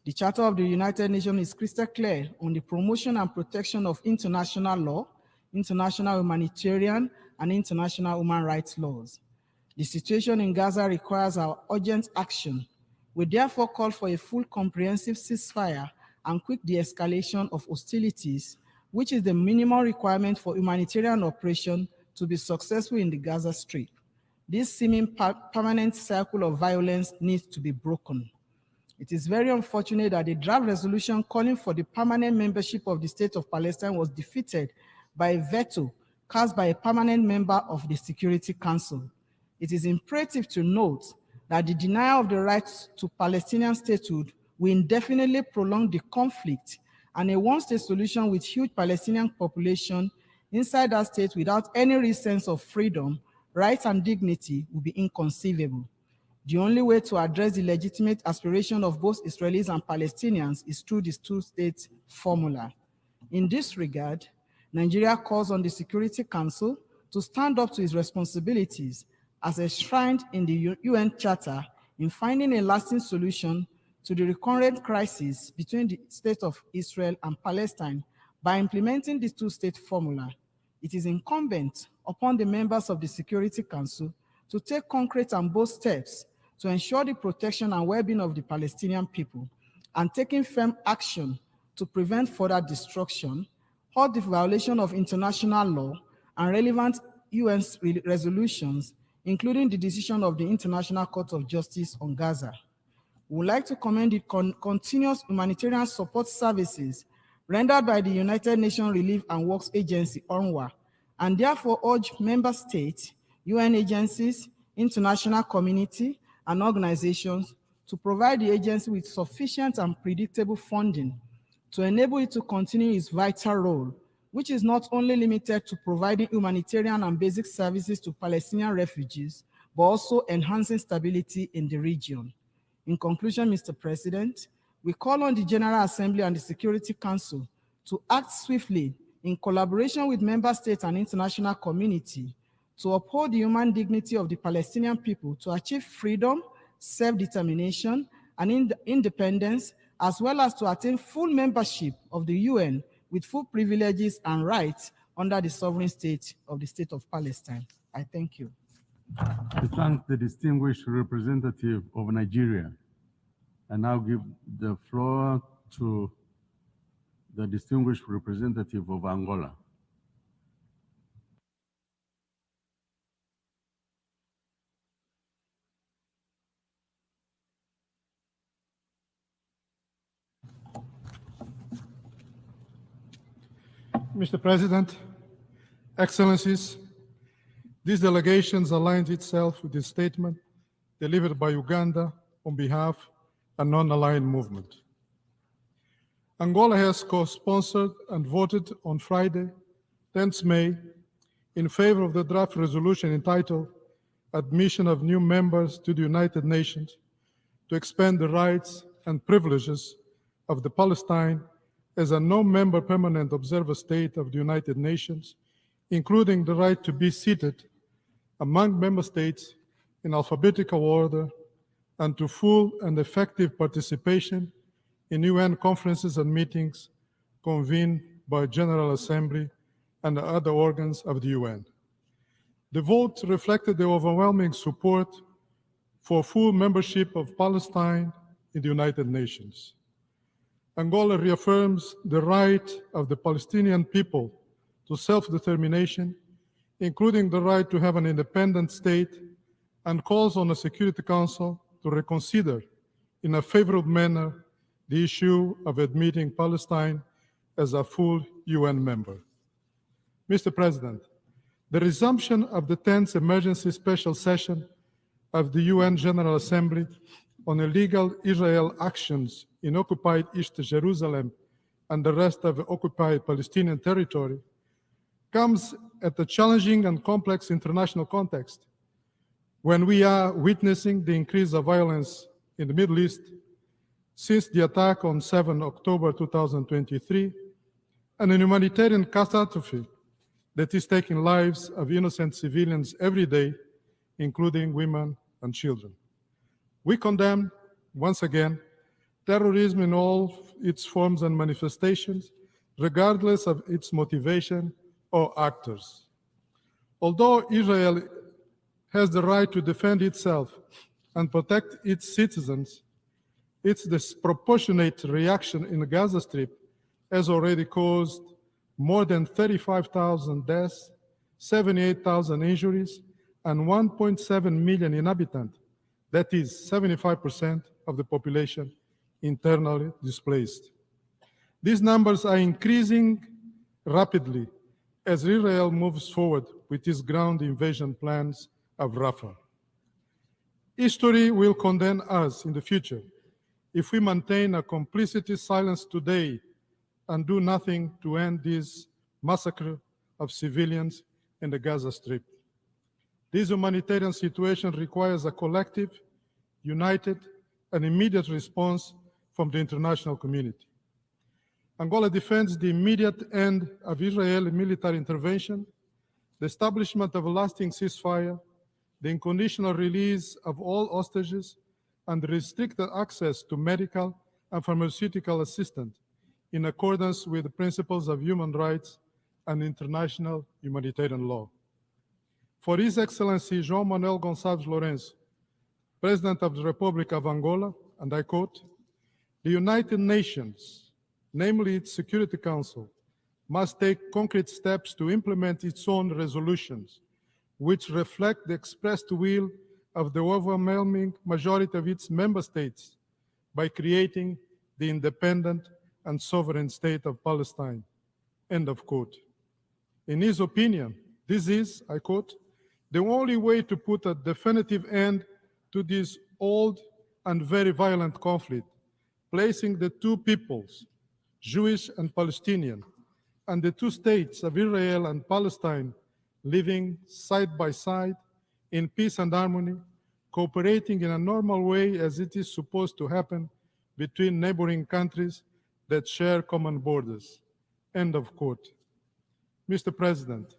[SPEAKER 5] The Charter of the United Nations is crystal clear on the promotion and protection of international law, international humanitarian, and international human rights laws. The situation in Gaza requires our urgent action. We therefore call for a full comprehensive ceasefire and quick de-escalation of hostilities, which is the minimum requirement for humanitarian operation to be successful in the Gaza Strip. This seeming permanent cycle of violence needs to be broken. It is very unfortunate that the draft resolution calling for the permanent membership of the State of Palestine was defeated by a veto cast by a permanent member of the Security Council. It is imperative to note that the denial of the rights to Palestinian statehood will indefinitely prolong the conflict, and a one-state solution with huge Palestinian population inside that state without any real sense of freedom, rights, and dignity will be inconceivable. The only way to address the legitimate aspiration of both Israelis and Palestinians is through this two-state formula. In this regard, Nigeria calls on the Security Council to stand up to its responsibilities as enshrined in the UN Charter in finding a lasting solution to the recurrent crisis between the state of Israel and Palestine by implementing the two-state formula, it is incumbent upon the members of the Security Council to take concrete and bold steps to ensure the protection and well-being of the Palestinian people, and taking firm action to prevent further destruction, halt the violation of international law and relevant UN resolutions, including the decision of the International Court of Justice on Gaza. We would like to commend the continuous humanitarian support services rendered by the United Nations Relief and Works Agency, UNRWA, and therefore urge member states, UN agencies, international community, and organizations to provide the agency with sufficient and predictable funding to enable it to continue its vital role, which is not only limited to providing humanitarian and basic services to Palestinian refugees, but also enhancing stability in the region. In conclusion, Mr. President, we call on the General Assembly and the Security Council to act swiftly in collaboration with member states and international community to uphold the human dignity of the Palestinian people to achieve freedom, self-determination, and independence, as well as to attain full membership of the UN with full privileges and rights under the sovereign state of the State of Palestine. I thank you.
[SPEAKER 2] I thank the distinguished representative of Nigeria. I now give the floor to the distinguished representative of Angola.
[SPEAKER 7] Mr. President, Excellencies, this delegation aligns itself with the statement delivered by Uganda on behalf of a non-aligned movement. Angola has co-sponsored and voted on Friday, 10th May, in favor of the draft resolution entitled Admission of New Members to the United Nations to expand the rights and privileges of the Palestine as a non-member permanent observer state of the United Nations, including the right to be seated among member states in alphabetical order and to full and effective participation in UN conferences and meetings convened by General Assembly and the other organs of the UN. The vote reflected the overwhelming support for full membership of Palestine in the United Nations. Angola reaffirms the right of the Palestinian people to self-determination, including the right to have an independent state, and calls on the Security Council to reconsider in a favorable manner the issue of admitting Palestine as a full UN member. Mr. President, the resumption of the 10th Emergency Special Session of the UN General Assembly on illegal Israel actions in occupied East Jerusalem and the rest of the occupied Palestinian territory comes at a challenging and complex international context when we are witnessing the increase of violence in the Middle East since the attack on 7 October 2023 and a humanitarian catastrophe that is taking lives of innocent civilians every day, including women and children. We condemn, once again, terrorism in all its forms and manifestations, regardless of its motivation or actors. Although Israel has the right to defend itself and protect its citizens, its disproportionate reaction in the Gaza Strip has already caused more than 35,000 deaths, 78,000 injuries, and 1.7 million inhabitants, that is 75% of the population, internally displaced. These numbers are increasing rapidly as Israel moves forward with its ground invasion plans of Rafah. History will condemn us in the future if we maintain a complicity silence today and do nothing to end this massacre of civilians in the Gaza Strip. This humanitarian situation requires a collective, united, and immediate response from the international community. Angola defends the immediate end of Israeli military intervention, the establishment of a lasting ceasefire, the unconditional release of all hostages, and restricted access to medical and pharmaceutical assistance in accordance with the principles of human rights and international humanitarian law. For His Excellency João Manuel Gonçalves Lourenço, President of the Republic of Angola, and I quote, "The United Nations, namely its Security Council, must take concrete steps to implement its own resolutions, which reflect the expressed will of the overwhelming majority of its member states by creating the independent and sovereign state of Palestine." End of quote. In his opinion, this is, I quote, "the only way to put a definitive end to this old and very violent conflict, placing the two peoples, Jewish and Palestinian, and the two states of Israel and Palestine living side by side in peace and harmony, cooperating in a normal way as it is supposed to happen between neighboring countries that share common borders." End of quote. Mr. President,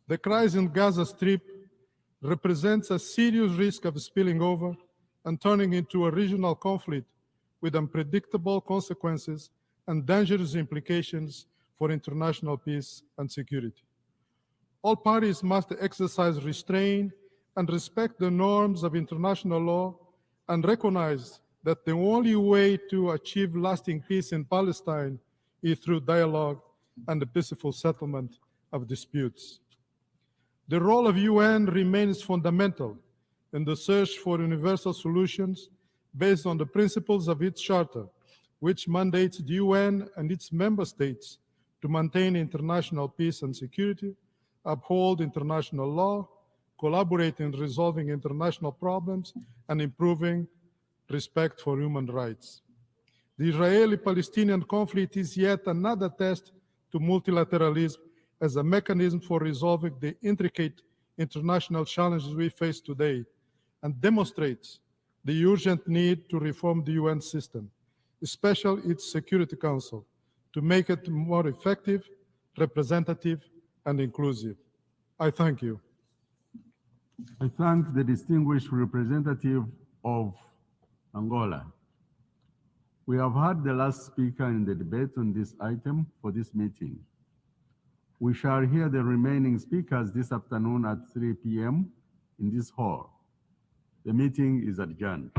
[SPEAKER 7] the crisis in Gaza Strip represents a serious risk of spilling over and turning into a regional conflict with unpredictable consequences and dangerous implications for international peace and security. All parties must exercise restraint and respect the norms of international law and recognize that the only way to achieve lasting peace in Palestine is through dialogue and the peaceful settlement of disputes. The role of UN remains fundamental in the search for universal solutions based on the principles of its charter, which mandates the UN and its member states to maintain international peace and security, uphold international law, collaborate in resolving international problems, and improving respect for human rights. The Israeli-Palestinian conflict is yet another test to multilateralism as a mechanism for resolving the intricate international challenges we face today, and demonstrates the urgent need to reform the UN system, especially its Security Council, to make it more effective, representative, and inclusive. I thank you.
[SPEAKER 2] I thank the distinguished representative of Angola. We have heard the last speaker in the debate on this item for this meeting. We shall hear the remaining speakers this afternoon at 3 p.m. in this hall. The meeting is adjourned.